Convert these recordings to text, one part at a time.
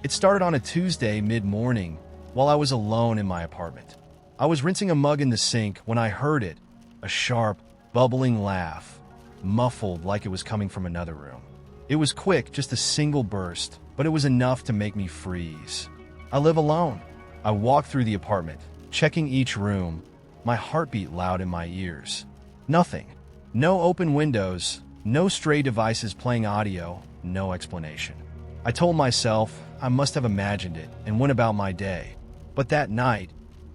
It started on a Tuesday mid-morning while I was alone in my apartment. I was rinsing a mug in the sink when I heard it, a sharp, bubbling laugh, muffled like it was coming from another room. It was quick, just a single burst, but it was enough to make me freeze. I live alone. I walked through the apartment, checking each room, my heartbeat loud in my ears. Nothing. No open windows, no stray devices playing audio, no explanation. I told myself I must have imagined it and went about my day. But that night,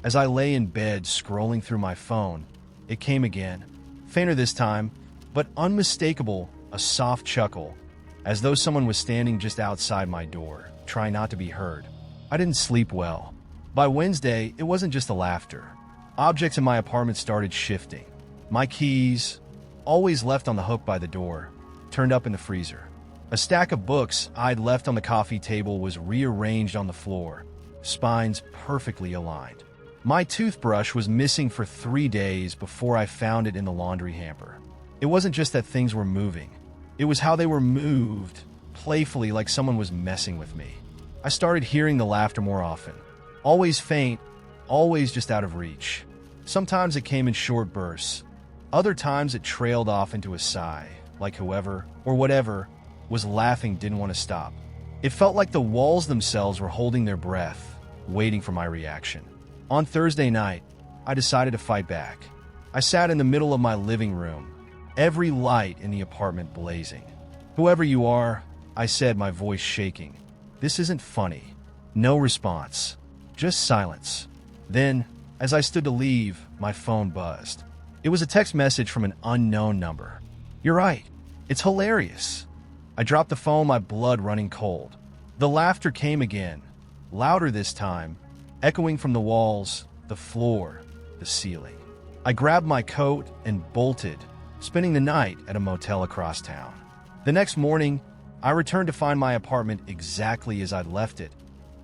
as I lay in bed scrolling through my phone, it came again, fainter this time, but unmistakable, a soft chuckle, as though someone was standing just outside my door, trying not to be heard. I didn't sleep well. By Wednesday, it wasn't just the laughter. Objects in my apartment started shifting. My keys, always left on the hook by the door, turned up in the freezer. A stack of books I'd left on the coffee table was rearranged on the floor, spines perfectly aligned. My toothbrush was missing for 3 days before I found it in the laundry hamper. It wasn't just that things were moving. It was how they were moved, playfully, like someone was messing with me. I started hearing the laughter more often. Always faint, always just out of reach. Sometimes it came in short bursts. Other times it trailed off into a sigh, like whoever, or whatever, was laughing didn't want to stop. It felt like the walls themselves were holding their breath, waiting for my reaction. On Thursday night, I decided to fight back. I sat in the middle of my living room, every light in the apartment blazing. "Whoever you are," I said, my voice shaking. "This isn't funny." No response, just silence. Then, as I stood to leave, my phone buzzed. It was a text message from an unknown number. "You're right. It's hilarious." I dropped the phone, my blood running cold. The laughter came again, louder this time, echoing from the walls, the floor, the ceiling. I grabbed my coat and bolted, spending the night at a motel across town. The next morning, I returned to find my apartment exactly as I'd left it,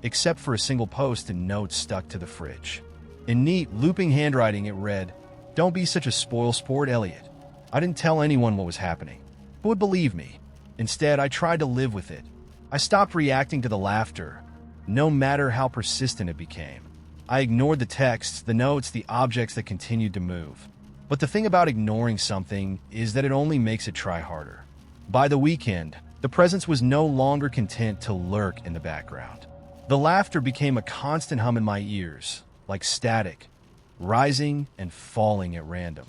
except for a single post and notes stuck to the fridge. In neat, looping handwriting, it read, "Don't be such a spoil sport, Elliot." I didn't tell anyone what was happening. Who would believe me? Instead, I tried to live with it. I stopped reacting to the laughter, no matter how persistent it became. I ignored the texts, the notes, the objects that continued to move. But the thing about ignoring something is that it only makes it try harder. By the weekend, the presence was no longer content to lurk in the background. The laughter became a constant hum in my ears, like static, rising and falling at random.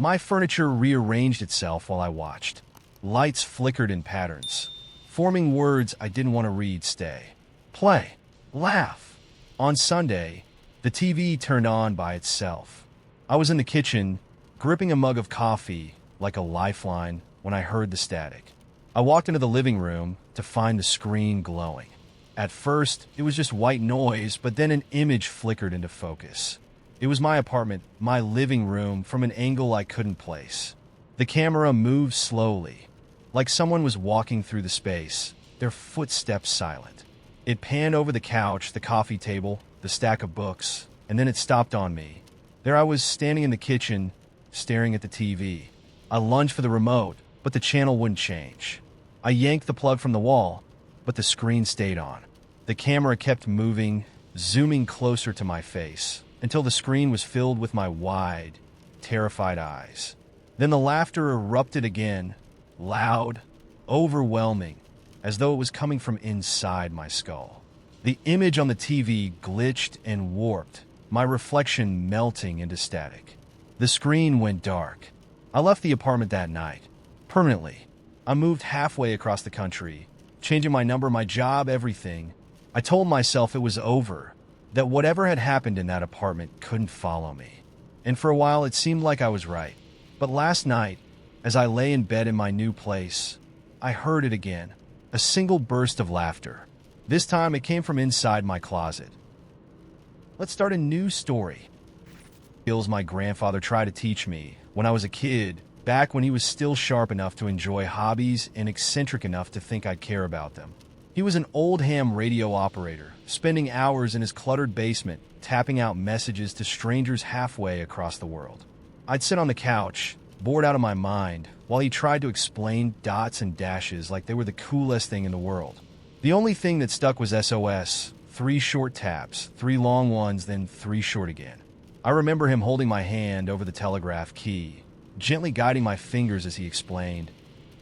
My furniture rearranged itself while I watched. Lights flickered in patterns, forming words I didn't want to read. Stay, play, laugh. On Sunday, the TV turned on by itself. I was in the kitchen, gripping a mug of coffee like a lifeline when I heard the static. I walked into the living room to find the screen glowing. At first, it was just white noise, but then an image flickered into focus. It was my apartment, my living room, from an angle I couldn't place. The camera moved slowly, like someone was walking through the space, their footsteps silent. It panned over the couch, the coffee table, the stack of books, and then it stopped on me. There I was, standing in the kitchen, staring at the TV. I lunged for the remote, but the channel wouldn't change. I yanked the plug from the wall, but the screen stayed on. The camera kept moving, zooming closer to my face, until the screen was filled with my wide, terrified eyes. Then the laughter erupted again, loud, overwhelming, as though it was coming from inside my skull. The image on the TV glitched and warped, my reflection melting into static. The screen went dark. I left the apartment that night, permanently. I moved halfway across the country, changing my number, my job, everything. I told myself it was over, that whatever had happened in that apartment couldn't follow me. And for a while, it seemed like I was right. But last night, as I lay in bed in my new place, I heard it again, a single burst of laughter. This time it came from inside my closet. Let's start a new story. Skills my grandfather tried to teach me when I was a kid, back when he was still sharp enough to enjoy hobbies and eccentric enough to think I'd care about them. He was an old ham radio operator, spending hours in his cluttered basement, tapping out messages to strangers halfway across the world. I'd sit on the couch, bored out of my mind, while he tried to explain dots and dashes like they were the coolest thing in the world. The only thing that stuck was SOS, 3 short taps, 3 long ones, then 3 short again. I remember him holding my hand over the telegraph key, gently guiding my fingers as he explained,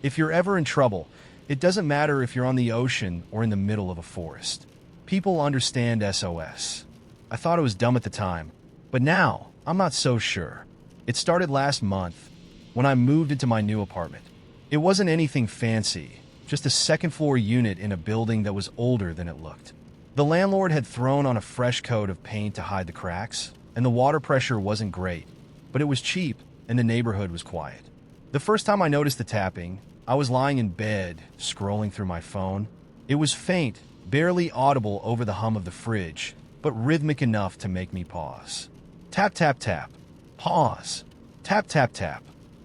"If you're ever in trouble, it doesn't matter if you're on the ocean or in the middle of a forest. People understand SOS." I thought it was dumb at the time, but now I'm not so sure. It started last month when I moved into my new apartment. It wasn't anything fancy, just a second-floor unit in a building that was older than it looked. The landlord had thrown on a fresh coat of paint to hide the cracks, and the water pressure wasn't great, but it was cheap and the neighborhood was quiet. The first time I noticed the tapping, I was lying in bed, scrolling through my phone. It was faint, barely audible over the hum of the fridge, but rhythmic enough to make me pause. Tap, tap, tap. Pause. Tap, tap, tap.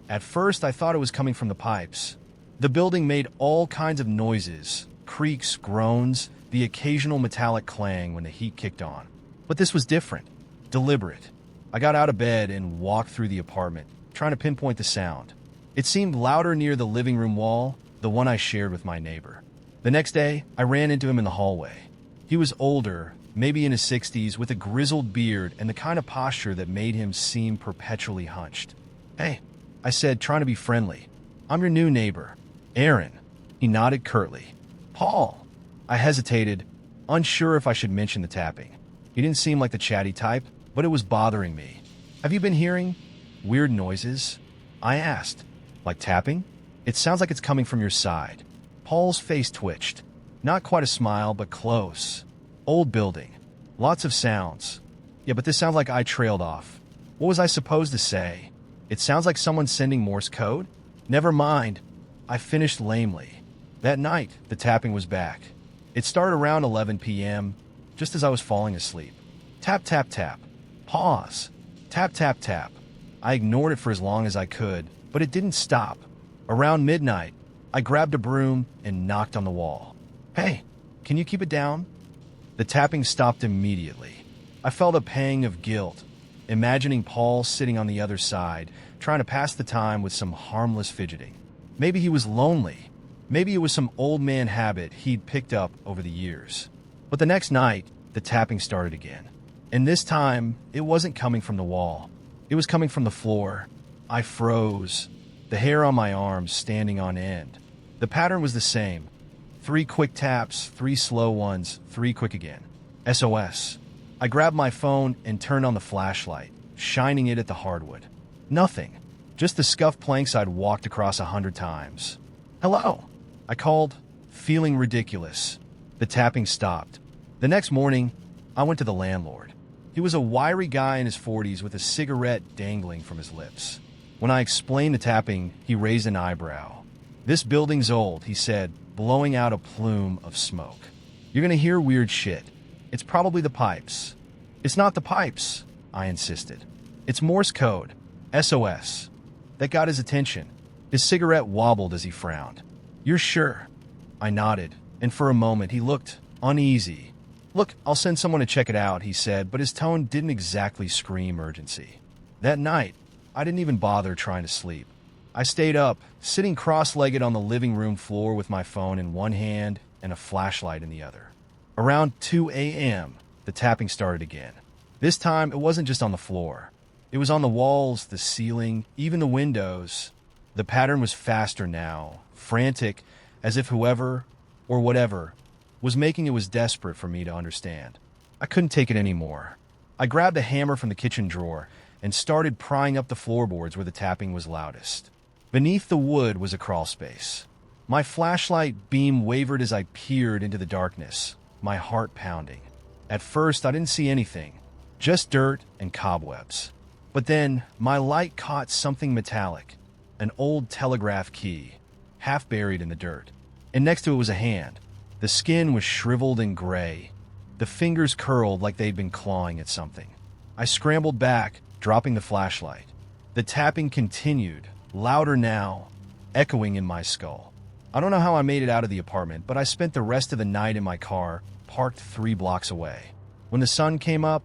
At first, I thought it was coming from the pipes. The building made all kinds of noises, creaks, groans, the occasional metallic clang when the heat kicked on. But this was different, deliberate. I got out of bed and walked through the apartment, trying to pinpoint the sound. It seemed louder near the living room wall, the one I shared with my neighbor. The next day, I ran into him in the hallway. He was older, maybe in his 60s, with a grizzled beard and the kind of posture that made him seem perpetually hunched. "Hey," I said, trying to be friendly. "I'm your new neighbor, Aaron." He nodded curtly. "Paul." I hesitated, unsure if I should mention the tapping. He didn't seem like the chatty type, but it was bothering me. "Have you been hearing weird noises?" I asked. "Like tapping? It sounds like it's coming from your side." Paul's face twitched. Not quite a smile, but close. "Old building. Lots of sounds." "Yeah, but this sounds like I trailed off." What was I supposed to say? "It sounds like someone's sending Morse code?" "Never mind." I finished lamely. That night, the tapping was back. It started around 11 p.m., just as I was falling asleep. Tap, tap, tap. Pause. Tap, tap, tap. I ignored it for as long as I could, but it didn't stop. Around midnight, I grabbed a broom and knocked on the wall. "Hey, can you keep it down?" The tapping stopped immediately. I felt a pang of guilt, imagining Paul sitting on the other side, trying to pass the time with some harmless fidgeting. Maybe he was lonely. Maybe it was some old man habit he'd picked up over the years. But the next night, the tapping started again. And this time, it wasn't coming from the wall. It was coming from the floor. I froze, the hair on my arms standing on end. The pattern was the same. 3 quick taps, 3 slow ones, 3 quick again. SOS. I grabbed my phone and turned on the flashlight, shining it at the hardwood. Nothing. Just the scuffed planks I'd walked across 100 times. "Hello," I called, feeling ridiculous. The tapping stopped. The next morning, I went to the landlord. He was a wiry guy in his 40s with a cigarette dangling from his lips. When I explained the tapping, he raised an eyebrow. "This building's old," he said, blowing out a plume of smoke. "You're gonna hear weird shit. It's probably the pipes." "It's not the pipes," I insisted. "It's Morse code. SOS." That got his attention. His cigarette wobbled as he frowned. "You're sure?" I nodded, and for a moment he looked uneasy. "Look, I'll send someone to check it out," he said, but his tone didn't exactly scream urgency. That night, I didn't even bother trying to sleep. I stayed up, sitting cross-legged on the living room floor with my phone in one hand and a flashlight in the other. Around 2 a.m., the tapping started again. This time, it wasn't just on the floor. It was on the walls, the ceiling, even the windows. The pattern was faster now, frantic, as if whoever, or whatever, was making it was desperate for me to understand. I couldn't take it anymore. I grabbed a hammer from the kitchen drawer and started prying up the floorboards where the tapping was loudest. Beneath the wood was a crawlspace. My flashlight beam wavered as I peered into the darkness, my heart pounding. At first, I didn't see anything, just dirt and cobwebs. But then, my light caught something metallic, an old telegraph key, half buried in the dirt. And next to it was a hand. The skin was shriveled and gray. The fingers curled like they'd been clawing at something. I scrambled back, dropping the flashlight. The tapping continued, louder now, echoing in my skull. I don't know how I made it out of the apartment, but I spent the rest of the night in my car, parked 3 blocks away. When the sun came up,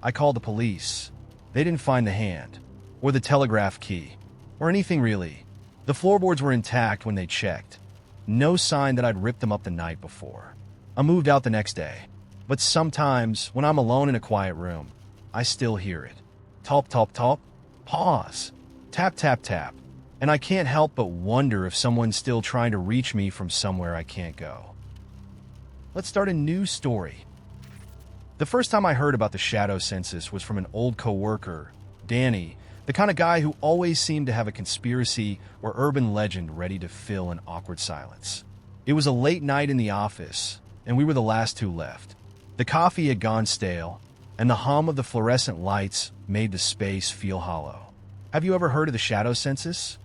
I called the police. They didn't find the hand, or the telegraph key, or anything really. The floorboards were intact when they checked. No sign that I'd ripped them up the night before. I moved out the next day. But sometimes, when I'm alone in a quiet room, I still hear it. Top, top, top. Pause. Tap, tap, tap. And I can't help but wonder if someone's still trying to reach me from somewhere I can't go. Let's start a new story. The first time I heard about the shadow census was from an old coworker, Danny, the kind of guy who always seemed to have a conspiracy or urban legend ready to fill an awkward silence. It was a late night in the office, and we were the last two left. The coffee had gone stale, and the hum of the fluorescent lights made the space feel hollow. "Have you ever heard of the shadow census?"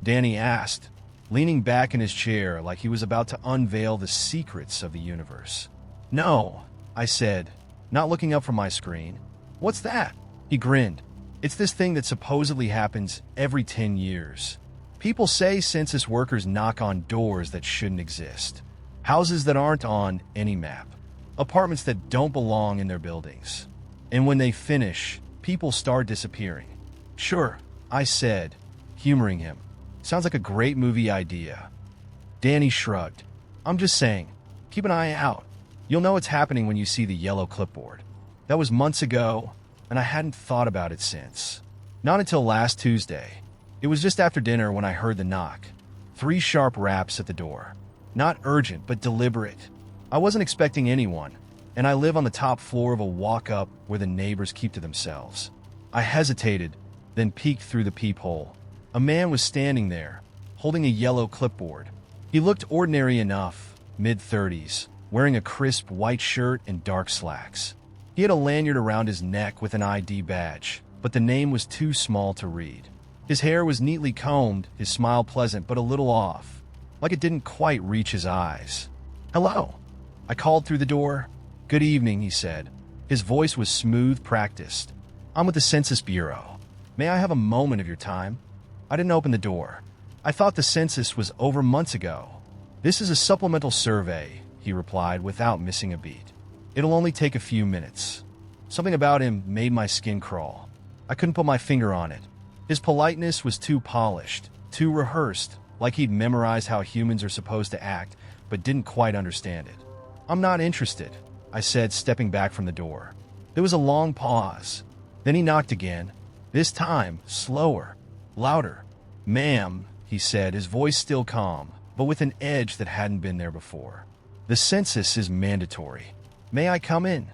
Danny asked, leaning back in his chair like he was about to unveil the secrets of the universe. "No," I said, not looking up from my screen. "What's that?" He grinned. "It's this thing that supposedly happens every 10 years. People say census workers knock on doors that shouldn't exist. Houses that aren't on any map. Apartments that don't belong in their buildings. And when they finish, people start disappearing." "Sure," I said, humoring him. "Sounds like a great movie idea." Danny shrugged. "I'm just saying, keep an eye out. You'll know it's happening when you see the yellow clipboard." That was months ago, and I hadn't thought about it since. Not until last Tuesday. It was just after dinner when I heard the knock. 3 sharp raps at the door. Not urgent, but deliberate. I wasn't expecting anyone, and I live on the top floor of a walk-up where the neighbors keep to themselves. I hesitated, then peeked through the peephole. A man was standing there, holding a yellow clipboard. He looked ordinary enough, mid-30s, wearing a crisp white shirt and dark slacks. He had a lanyard around his neck with an ID badge, but the name was too small to read. His hair was neatly combed, his smile pleasant but a little off, like it didn't quite reach his eyes. "Hello," I called through the door. "Good evening," he said. His voice was smooth, practiced. "I'm with the Census Bureau. May I have a moment of your time?" I didn't open the door. I thought the census was over months ago. "This is a supplemental survey," he replied without missing a beat. "It'll only take a few minutes." Something about him made my skin crawl. I couldn't put my finger on it. His politeness was too polished, too rehearsed, like he'd memorized how humans are supposed to act, but didn't quite understand it. "I'm not interested," I said, stepping back from the door. There was a long pause. Then he knocked again, this time slower, louder. "Ma'am," he said, his voice still calm, but with an edge that hadn't been there before. "The census is mandatory. May I come in?"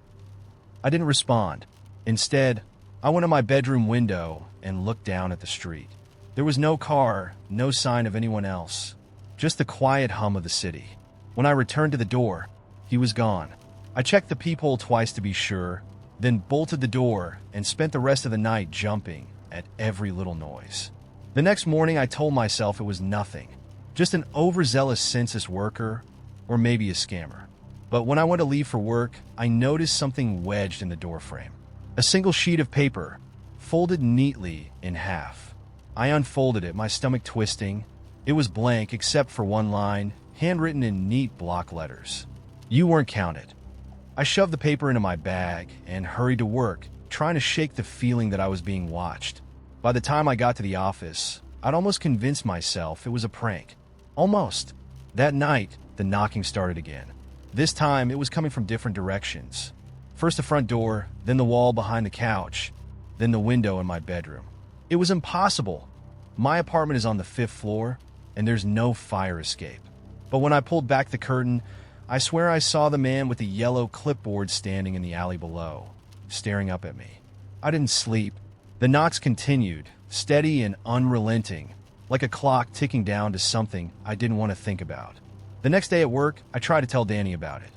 I didn't respond. Instead, I went to my bedroom window and looked down at the street. There was no car, no sign of anyone else, just the quiet hum of the city. When I returned to the door, he was gone. I checked the peephole twice to be sure, then bolted the door and spent the rest of the night jumping at every little noise. The next morning, I told myself it was nothing, just an overzealous census worker or maybe a scammer. But when I went to leave for work, I noticed something wedged in the doorframe. A single sheet of paper, folded neatly in half. I unfolded it, my stomach twisting. It was blank except for one line, handwritten in neat block letters. "You weren't counted." I shoved the paper into my bag and hurried to work, trying to shake the feeling that I was being watched. By the time I got to the office, I'd almost convinced myself it was a prank. Almost. That night, the knocking started again. This time, it was coming from different directions. First the front door, then the wall behind the couch, then the window in my bedroom. It was impossible. My apartment is on the 5th floor, and there's no fire escape. But when I pulled back the curtain, I swear I saw the man with the yellow clipboard standing in the alley below, staring up at me. I didn't sleep. The knocks continued, steady and unrelenting, like a clock ticking down to something I didn't want to think about. The next day at work, I tried to tell Danny about it.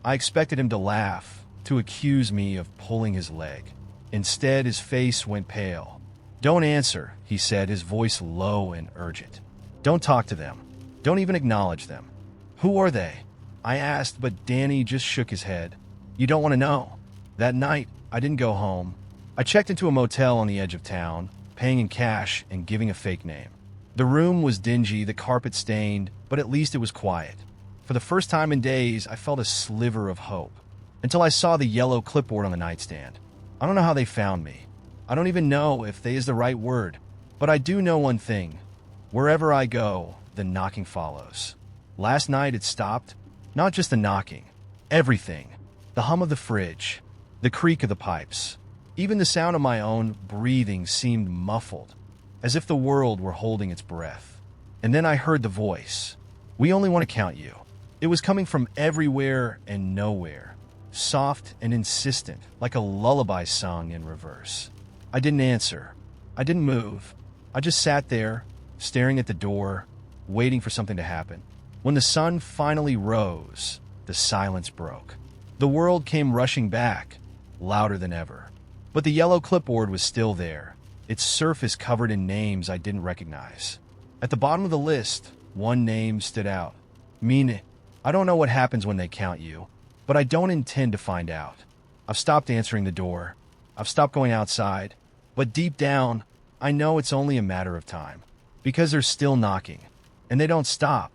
I expected him to laugh, to accuse me of pulling his leg. Instead, his face went pale. "Don't answer," he said, his voice low and urgent. "Don't talk to them. Don't even acknowledge them." "Who are they?" I asked, but Danny just shook his head. "You don't want to know." That night, I didn't go home. I checked into a motel on the edge of town, paying in cash and giving a fake name. The room was dingy, the carpet stained, but at least it was quiet. For the first time in days, I felt a sliver of hope. Until I saw the yellow clipboard on the nightstand. I don't know how they found me. I don't even know if they is the right word. But I do know one thing. Wherever I go, the knocking follows. Last night it stopped. Not just the knocking, Everything. The hum of the fridge, the creak of the pipes, even the sound of my own breathing seemed muffled, as if the world were holding its breath. And then I heard the voice. "We only want to count you." It was coming from everywhere and nowhere, soft and insistent, like a lullaby sung in reverse. I didn't answer. I didn't move. I just sat there, staring at the door, waiting for something to happen. When the sun finally rose, the silence broke. The world came rushing back, louder than ever. But the yellow clipboard was still there, its surface covered in names I didn't recognize. At the bottom of the list, one name stood out. Mine. I don't know what happens when they count you, but I don't intend to find out. I've stopped answering the door. I've stopped going outside. But deep down, I know it's only a matter of time. Because they're still knocking. And they don't stop.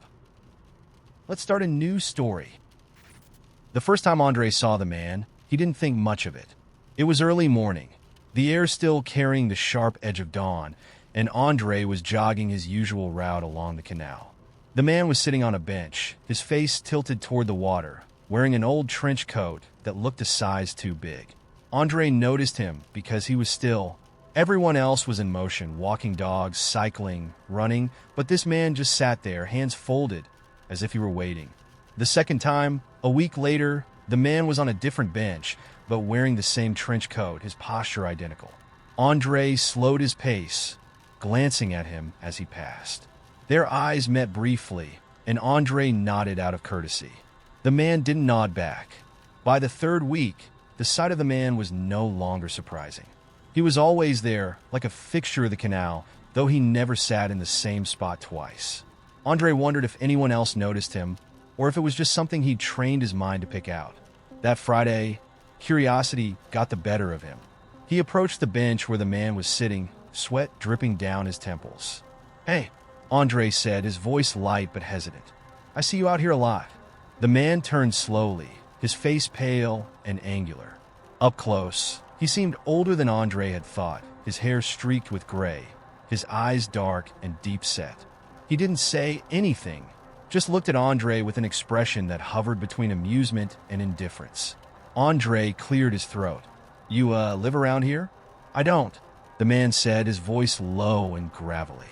Let's start a new story. The first time Andre saw the man, he didn't think much of it. It was early morning, the air still carrying the sharp edge of dawn, and Andre was jogging his usual route along the canal. The man was sitting on a bench, his face tilted toward the water, wearing an old trench coat that looked a size too big. Andre noticed him because he was still. Everyone else was in motion, walking dogs, cycling, running, but this man just sat there, hands folded, as if he were waiting. The second time, a week later, the man was on a different bench, but wearing the same trench coat, his posture identical. Andre slowed his pace, glancing at him as he passed. Their eyes met briefly, and Andre nodded out of courtesy. The man didn't nod back. By the third week, the sight of the man was no longer surprising. He was always there, like a fixture of the canal, though he never sat in the same spot twice. Andre wondered if anyone else noticed him, or if it was just something he'd trained his mind to pick out. That Friday, curiosity got the better of him. He approached the bench where the man was sitting, sweat dripping down his temples. "Hey," Andre said, his voice light but hesitant. "I see you out here a lot." The man turned slowly, his face pale and angular. Up close, he seemed older than Andre had thought, his hair streaked with gray, his eyes dark and deep-set. He didn't say anything, just looked at Andre with an expression that hovered between amusement and indifference. Andre cleared his throat. "You, live around here?" "I don't," the man said, his voice low and gravelly.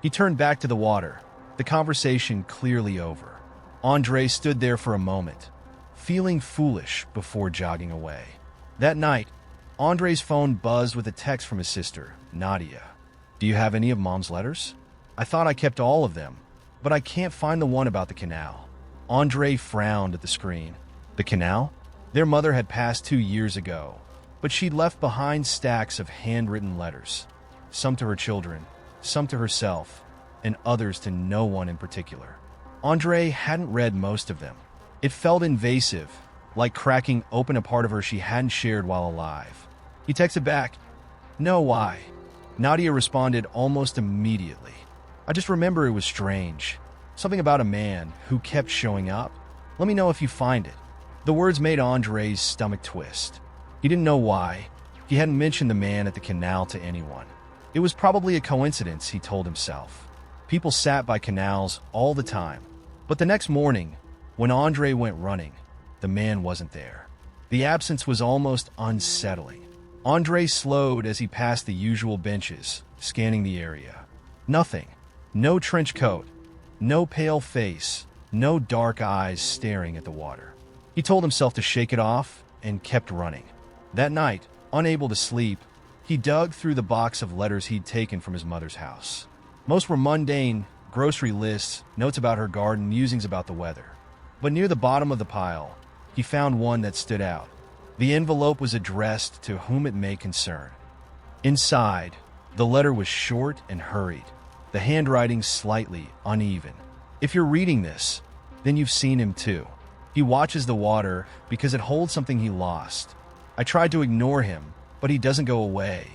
He turned back to the water, the conversation clearly over. Andre stood there for a moment, feeling foolish before jogging away. That night, Andre's phone buzzed with a text from his sister, Nadia. "Do you have any of Mom's letters? I thought I kept all of them, but I can't find the one about the canal." Andre frowned at the screen. The canal? Their mother had passed 2 years ago, but she'd left behind stacks of handwritten letters, some to her children, some to herself, and others to no one in particular. Andre hadn't read most of them. It felt invasive, like cracking open a part of her she hadn't shared while alive. He texted back, "No, why?" Nadia responded almost immediately. "I just remember it was strange. Something about a man who kept showing up. Let me know if you find it." The words made Andre's stomach twist. He didn't know why. He hadn't mentioned the man at the canal to anyone. It was probably a coincidence, he told himself. People sat by canals all the time. But the next morning, when Andre went running, the man wasn't there. The absence was almost unsettling. Andre slowed as he passed the usual benches, scanning the area. Nothing. No trench coat. No pale face. No dark eyes staring at the water. He told himself to shake it off and kept running. That night, unable to sleep, he dug through the box of letters he'd taken from his mother's house. Most were mundane, grocery lists, notes about her garden, musings about the weather. But near the bottom of the pile, he found one that stood out. The envelope was addressed to whom it may concern. Inside, the letter was short and hurried, the handwriting slightly uneven. "If you're reading this, then you've seen him too. He watches the water because it holds something he lost. I tried to ignore him, but he doesn't go away.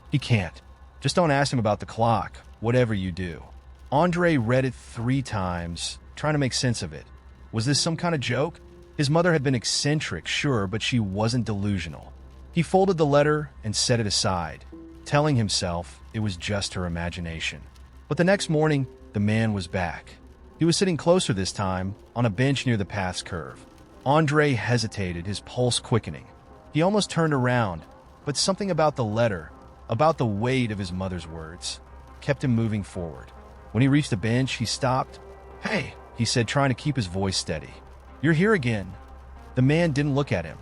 He can't. Just don't ask him about the clock, whatever you do." Andre read it 3 times, trying to make sense of it. Was this some kind of joke? His mother had been eccentric, sure, but she wasn't delusional. He folded the letter and set it aside, telling himself it was just her imagination. But the next morning, the man was back. He was sitting closer this time, on a bench near the path's curve. Andre hesitated, his pulse quickening. He almost turned around, but something about the letter, about the weight of his mother's words, kept him moving forward. When he reached the bench, he stopped. "Hey," he said, trying to keep his voice steady. "You're here again." The man didn't look at him.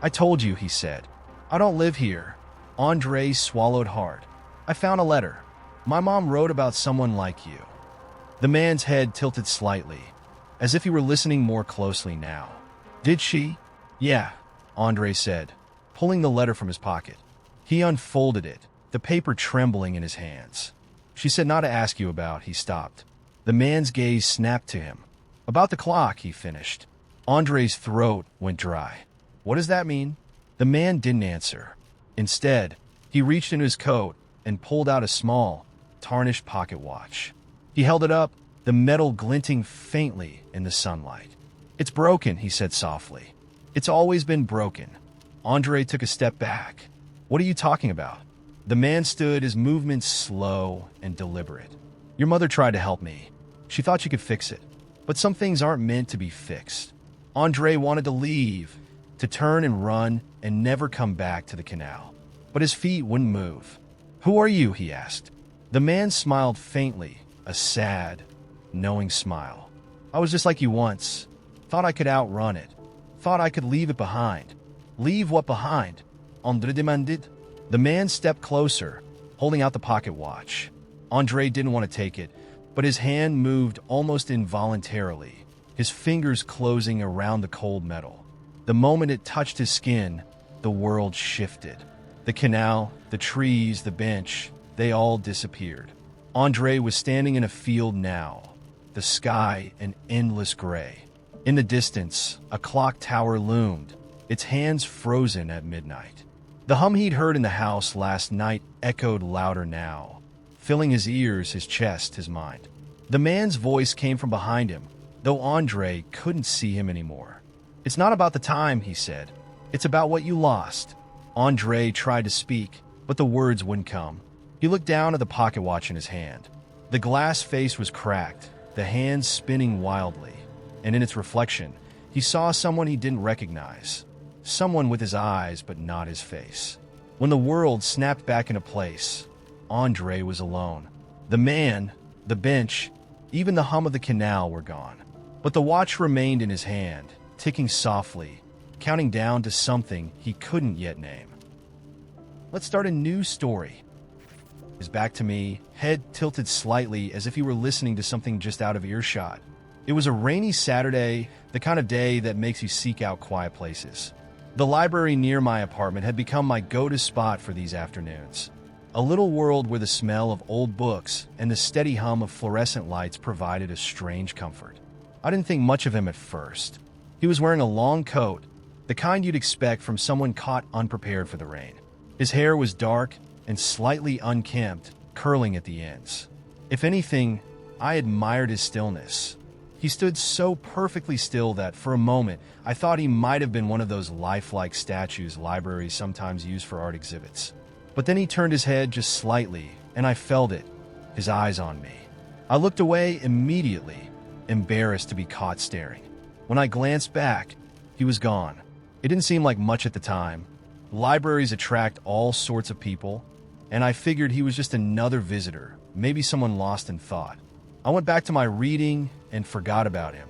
"I told you," he said. "I don't live here." Andre swallowed hard. "I found a letter. My mom wrote about someone like you." The man's head tilted slightly, as if he were listening more closely now. "Did she?" "Yeah," Andre said, pulling the letter from his pocket. He unfolded it, the paper trembling in his hands. "She said not to ask you about." He stopped. The man's gaze snapped to him. "About the clock," he finished. Andre's throat went dry. "What does that mean?" The man didn't answer. Instead, he reached into his coat and pulled out a small, tarnished pocket watch. He held it up, the metal glinting faintly in the sunlight. "It's broken," he said softly. "It's always been broken." Andre took a step back. "What are you talking about?" The man stood, his movements slow and deliberate. "Your mother tried to help me. She thought she could fix it. But some things aren't meant to be fixed." Andre wanted to leave, to turn and run and never come back to the canal. But his feet wouldn't move. "Who are you?" he asked. The man smiled faintly, a sad, knowing smile. "I was just like you once. Thought I could outrun it. Thought I could leave it behind." "Leave what behind?" Andre demanded. The man stepped closer, holding out the pocket watch. Andre didn't want to take it, but his hand moved almost involuntarily, his fingers closing around the cold metal. The moment it touched his skin, the world shifted. The canal, the trees, the bench, they all disappeared. Andre was standing in a field now, the sky an endless gray. In the distance, a clock tower loomed, its hands frozen at midnight. The hum he'd heard in the house last night echoed louder now, filling his ears, his chest, his mind. The man's voice came from behind him, though Andre couldn't see him anymore. "It's not about the time," he said. "It's about what you lost." Andre tried to speak, but the words wouldn't come. He looked down at the pocket watch in his hand. The glass face was cracked, the hands spinning wildly, and in its reflection, he saw someone he didn't recognize. Someone with his eyes, but not his face. When the world snapped back into place, Andre was alone. The man, the bench, even the hum of the canal were gone. But the watch remained in his hand, ticking softly, counting down to something he couldn't yet name. Let's start a new story. His back to me, head tilted slightly as if he were listening to something just out of earshot. It was a rainy Saturday, the kind of day that makes you seek out quiet places. The library near my apartment had become my go-to spot for these afternoons. A little world where the smell of old books and the steady hum of fluorescent lights provided a strange comfort. I didn't think much of him at first. He was wearing a long coat, the kind you'd expect from someone caught unprepared for the rain. His hair was dark and slightly unkempt, curling at the ends. If anything, I admired his stillness. He stood so perfectly still that, for a moment, I thought he might have been one of those lifelike statues libraries sometimes use for art exhibits. But then he turned his head just slightly, and I felt it, his eyes on me. I looked away immediately, embarrassed to be caught staring. When I glanced back, he was gone. It didn't seem like much at the time. Libraries attract all sorts of people, and I figured he was just another visitor, maybe someone lost in thought. I went back to my reading and forgot about him.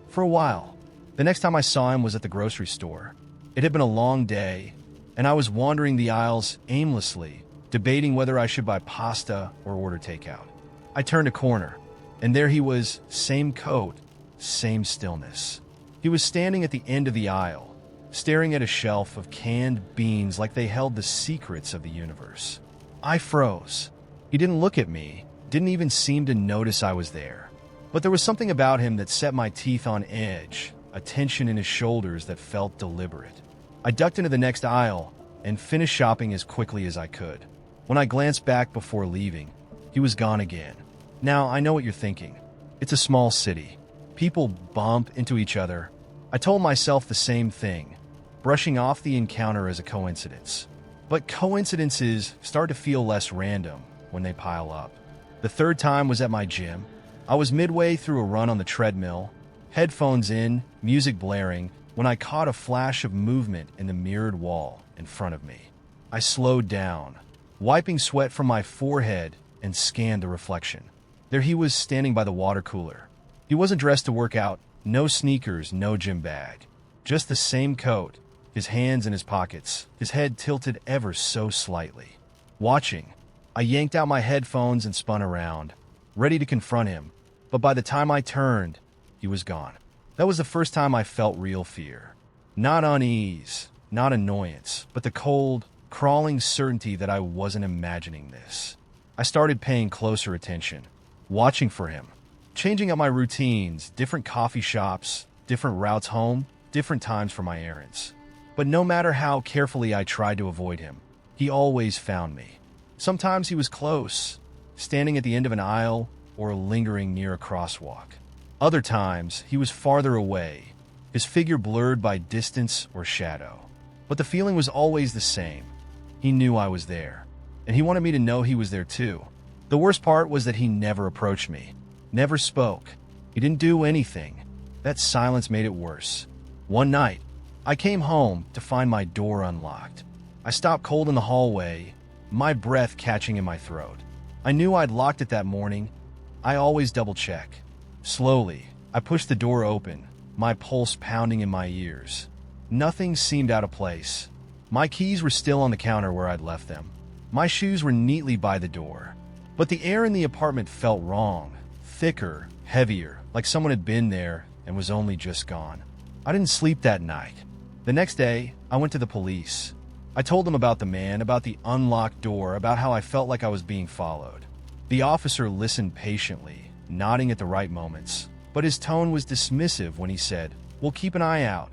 For a while. The next time I saw him was at the grocery store. It had been a long day, and I was wandering the aisles aimlessly, debating whether I should buy pasta or order takeout. I turned a corner, and there he was, same coat, same stillness. He was standing at the end of the aisle, staring at a shelf of canned beans like they held the secrets of the universe. I froze. He didn't look at me, didn't even seem to notice I was there. But there was something about him that set my teeth on edge, a tension in his shoulders that felt deliberate. I ducked into the next aisle and finished shopping as quickly as I could. When I glanced back before leaving, he was gone again. Now, I know what you're thinking. It's a small city. People bump into each other. I told myself the same thing, brushing off the encounter as a coincidence. But coincidences start to feel less random when they pile up. The third time was at my gym. I was midway through a run on the treadmill, headphones in, music blaring, when I caught a flash of movement in the mirrored wall in front of me. I slowed down, wiping sweat from my forehead, and scanned the reflection. There he was, standing by the water cooler. He wasn't dressed to work out, no sneakers, no gym bag. Just the same coat, his hands in his pockets, his head tilted ever so slightly. Watching, I yanked out my headphones and spun around, ready to confront him, but by the time I turned, he was gone. That was the first time I felt real fear. Not unease, not annoyance, but the cold, crawling certainty that I wasn't imagining this. I started paying closer attention, watching for him, changing up my routines, different coffee shops, different routes home, different times for my errands. But no matter how carefully I tried to avoid him, he always found me. Sometimes he was close, standing at the end of an aisle or lingering near a crosswalk. Other times, he was farther away, his figure blurred by distance or shadow. But the feeling was always the same. He knew I was there, and he wanted me to know he was there too. The worst part was that he never approached me, never spoke. He didn't do anything. That silence made it worse. One night, I came home to find my door unlocked. I stopped cold in the hallway, my breath catching in my throat. I knew I'd locked it that morning. I always double-check. Slowly, I pushed the door open, my pulse pounding in my ears. Nothing seemed out of place. My keys were still on the counter where I'd left them. My shoes were neatly by the door. But the air in the apartment felt wrong, thicker, heavier, like someone had been there and was only just gone. I didn't sleep that night. The next day, I went to the police. I told them about the man, about the unlocked door, about how I felt like I was being followed. The officer listened patiently, nodding at the right moments, but his tone was dismissive when he said, "We'll keep an eye out."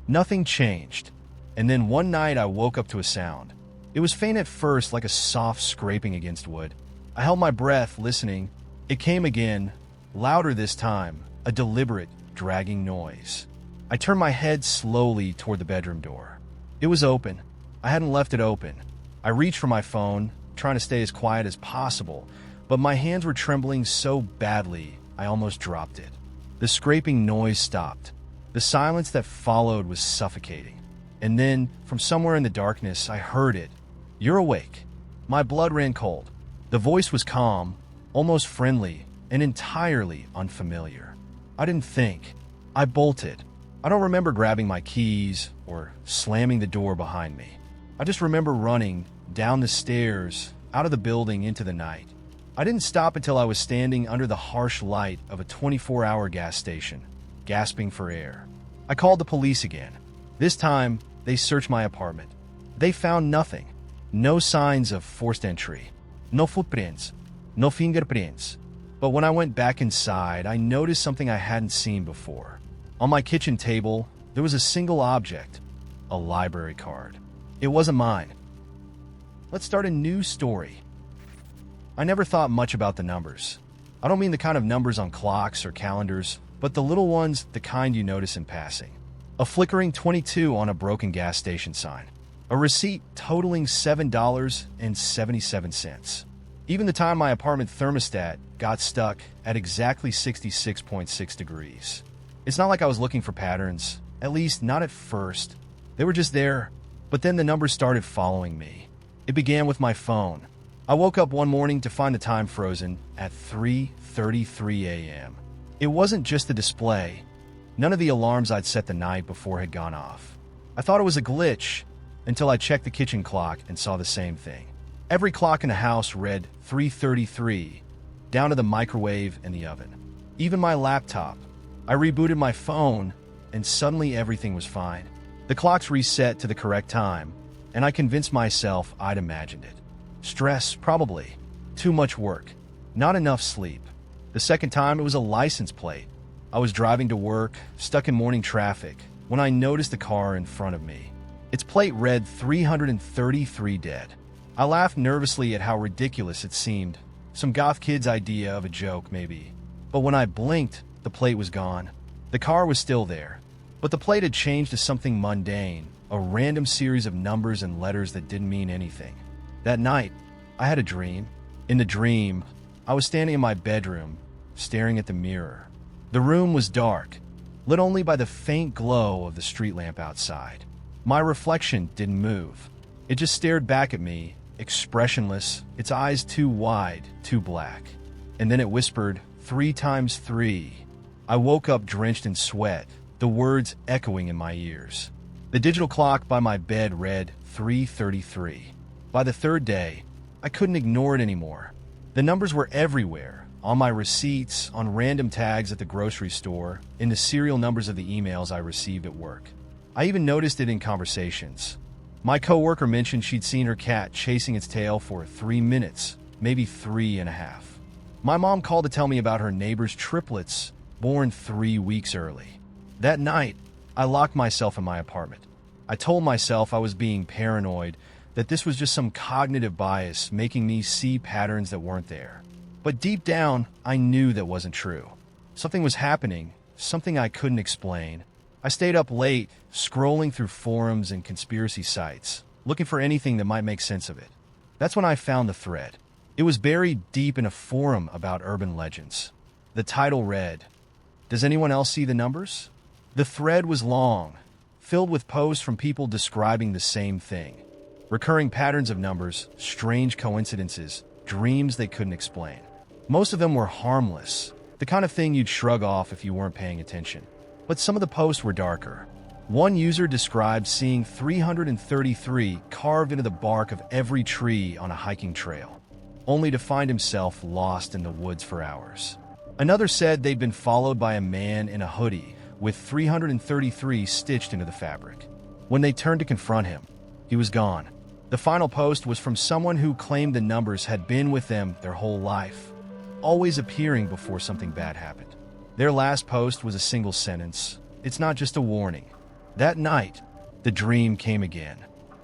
Nothing changed. And then one night I woke up to a sound. It was faint at first, like a soft scraping against wood. I held my breath, listening. It came again, louder this time, a deliberate, dragging noise. I turned my head slowly toward the bedroom door. It was open. I hadn't left it open. I reached for my phone, trying to stay as quiet as possible, but my hands were trembling so badly I almost dropped it. The scraping noise stopped. The silence that followed was suffocating. And then, from somewhere in the darkness, I heard it. "You're awake." My blood ran cold. The voice was calm, almost friendly, and entirely unfamiliar. I didn't think. I bolted. I don't remember grabbing my keys or slamming the door behind me. I just remember running down the stairs, out of the building into the night. I didn't stop until I was standing under the harsh light of a 24-hour gas station, gasping for air. I called the police again. This time, they searched my apartment. They found nothing. No signs of forced entry. No footprints. No fingerprints. But when I went back inside, I noticed something I hadn't seen before. On my kitchen table, there was a single object, a library card. It wasn't mine. Let's start a new story. I never thought much about the numbers. I don't mean the kind of numbers on clocks or calendars, but the little ones, the kind you notice in passing. A flickering 22 on a broken gas station sign. A receipt totaling $7.77. Even the time my apartment thermostat got stuck at exactly 66.6 degrees. It's not like I was looking for patterns, at least not at first. They were just there, but then the numbers started following me. It began with my phone. I woke up one morning to find the time frozen at 3:33 a.m. It wasn't just the display. None of the alarms I'd set the night before had gone off. I thought it was a glitch until I checked the kitchen clock and saw the same thing. Every clock in the house read 3:33, down to the microwave and the oven. Even my laptop. I rebooted my phone, and suddenly everything was fine. The clocks reset to the correct time, and I convinced myself I'd imagined it. Stress, probably. Too much work. Not enough sleep. The second time, it was a license plate. I was driving to work, stuck in morning traffic, when I noticed the car in front of me. Its plate read 333 dead. I laughed nervously at how ridiculous it seemed. Some goth kid's idea of a joke, maybe. But when I blinked, the plate was gone. The car was still there, but the plate had changed to something mundane, a random series of numbers and letters that didn't mean anything. That night, I had a dream. In the dream, I was standing in my bedroom, staring at the mirror. The room was dark. lit only by the faint glow of the street lamp outside. My reflection didn't move. It just stared back at me, expressionless, its eyes too wide, too black. And then it whispered, 3 times 3. I woke up drenched in sweat, the words echoing in my ears. The digital clock by my bed read 3:33. By the third day, I couldn't ignore it anymore. The numbers were everywhere, on my receipts, on random tags at the grocery store, in the serial numbers of the emails I received at work. I even noticed it in conversations. My coworker mentioned she'd seen her cat chasing its tail for 3 minutes, maybe 3.5. My mom called to tell me about her neighbor's triplets, born 3 weeks early. That night, I locked myself in my apartment. I told myself I was being paranoid, that this was just some cognitive bias making me see patterns that weren't there. But deep down, I knew that wasn't true. Something was happening, something I couldn't explain. I stayed up late, scrolling through forums and conspiracy sites, looking for anything that might make sense of it. That's when I found the thread. It was buried deep in a forum about urban legends. The title read, "Does anyone else see the numbers?" The thread was long, filled with posts from people describing the same thing. Recurring patterns of numbers, strange coincidences, dreams they couldn't explain. Most of them were harmless, the kind of thing you'd shrug off if you weren't paying attention. But some of the posts were darker. One user described seeing 333 carved into the bark of every tree on a hiking trail, only to find himself lost in the woods for hours. Another said they'd been followed by a man in a hoodie with 333 stitched into the fabric. When they turned to confront him, he was gone. The final post was from someone who claimed the numbers had been with them their whole life, always appearing before something bad happened. Their last post was a single sentence. It's not just a warning. That night, the dream came again.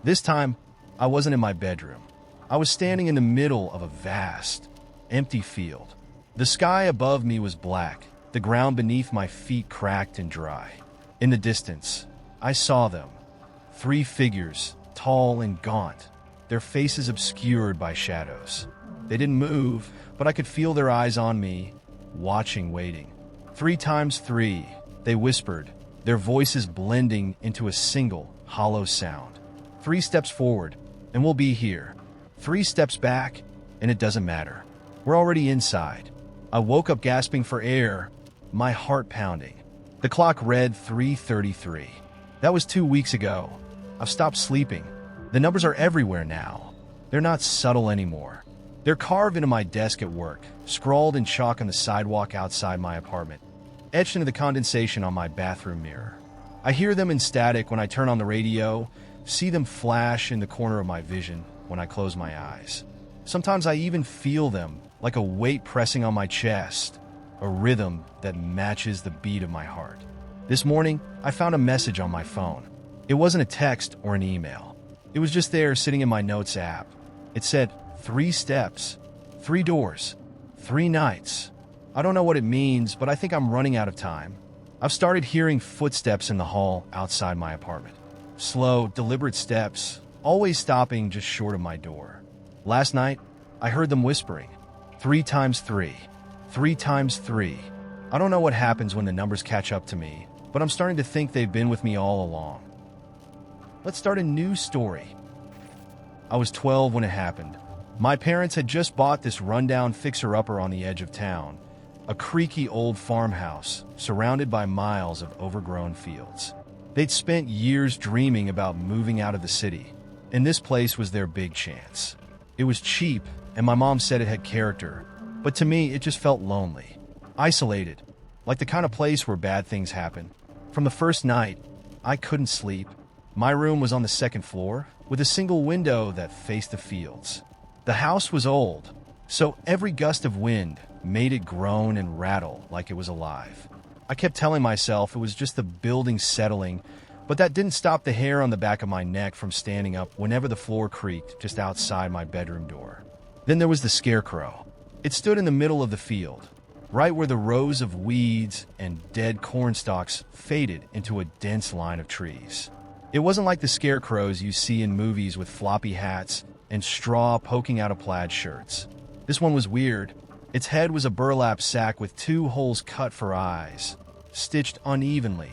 This time, I wasn't in my bedroom. I was standing in the middle of a vast, empty field. The sky above me was black, the ground beneath my feet cracked and dry. In the distance, I saw them. 3 figures, tall and gaunt, their faces obscured by shadows. They didn't move, but I could feel their eyes on me, watching, waiting. 3 times 3, they whispered, their voices blending into a single, hollow sound. 3 steps forward, and we'll be here. 3 steps back, and it doesn't matter. We're already inside. I woke up gasping for air, my heart pounding. The clock read 3:33. That was 2 weeks ago. I've stopped sleeping. The numbers are everywhere now. They're not subtle anymore. They're carved into my desk at work, scrawled in chalk on the sidewalk outside my apartment, etched into the condensation on my bathroom mirror. I hear them in static when I turn on the radio, see them flash in the corner of my vision when I close my eyes. Sometimes I even feel them, like a weight pressing on my chest, a rhythm that matches the beat of my heart. This morning, I found a message on my phone. It wasn't a text or an email. It was just there sitting in my notes app. It said, 3 steps, 3 doors, 3 nights. I don't know what it means, but I think I'm running out of time. I've started hearing footsteps in the hall outside my apartment. Slow, deliberate steps, always stopping just short of my door. Last night, I heard them whispering, 3 times 3, 3 times 3. I don't know what happens when the numbers catch up to me, but I'm starting to think they've been with me all along. Let's start a new story. I was 12 when it happened. My parents had just bought this rundown fixer-upper on the edge of town, a creaky old farmhouse surrounded by miles of overgrown fields. They'd spent years dreaming about moving out of the city, and this place was their big chance. It was cheap, and my mom said it had character, but to me it just felt lonely, isolated, like the kind of place where bad things happen. From the first night, I couldn't sleep. My room was on the 2nd floor, with a single window that faced the fields. The house was old, so every gust of wind made it groan and rattle like it was alive. I kept telling myself it was just the building settling, but that didn't stop the hair on the back of my neck from standing up whenever the floor creaked just outside my bedroom door. Then there was the scarecrow. It stood in the middle of the field, right where the rows of weeds and dead corn stalks faded into a dense line of trees. It wasn't like the scarecrows you see in movies with floppy hats and straw poking out of plaid shirts. This one was weird. Its head was a burlap sack with 2 holes cut for eyes, stitched unevenly,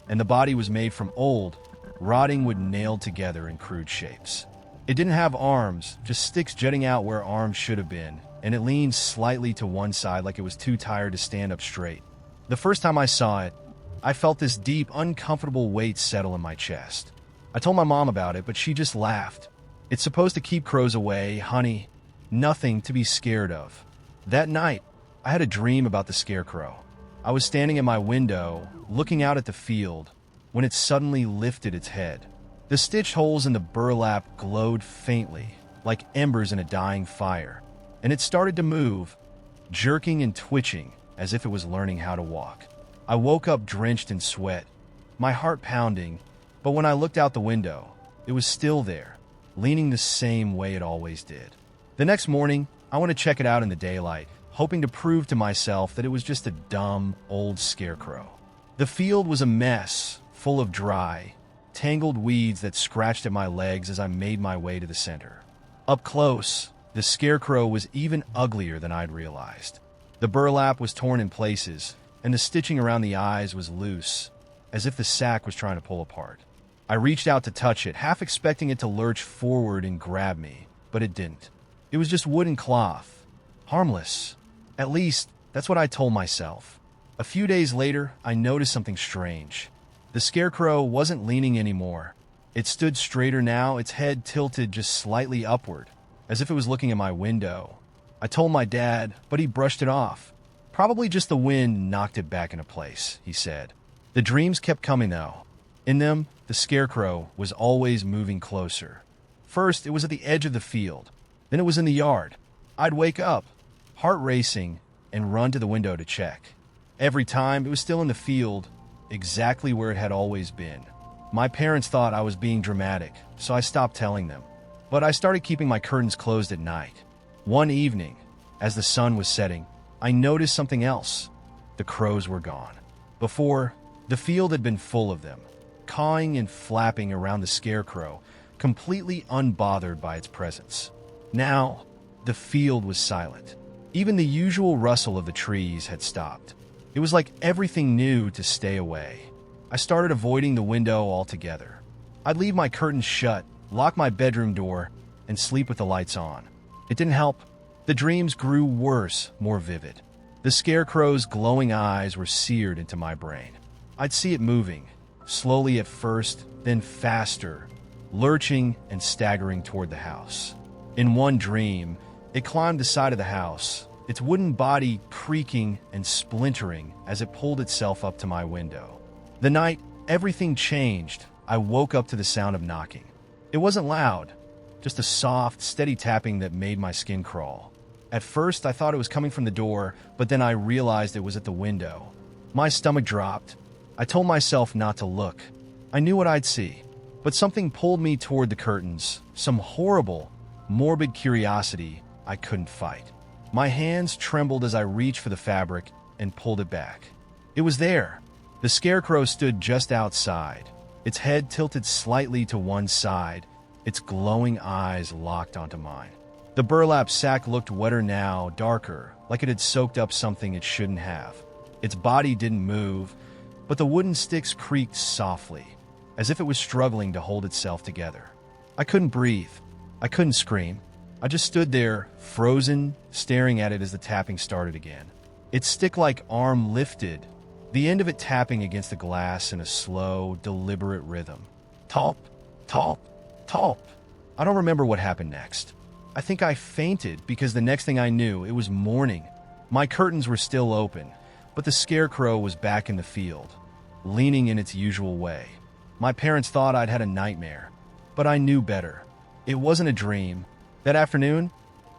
and the body was made from old, rotting wood nailed together in crude shapes. It didn't have arms, just sticks jutting out where arms should have been, and it leaned slightly to one side like it was too tired to stand up straight. The first time I saw it, I felt this deep, uncomfortable weight settle in my chest. I told my mom about it, but she just laughed. It's supposed to keep crows away, honey. Nothing to be scared of. That night, I had a dream about the scarecrow. I was standing at my window, looking out at the field, when it suddenly lifted its head. The stitched holes in the burlap glowed faintly, like embers in a dying fire, and it started to move, jerking and twitching as if it was learning how to walk. I woke up drenched in sweat, my heart pounding, but when I looked out the window, it was still there, leaning the same way it always did. The next morning, I went to check it out in the daylight, hoping to prove to myself that it was just a dumb, old scarecrow. The field was a mess, full of dry, tangled weeds that scratched at my legs as I made my way to the center. Up close, the scarecrow was even uglier than I'd realized. The burlap was torn in places, and the stitching around the eyes was loose, as if the sack was trying to pull apart. I reached out to touch it, half expecting it to lurch forward and grab me, but it didn't. It was just wood and cloth. Harmless. At least, that's what I told myself. A few days later, I noticed something strange. The scarecrow wasn't leaning anymore. It stood straighter now, its head tilted just slightly upward, as if it was looking at my window. I told my dad, but he brushed it off. Probably just the wind knocked it back into place, he said. The dreams kept coming, though. In them, the scarecrow was always moving closer. First, it was at the edge of the field. Then it was in the yard. I'd wake up, heart racing, and run to the window to check. Every time, it was still in the field, exactly where it had always been. My parents thought I was being dramatic, so I stopped telling them. But I started keeping my curtains closed at night. One evening, as the sun was setting, I noticed something else. The crows were gone. Before, the field had been full of them, cawing and flapping around the scarecrow, completely unbothered by its presence. Now, the field was silent. Even the usual rustle of the trees had stopped. It was like everything knew to stay away. I started avoiding the window altogether. I'd leave my curtains shut, lock my bedroom door, and sleep with the lights on. It didn't help. The dreams grew worse, more vivid. The scarecrow's glowing eyes were seared into my brain. I'd see it moving, slowly at first, then faster, lurching and staggering toward the house. In one dream, it climbed the side of the house, its wooden body creaking and splintering as it pulled itself up to my window. The night, everything changed. I woke up to the sound of knocking. It wasn't loud, just a soft, steady tapping that made my skin crawl. At first, I thought it was coming from the door, but then I realized it was at the window. My stomach dropped. I told myself not to look. I knew what I'd see, but something pulled me toward the curtains, some horrible, morbid curiosity I couldn't fight. My hands trembled as I reached for the fabric and pulled it back. It was there. The scarecrow stood just outside, its head tilted slightly to one side, its glowing eyes locked onto mine. The burlap sack looked wetter now, darker, like it had soaked up something it shouldn't have. Its body didn't move, but the wooden sticks creaked softly, as if it was struggling to hold itself together. I couldn't breathe. I couldn't scream. I just stood there, frozen, staring at it as the tapping started again. Its stick-like arm lifted, the end of it tapping against the glass in a slow, deliberate rhythm. Talp, talp, talp. I don't remember what happened next. I think I fainted because the next thing I knew, it was morning. My curtains were still open, but the scarecrow was back in the field, leaning in its usual way. My parents thought I'd had a nightmare, but I knew better. It wasn't a dream. That afternoon,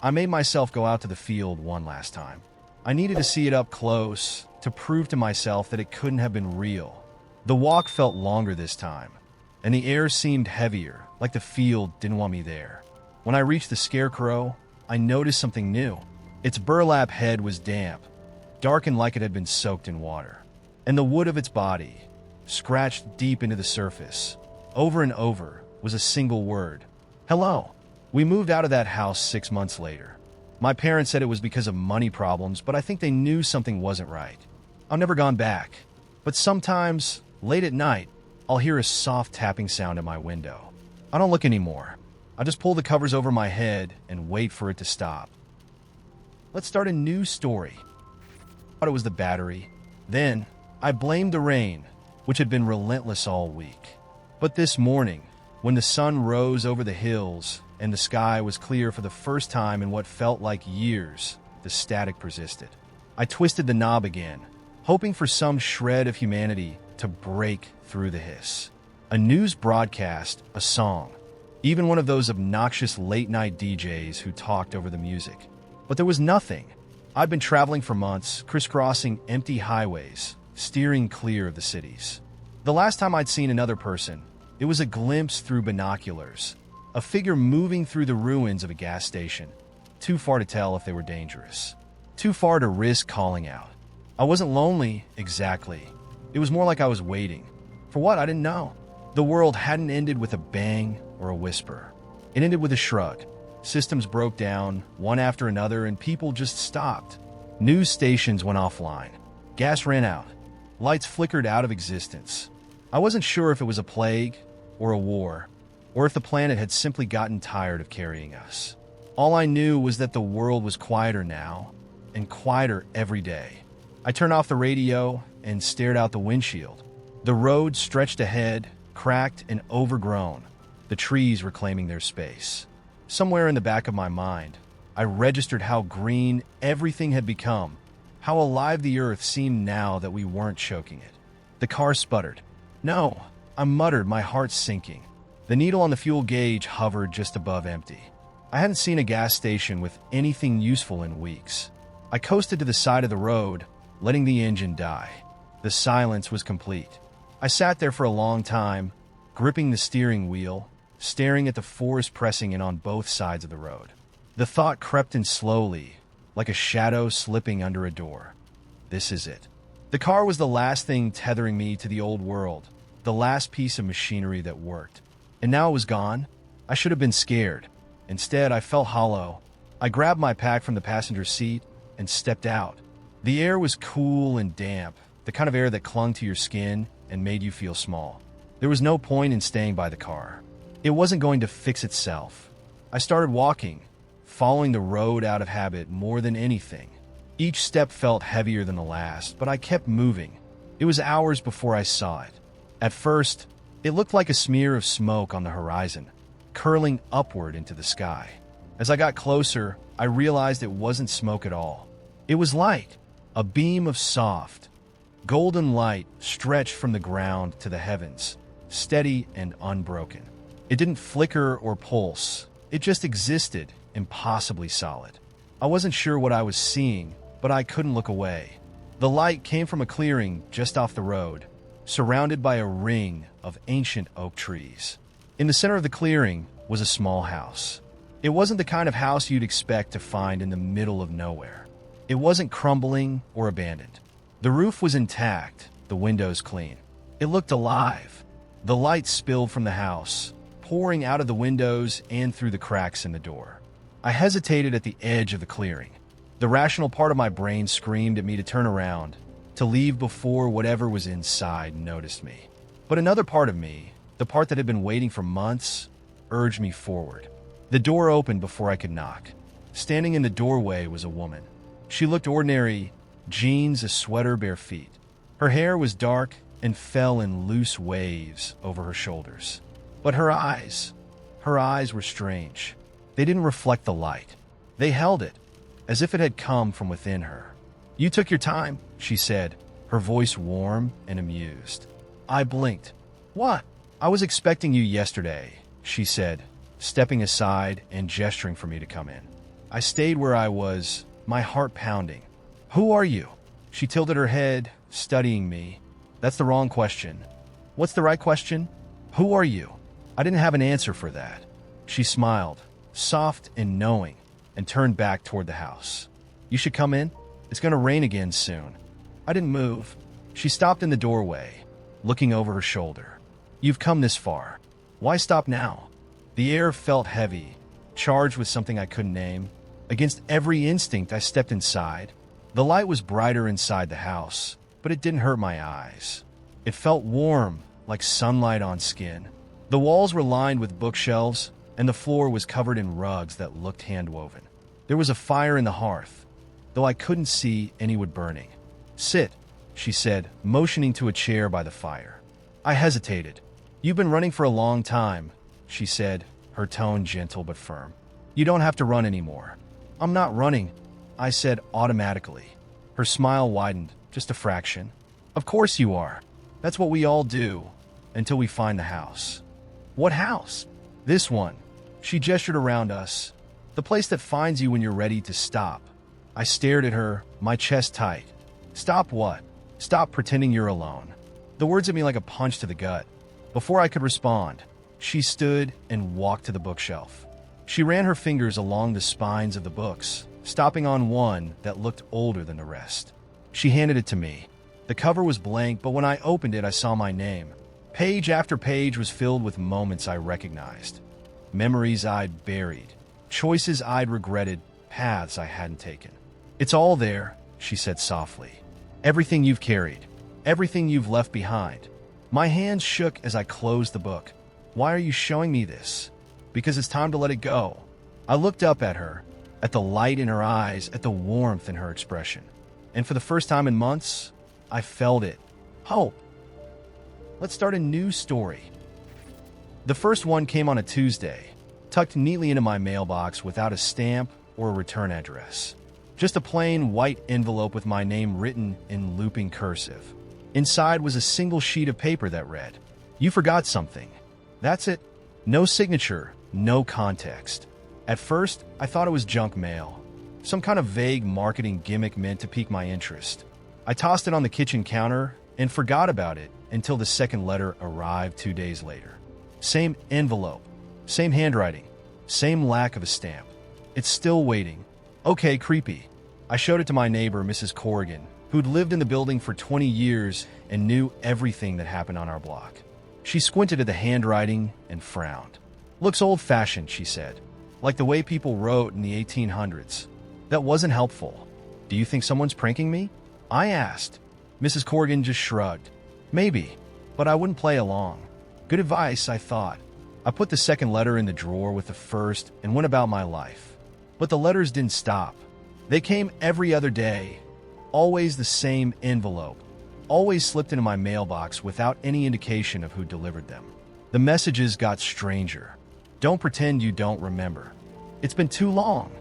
I made myself go out to the field one last time. I needed to see it up close to prove to myself that it couldn't have been real. The walk felt longer this time, and the air seemed heavier, like the field didn't want me there. When I reached the scarecrow, I noticed something new. Its burlap head was damp, darkened like it had been soaked in water, and the wood of its body, scratched deep into the surface, over and over, was a single word: hello. We moved out of that house 6 months later. My parents said it was because of money problems, but I think they knew something wasn't right. I've never gone back. But sometimes, late at night, I'll hear a soft tapping sound at my window. I don't look anymore. I just pull the covers over my head and wait for it to stop. Let's start a new story. I thought it was the battery. Then, I blamed the rain, which had been relentless all week. But this morning, when the sun rose over the hills and the sky was clear for the first time in what felt like years, the static persisted. I twisted the knob again, hoping for some shred of humanity to break through the hiss. A news broadcast, a song, even one of those obnoxious late-night DJs who talked over the music. But there was nothing. I'd been traveling for months, crisscrossing empty highways, steering clear of the cities. The last time I'd seen another person, it was a glimpse through binoculars, a figure moving through the ruins of a gas station, too far to tell if they were dangerous, too far to risk calling out. I wasn't lonely, exactly. It was more like I was waiting. For what? I didn't know. The world hadn't ended with a bang or a whisper. It ended with a shrug. Systems broke down, one after another, and people just stopped. News stations went offline. Gas ran out. Lights flickered out of existence. I wasn't sure if it was a plague or a war, or if the planet had simply gotten tired of carrying us. All I knew was that the world was quieter now, and quieter every day. I turned off the radio and stared out the windshield. The road stretched ahead, cracked and overgrown, the trees reclaiming their space. Somewhere in the back of my mind, I registered how green everything had become, how alive the earth seemed now that we weren't choking it. The car sputtered. No, I muttered, my heart sinking. The needle on the fuel gauge hovered just above empty. I hadn't seen a gas station with anything useful in weeks. I coasted to the side of the road, letting the engine die. The silence was complete. I sat there for a long time, gripping the steering wheel, staring at the forest pressing in on both sides of the road. The thought crept in slowly, like a shadow slipping under a door. This is it. The car was the last thing tethering me to the old world, the last piece of machinery that worked. And now it was gone. I should have been scared. Instead, I felt hollow. I grabbed my pack from the passenger seat and stepped out. The air was cool and damp, the kind of air that clung to your skin and made you feel small. There was no point in staying by the car. It wasn't going to fix itself. I started walking, following the road out of habit more than anything. Each step felt heavier than the last, but I kept moving. It was hours before I saw it. At first, it looked like a smear of smoke on the horizon, curling upward into the sky. As I got closer, I realized it wasn't smoke at all. It was light, a beam of soft, golden light stretched from the ground to the heavens, steady and unbroken. It didn't flicker or pulse. It just existed, impossibly solid. I wasn't sure what I was seeing, but I couldn't look away. The light came from a clearing just off the road, surrounded by a ring of ancient oak trees. In the center of the clearing was a small house. It wasn't the kind of house you'd expect to find in the middle of nowhere. It wasn't crumbling or abandoned. The roof was intact, the windows clean. It looked alive. The light spilled from the house, pouring out of the windows and through the cracks in the door. I hesitated at the edge of the clearing. The rational part of my brain screamed at me to turn around, to leave before whatever was inside noticed me. But another part of me, the part that had been waiting for months, urged me forward. The door opened before I could knock. Standing in the doorway was a woman. She looked ordinary, jeans, a sweater, bare feet. Her hair was dark and fell in loose waves over her shoulders. But her eyes were strange. They didn't reflect the light. They held it, as if it had come from within her. "You took your time," she said, her voice warm and amused. I blinked. "What?" "I was expecting you yesterday," she said, stepping aside and gesturing for me to come in. I stayed where I was, my heart pounding. "Who are you?" She tilted her head, studying me. "That's the wrong question." "What's the right question?" "Who are you?" I didn't have an answer for that. She smiled, soft and knowing, and turned back toward the house. "You should come in. It's going to rain again soon." I didn't move. She stopped in the doorway, looking over her shoulder. "You've come this far. Why stop now?" The air felt heavy, charged with something I couldn't name. Against every instinct, I stepped inside. The light was brighter inside the house, but it didn't hurt my eyes. It felt warm, like sunlight on skin. The walls were lined with bookshelves, and the floor was covered in rugs that looked hand-woven. There was a fire in the hearth, though I couldn't see any wood burning. "Sit," she said, motioning to a chair by the fire. I hesitated. "You've been running for a long time," she said, her tone gentle but firm. "You don't have to run anymore." "I'm not running," I said automatically. Her smile widened, just a fraction. "Of course you are. That's what we all do, until we find the house." "What house?" "This one." She gestured around us. "The place that finds you when you're ready to stop." I stared at her, my chest tight. "Stop what?" "Stop pretending you're alone." The words hit me like a punch to the gut. Before I could respond, she stood and walked to the bookshelf. She ran her fingers along the spines of the books, stopping on one that looked older than the rest. She handed it to me. The cover was blank, but when I opened it, I saw my name. Page after page was filled with moments I recognized. Memories I'd buried. Choices I'd regretted. Paths I hadn't taken. "It's all there," she said softly. "Everything you've carried. Everything you've left behind." My hands shook as I closed the book. "Why are you showing me this?" "Because it's time to let it go." I looked up at her, at the light in her eyes, at the warmth in her expression. And for the first time in months, I felt it. Hope. Let's start a new story. The first one came on a Tuesday, tucked neatly into my mailbox without a stamp or a return address. Just a plain white envelope with my name written in looping cursive. Inside was a single sheet of paper that read, "You forgot something." That's it. No signature, no context. At first, I thought it was junk mail, some kind of vague marketing gimmick meant to pique my interest. I tossed it on the kitchen counter and forgot about it until the second letter arrived 2 days later. Same envelope, same handwriting, same lack of a stamp. It's still waiting. Okay, creepy. I showed it to my neighbor, Mrs. Corrigan, who'd lived in the building for 20 years and knew everything that happened on our block. She squinted at the handwriting and frowned. "Looks old-fashioned," she said, "like the way people wrote in the 1800s. That wasn't helpful." "Do you think someone's pranking me?" I asked. Mrs. Corrigan just shrugged. "Maybe, but I wouldn't play along." Good advice, I thought. I put the second letter in the drawer with the first and went about my life. But the letters didn't stop. They came every other day, always the same envelope, always slipped into my mailbox without any indication of who delivered them. The messages got stranger. "Don't pretend you don't remember. It's been too long.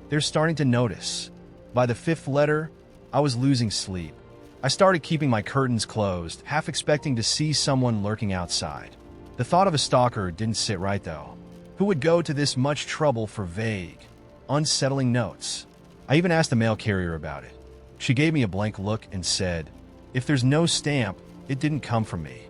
They're starting to notice." By the fifth letter, I was losing sleep. I started keeping my curtains closed, half expecting to see someone lurking outside. The thought of a stalker didn't sit right, though. Who would go to this much trouble for vague, unsettling notes? I even asked the mail carrier about it. She gave me a blank look and said, "If there's no stamp, it didn't come from me."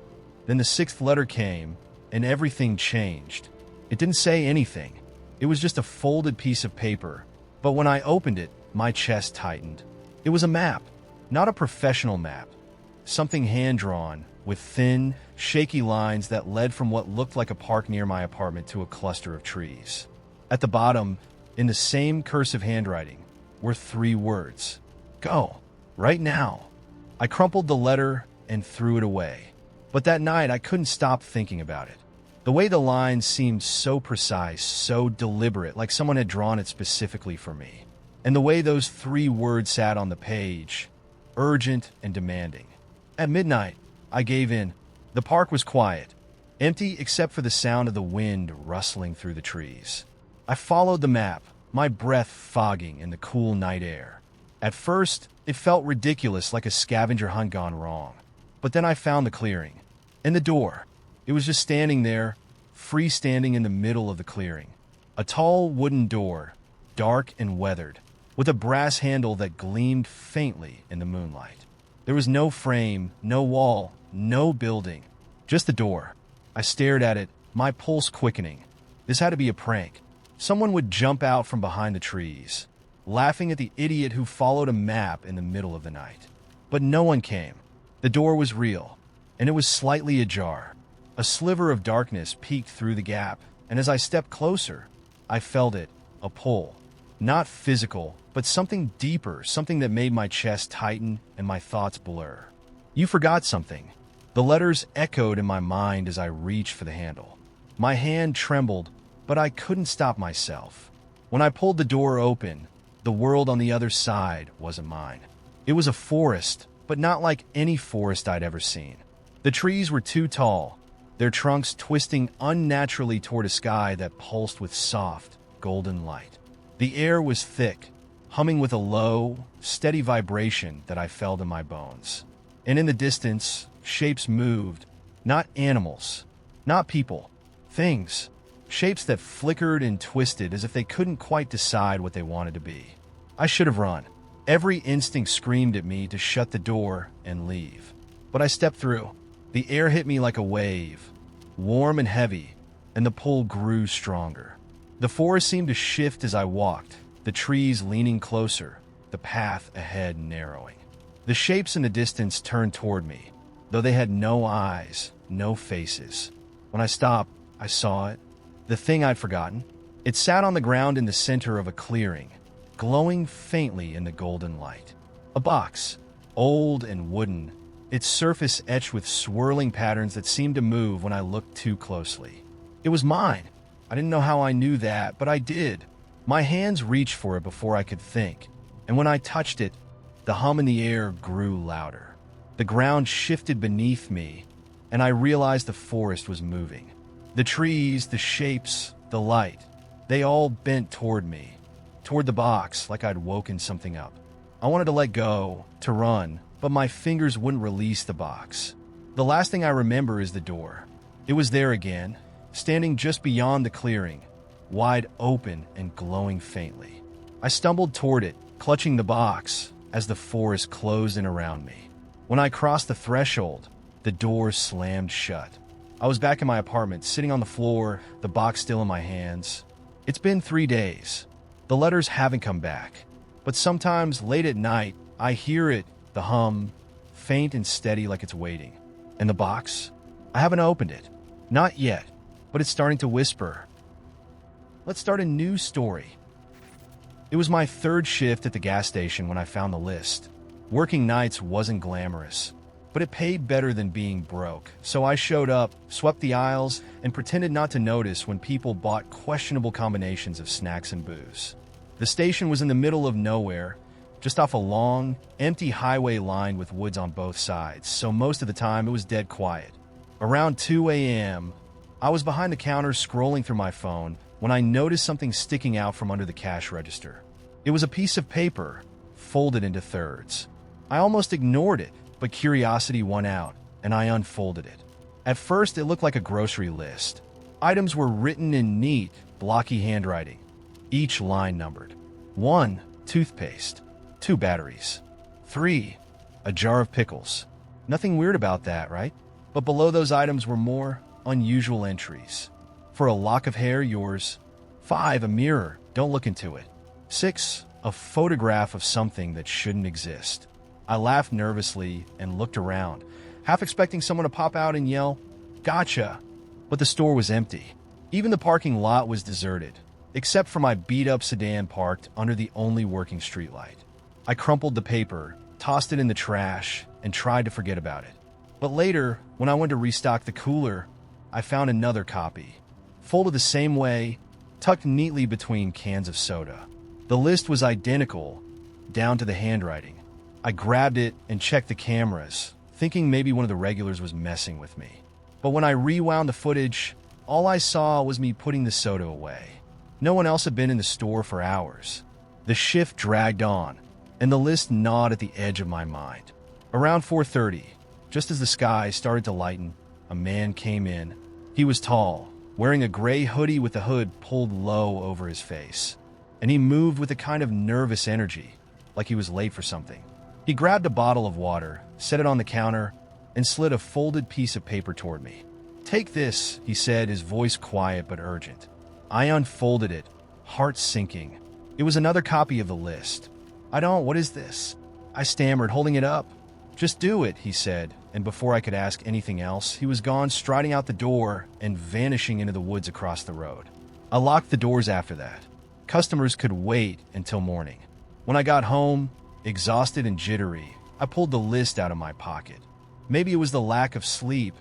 Then the sixth letter came, and everything changed. It didn't say anything. It was just a folded piece of paper. But when I opened it, my chest tightened. It was a map, not a professional map. Something hand-drawn, with thin, shaky lines that led from what looked like a park near my apartment to a cluster of trees. At the bottom, in the same cursive handwriting, were 3 words. "Go. Right now." I crumpled the letter and threw it away. But that night, I couldn't stop thinking about it. The way the lines seemed so precise, so deliberate, like someone had drawn it specifically for me. And the way those 3 words sat on the page, urgent and demanding. At midnight, I gave in. The park was quiet, empty except for the sound of the wind rustling through the trees. I followed the map, my breath fogging in the cool night air. At first, it felt ridiculous, like a scavenger hunt gone wrong. But then I found the clearing. And the door. It was just standing there, freestanding in the middle of the clearing. A tall wooden door, dark and weathered, with a brass handle that gleamed faintly in the moonlight. There was no frame, no wall, no building, just the door. I stared at it, my pulse quickening. This had to be a prank. Someone would jump out from behind the trees, laughing at the idiot who followed a map in the middle of the night. But no one came. The door was real, and it was slightly ajar. A sliver of darkness peeked through the gap, and as I stepped closer, I felt it, a pull. Not physical, but something deeper, something that made my chest tighten and my thoughts blur. You forgot something. The letters echoed in my mind as I reached for the handle. My hand trembled, but I couldn't stop myself. When I pulled the door open, the world on the other side wasn't mine. It was a forest, but not like any forest I'd ever seen. The trees were too tall, their trunks twisting unnaturally toward a sky that pulsed with soft, golden light. The air was thick, humming with a low, steady vibration that I felt in my bones. And in the distance, shapes moved, not animals, not people, things, shapes that flickered and twisted as if they couldn't quite decide what they wanted to be. I should have run. Every instinct screamed at me to shut the door and leave. But I stepped through. The air hit me like a wave, warm and heavy, and the pull grew stronger. The forest seemed to shift as I walked, the trees leaning closer, the path ahead narrowing. The shapes in the distance turned toward me, though they had no eyes, no faces. When I stopped, I saw it, the thing I'd forgotten. It sat on the ground in the center of a clearing, glowing faintly in the golden light. A box, old and wooden, its surface etched with swirling patterns that seemed to move when I looked too closely. It was mine. I didn't know how I knew that, but I did. My hands reached for it before I could think, and when I touched it, the hum in the air grew louder. The ground shifted beneath me, and I realized the forest was moving. The trees, the shapes, the light, they all bent toward me, toward the box like I'd woken something up. I wanted to let go, to run, but my fingers wouldn't release the box. The last thing I remember is the door. It was there again, standing just beyond the clearing, wide open and glowing faintly. I stumbled toward it, clutching the box, as the forest closed in around me. When I crossed the threshold, the door slammed shut. I was back in my apartment, sitting on the floor, the box still in my hands. It's been 3 days. The letters haven't come back, but sometimes late at night, I hear it, the hum, faint and steady like it's waiting. And the box? I haven't opened it. Not yet, but it's starting to whisper. Let's start a new story. It was my third shift at the gas station when I found the list. Working nights wasn't glamorous, but it paid better than being broke. So I showed up, swept the aisles, and pretended not to notice when people bought questionable combinations of snacks and booze. The station was in the middle of nowhere, just off a long, empty highway lined with woods on both sides, so most of the time it was dead quiet. Around 2 a.m., I was behind the counter scrolling through my phone when I noticed something sticking out from under the cash register. It was a piece of paper, folded into thirds. I almost ignored it, but curiosity won out, and I unfolded it. At first, it looked like a grocery list. Items were written in neat, blocky handwriting, each line numbered. 1, toothpaste. 2 batteries. 3, a jar of pickles. Nothing weird about that, right? But below those items were more unusual entries. For a lock of hair, yours. 5, a mirror, don't look into it. 6, a photograph of something that shouldn't exist. I laughed nervously and looked around, half expecting someone to pop out and yell, "Gotcha!" But the store was empty. Even the parking lot was deserted, except for my beat-up sedan parked under the only working streetlight. I crumpled the paper, tossed it in the trash, and tried to forget about it. But later, when I went to restock the cooler, I found another copy, folded the same way, tucked neatly between cans of soda. The list was identical, down to the handwriting. I grabbed it and checked the cameras, thinking maybe one of the regulars was messing with me. But when I rewound the footage, all I saw was me putting the soda away. No one else had been in the store for hours. The shift dragged on, and the list gnawed at the edge of my mind. Around 4:30, just as the sky started to lighten, a man came in. He was tall, wearing a gray hoodie with the hood pulled low over his face, and he moved with a kind of nervous energy, like he was late for something. He grabbed a bottle of water, set it on the counter, and slid a folded piece of paper toward me. "Take this," he said, his voice quiet but urgent. I unfolded it, heart sinking. It was another copy of the list. What is this?" I stammered, holding it up. "Just do it," he said, and before I could ask anything else, he was gone, striding out the door and vanishing into the woods across the road. I locked the doors after that. Customers could wait until morning. When I got home, exhausted and jittery, I pulled the list out of my pocket. Maybe it was the lack of sleep,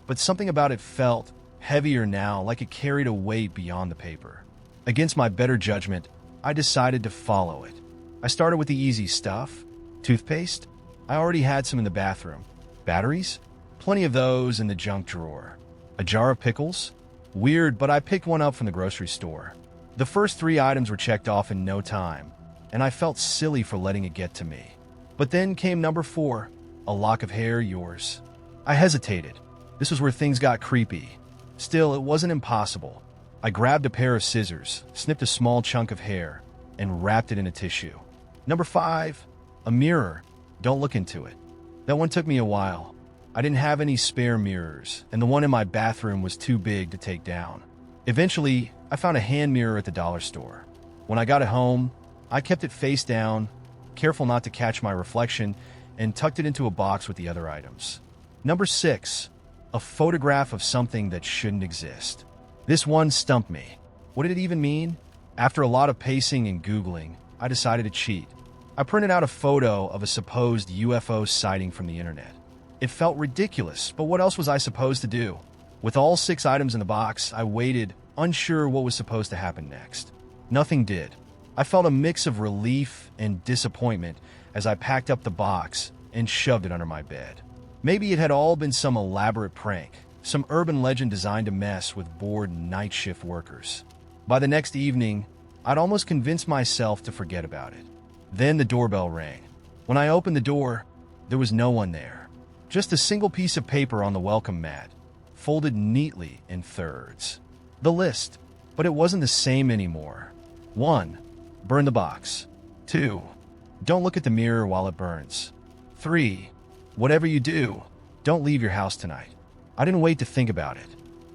but something about it felt heavier now, like it carried a weight beyond the paper. Against my better judgment, I decided to follow it. I started with the easy stuff. Toothpaste? I already had some in the bathroom. Batteries? Plenty of those in the junk drawer. A jar of pickles? Weird, but I picked one up from the grocery store. The first 3 items were checked off in no time, and I felt silly for letting it get to me. But then came number 4, a lock of hair, yours. I hesitated. This was where things got creepy. Still, it wasn't impossible. I grabbed a pair of scissors, snipped a small chunk of hair, and wrapped it in a tissue. Number 5, a mirror. Don't look into it. That one took me a while. I didn't have any spare mirrors, and the one in my bathroom was too big to take down. Eventually, I found a hand mirror at the dollar store. When I got it home, I kept it face down, careful not to catch my reflection, and tucked it into a box with the other items. Number 6, a photograph of something that shouldn't exist. This one stumped me. What did it even mean? After a lot of pacing and Googling, I decided to cheat. I printed out a photo of a supposed UFO sighting from the internet. It felt ridiculous, but what else was I supposed to do? With all 6 items in the box, I waited, unsure what was supposed to happen next. Nothing did. I felt a mix of relief and disappointment as I packed up the box and shoved it under my bed. Maybe it had all been some elaborate prank, some urban legend designed to mess with bored night shift workers. By the next evening, I'd almost convinced myself to forget about it. Then the doorbell rang. When I opened the door, there was no one there. Just a single piece of paper on the welcome mat, folded neatly in thirds. The list, but it wasn't the same anymore. 1. Burn the box. 2. Don't look at the mirror while it burns. 3. Whatever you do, don't leave your house tonight. I didn't wait to think about it.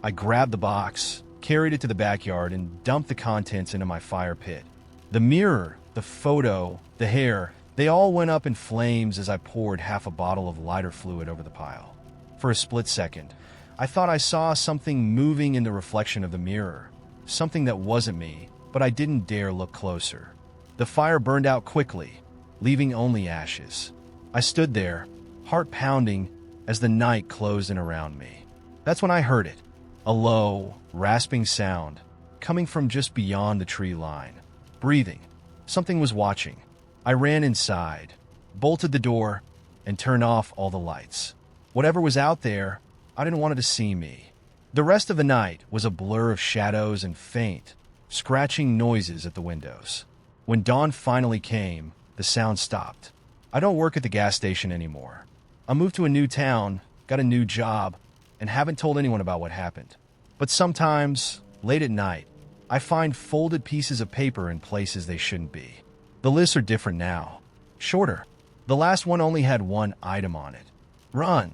I grabbed the box, carried it to the backyard, and dumped the contents into my fire pit. The mirror, the photo, the hair, they all went up in flames as I poured half a bottle of lighter fluid over the pile. For a split second, I thought I saw something moving in the reflection of the mirror. Something that wasn't me, but I didn't dare look closer. The fire burned out quickly, leaving only ashes. I stood there, heart pounding, as the night closed in around me. That's when I heard it. A low, rasping sound, coming from just beyond the tree line. Breathing. Something was watching. I ran inside, bolted the door, and turned off all the lights. Whatever was out there, I didn't want it to see me. The rest of the night was a blur of shadows and faint, scratching noises at the windows. When dawn finally came, the sound stopped. I don't work at the gas station anymore. I moved to a new town, got a new job, and haven't told anyone about what happened. But sometimes, late at night, I find folded pieces of paper in places they shouldn't be. The lists are different now. Shorter. The last one only had 1 item on it. Run.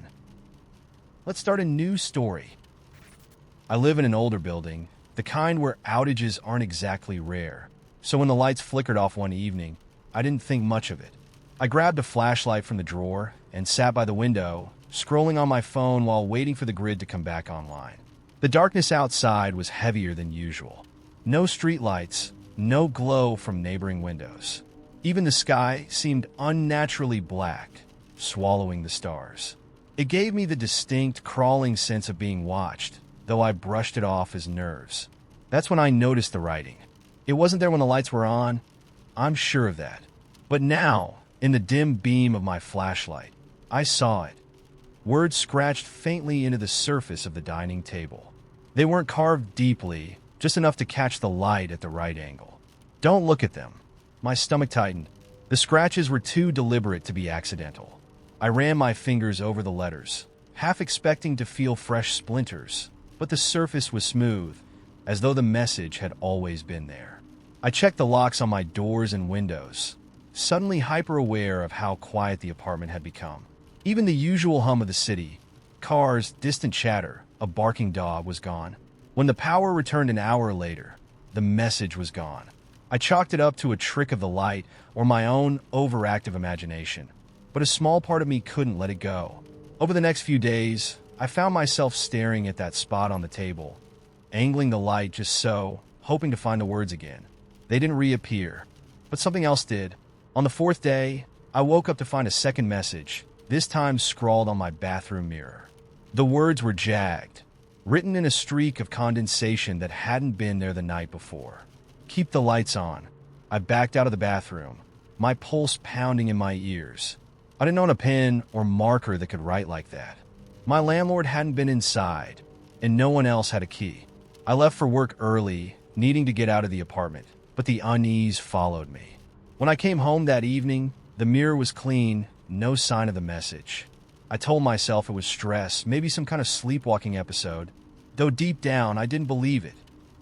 Let's start a new story. I live in an older building, the kind where outages aren't exactly rare. So when the lights flickered off one evening, I didn't think much of it. I grabbed a flashlight from the drawer and sat by the window, scrolling on my phone while waiting for the grid to come back online. The darkness outside was heavier than usual. No streetlights, no glow from neighboring windows. Even the sky seemed unnaturally black, swallowing the stars. It gave me the distinct, crawling sense of being watched, though I brushed it off as nerves. That's when I noticed the writing. It wasn't there when the lights were on, I'm sure of that. But now, in the dim beam of my flashlight, I saw it. Words scratched faintly into the surface of the dining table. They weren't carved deeply, just enough to catch the light at the right angle. Don't look at them. My stomach tightened. The scratches were too deliberate to be accidental. I ran my fingers over the letters, half expecting to feel fresh splinters, but the surface was smooth, as though the message had always been there. I checked the locks on my doors and windows, suddenly hyper-aware of how quiet the apartment had become. Even the usual hum of the city, cars, distant chatter, a barking dog was gone. When the power returned an hour later, the message was gone. I chalked it up to a trick of the light or my own overactive imagination, but a small part of me couldn't let it go. Over the next few days, I found myself staring at that spot on the table, angling the light just so, hoping to find the words again. They didn't reappear, but something else did. On the 4th day, I woke up to find a second message, this time scrawled on my bathroom mirror. The words were jagged, written in a streak of condensation that hadn't been there the night before. "Keep the lights on." I backed out of the bathroom, my pulse pounding in my ears. I didn't own a pen or marker that could write like that. My landlord hadn't been inside, and no one else had a key. I left for work early, needing to get out of the apartment, but the unease followed me. When I came home that evening, the mirror was clean, no sign of the message. I told myself it was stress, maybe some kind of sleepwalking episode, though deep down I didn't believe it.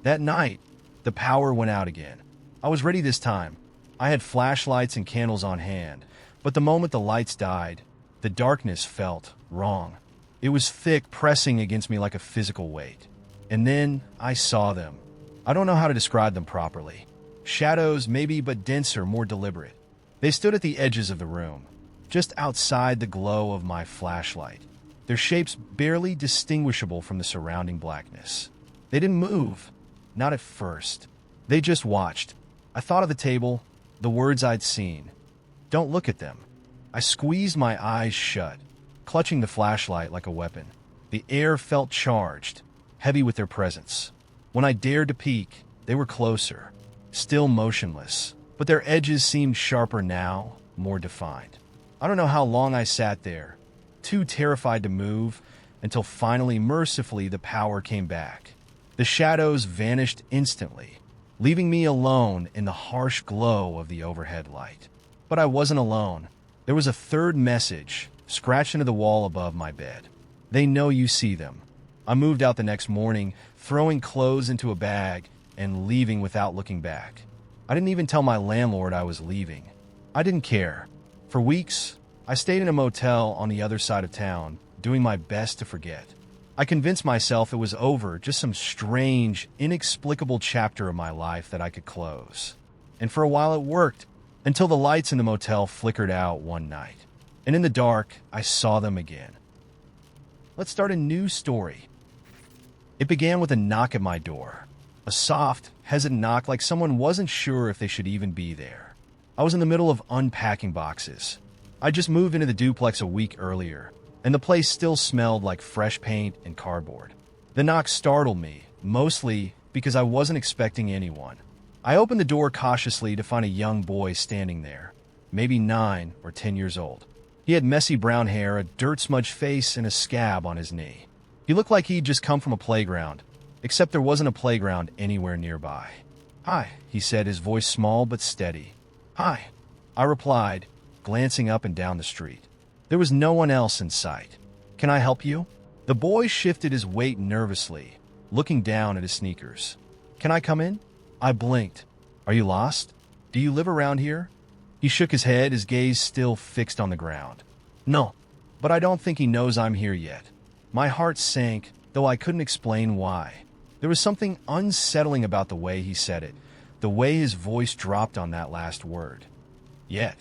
That night, the power went out again. I was ready this time. I had flashlights and candles on hand, but the moment the lights died, the darkness felt wrong. It was thick, pressing against me like a physical weight. And then I saw them. I don't know how to describe them properly. Shadows, maybe, but denser, more deliberate. They stood at the edges of the room, just outside the glow of my flashlight, their shapes barely distinguishable from the surrounding blackness. They didn't move, not at first. They just watched. I thought of the table, the words I'd seen. Don't look at them. I squeezed my eyes shut, clutching the flashlight like a weapon. The air felt charged, heavy with their presence. When I dared to peek, they were closer, still motionless, but their edges seemed sharper now, more defined. I don't know how long I sat there, too terrified to move, until finally, mercifully, the power came back. The shadows vanished instantly, leaving me alone in the harsh glow of the overhead light. But I wasn't alone. There was a third message scratched into the wall above my bed. "They know you see them." I moved out the next morning, throwing clothes into a bag and leaving without looking back. I didn't even tell my landlord I was leaving. I didn't care. For weeks, I stayed in a motel on the other side of town, doing my best to forget. I convinced myself it was over, just some strange, inexplicable chapter of my life that I could close. And for a while it worked, until the lights in the motel flickered out one night. And in the dark, I saw them again. Let's start a new story. It began with a knock at my door. A soft, hesitant knock like someone wasn't sure if they should even be there. I was in the middle of unpacking boxes. I just moved into the duplex a week earlier, and the place still smelled like fresh paint and cardboard. The knock startled me, mostly because I wasn't expecting anyone. I opened the door cautiously to find a young boy standing there, maybe 9 or 10 years old. He had messy brown hair, a dirt-smudged face, and a scab on his knee. He looked like he'd just come from a playground, except there wasn't a playground anywhere nearby. "Hi," he said, his voice small but steady. "Hi," I replied, glancing up and down the street. There was no one else in sight. "Can I help you?" The boy shifted his weight nervously, looking down at his sneakers. "Can I come in?" I blinked. "Are you lost? Do you live around here?" He shook his head, his gaze still fixed on the ground. "No, but I don't think he knows I'm here yet." My heart sank, though I couldn't explain why. There was something unsettling about the way he said it, the way his voice dropped on that last word. "Yet?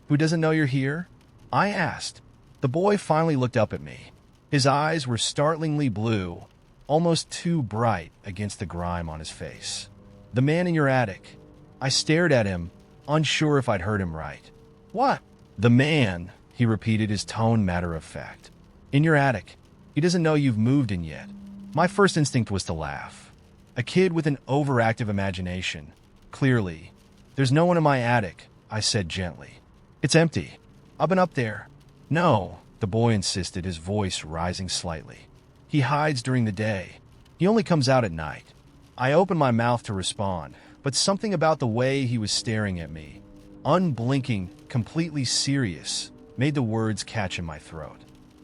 Who doesn't know you're here?" I asked. The boy finally looked up at me. His eyes were startlingly blue, almost too bright against the grime on his face. "The man in your attic." I stared at him, unsure if I'd heard him right. "What?" "The man," he repeated, his tone matter of fact. "In your attic. He doesn't know you've moved in yet." My first instinct was to laugh. A kid with an overactive imagination. Clearly. "There's no one in my attic," I said gently. "It's empty. I've been up there." "No," the boy insisted, his voice rising slightly. "He hides during the day. He only comes out at night." I opened my mouth to respond, but something about the way he was staring at me, unblinking, completely serious, made the words catch in my throat.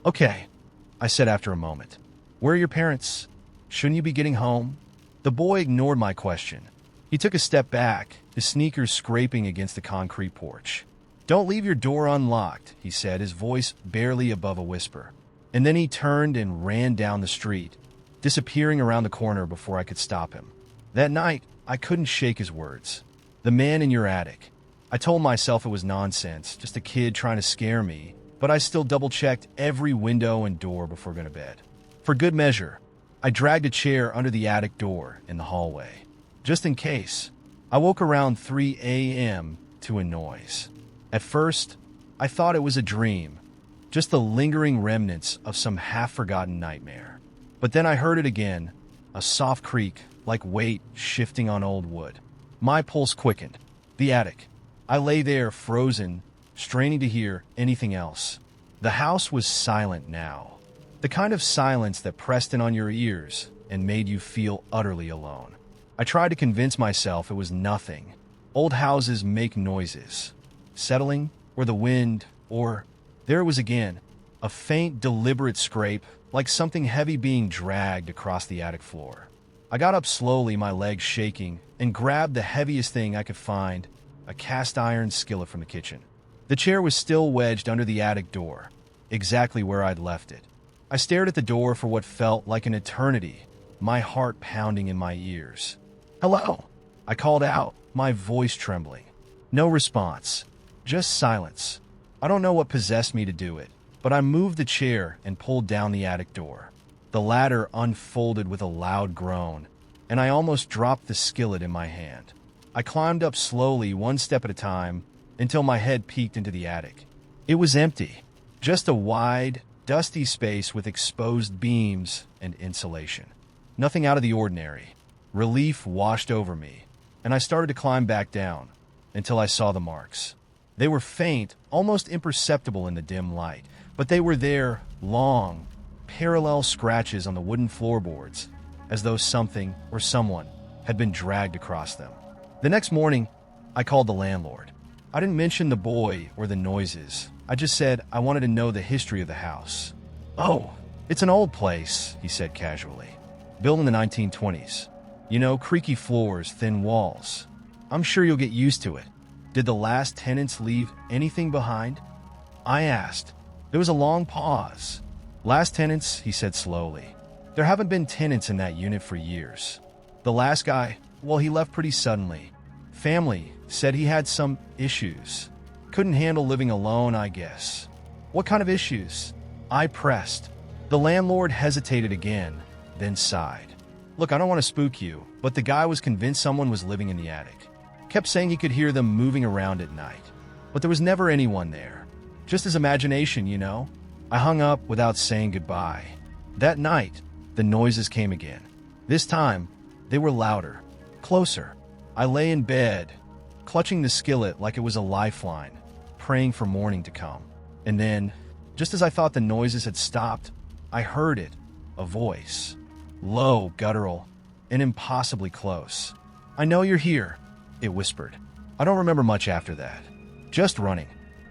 "Okay," I said after a moment. "Where are your parents? Shouldn't you be getting home?" The boy ignored my question. He took a step back, his sneakers scraping against the concrete porch. "Don't leave your door unlocked," he said, his voice barely above a whisper. And then he turned and ran down the street, disappearing around the corner before I could stop him. That night, I couldn't shake his words. "The man in your attic." I told myself it was nonsense, just a kid trying to scare me, but I still double-checked every window and door before going to bed. For good measure, I dragged a chair under the attic door in the hallway. Just in case, I woke around 3 a.m. to a noise. At first, I thought it was a dream, just the lingering remnants of some half-forgotten nightmare. But then I heard it again, a soft creak, like weight shifting on old wood. My pulse quickened. The attic. I lay there, frozen, straining to hear anything else. The house was silent now. The kind of silence that pressed in on your ears and made you feel utterly alone. I tried to convince myself it was nothing. Old houses make noises. Settling, or the wind, or... There it was again, a faint, deliberate scrape, like something heavy being dragged across the attic floor. I got up slowly, my legs shaking, and grabbed the heaviest thing I could find, a cast-iron skillet from the kitchen. The chair was still wedged under the attic door, exactly where I'd left it. I stared at the door for what felt like an eternity, my heart pounding in my ears. "Hello," I called out, my voice trembling. No response, just silence. I don't know what possessed me to do it, but I moved the chair and pulled down the attic door. The ladder unfolded with a loud groan, and I almost dropped the skillet in my hand. I climbed up slowly, one step at a time, until my head peeked into the attic. It was empty, just a wide, dusty space with exposed beams and insulation. Nothing out of the ordinary. Relief washed over me, and I started to climb back down, until I saw the marks. They were faint, almost imperceptible in the dim light, but they were there, long, parallel scratches on the wooden floorboards, as though something or someone had been dragged across them. The next morning, I called the landlord. I didn't mention the boy or the noises. I just said I wanted to know the history of the house. "Oh, it's an old place," he said casually. "Built in the 1920s. You know, creaky floors, thin walls. I'm sure you'll get used to it. Did the last tenants leave anything behind?" I asked. There was a long pause. "Last tenants," he said slowly. "There haven't been tenants in that unit for years. The last guy, well, he left pretty suddenly. Family said he had some issues. Couldn't handle living alone, I guess." "What kind of issues?" I pressed. The landlord hesitated again, then sighed. "Look, I don't want to spook you, but the guy was convinced someone was living in the attic. Kept saying he could hear them moving around at night. But there was never anyone there. Just his imagination, you know." I hung up without saying goodbye. That night, the noises came again. This time, they were louder, closer. I lay in bed, clutching the skillet like it was a lifeline, praying for morning to come. And then, just as I thought the noises had stopped, I heard it, a voice. Low, guttural, and impossibly close. "I know you're here," it whispered. I don't remember much after that. Just running.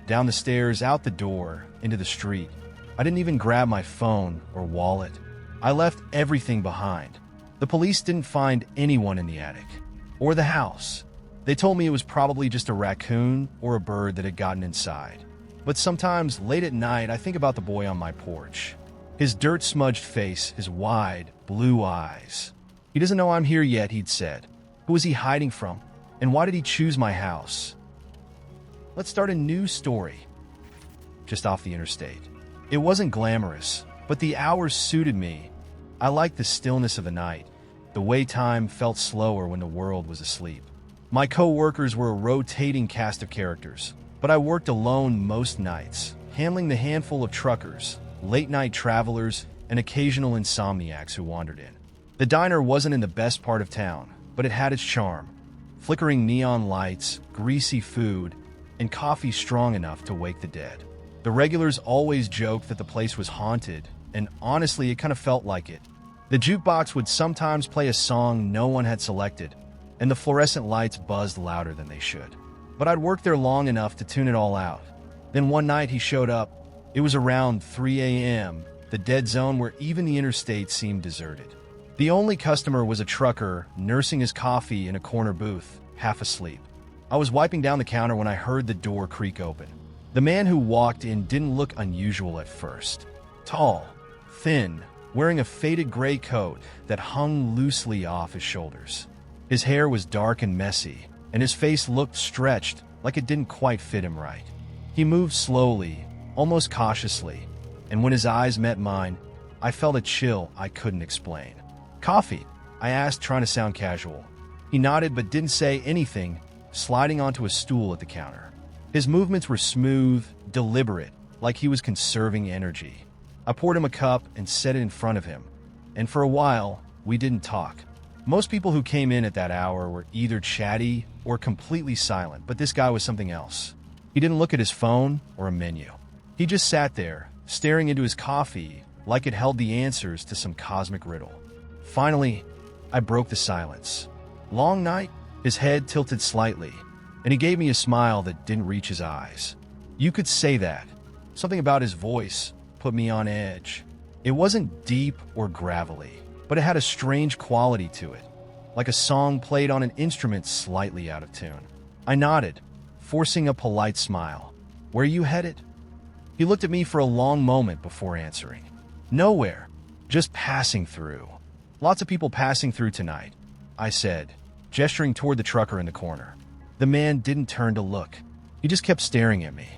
Down the stairs, out the door, into the street. I didn't even grab my phone or wallet. I left everything behind. The police didn't find anyone in the attic. Or the house. They told me it was probably just a raccoon or a bird that had gotten inside. But sometimes, late at night, I think about the boy on my porch. His dirt-smudged face, his wide, blue eyes. "He doesn't know I'm here yet," he'd said. "Who is he hiding from? And why did he choose my house?" Let's start a new story. Just off the interstate. It wasn't glamorous, but the hours suited me. I liked the stillness of the night, the way time felt slower when the world was asleep. My co-workers were a rotating cast of characters, but I worked alone most nights, handling the handful of truckers, late-night travelers, and occasional insomniacs who wandered in. The diner wasn't in the best part of town, but it had its charm. Flickering neon lights, greasy food, and coffee strong enough to wake the dead. The regulars always joked that the place was haunted, and honestly, it kind of felt like it. The jukebox would sometimes play a song no one had selected, and the fluorescent lights buzzed louder than they should. But I'd worked there long enough to tune it all out. Then one night he showed up. It was around 3 a.m., the dead zone where even the interstate seemed deserted. The only customer was a trucker nursing his coffee in a corner booth, half asleep. I was wiping down the counter when I heard the door creak open. The man who walked in didn't look unusual at first. Tall, thin, wearing a faded gray coat that hung loosely off his shoulders. His hair was dark and messy, and his face looked stretched, like it didn't quite fit him right. He moved slowly, almost cautiously, and when his eyes met mine, I felt a chill I couldn't explain. "Coffee?" I asked, trying to sound casual. He nodded but didn't say anything, sliding onto a stool at the counter. His movements were smooth, deliberate, like he was conserving energy. I poured him a cup and set it in front of him, and for a while, we didn't talk. Most people who came in at that hour were either chatty or completely silent, but this guy was something else. He didn't look at his phone or a menu. He just sat there, staring into his coffee like it held the answers to some cosmic riddle. Finally, I broke the silence. Long night? His head tilted slightly, and he gave me a smile that didn't reach his eyes. You could say that. Something about his voice put me on edge. It wasn't deep or gravelly, but it had a strange quality to it, like a song played on an instrument slightly out of tune. I nodded, forcing a polite smile. Where you headed? He looked at me for a long moment before answering. Nowhere, just passing through. Lots of people passing through tonight, I said, gesturing toward the trucker in the corner. The man didn't turn to look. He just kept staring at me.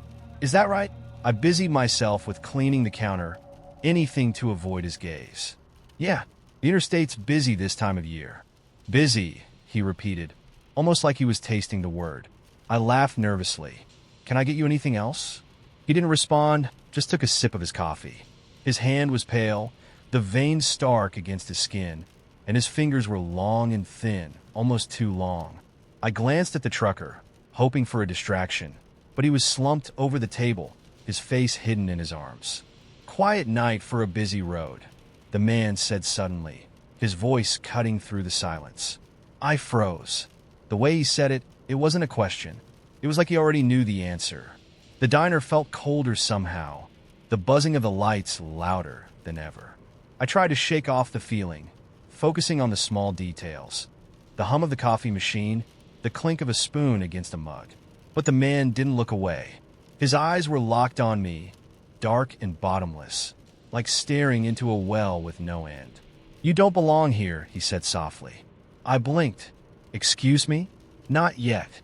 Is that right? I busied myself with cleaning the counter, anything to avoid his gaze. Yeah, the interstate's busy this time of year. Busy, he repeated, almost like he was tasting the word. I laughed nervously. Can I get you anything else? He didn't respond, just took a sip of his coffee. His hand was pale, the veins stark against his skin, and his fingers were long and thin, almost too long. I glanced at the trucker, hoping for a distraction, but he was slumped over the table, his face hidden in his arms. Quiet night for a busy road, the man said suddenly, his voice cutting through the silence. I froze. The way he said it, it wasn't a question. It was like he already knew the answer. The diner felt colder somehow, the buzzing of the lights louder than ever. I tried to shake off the feeling, focusing on the small details. The hum of the coffee machine, the clink of a spoon against a mug. But the man didn't look away. His eyes were locked on me, dark and bottomless, like staring into a well with no end. You don't belong here, he said softly. I blinked. Excuse me? Not yet.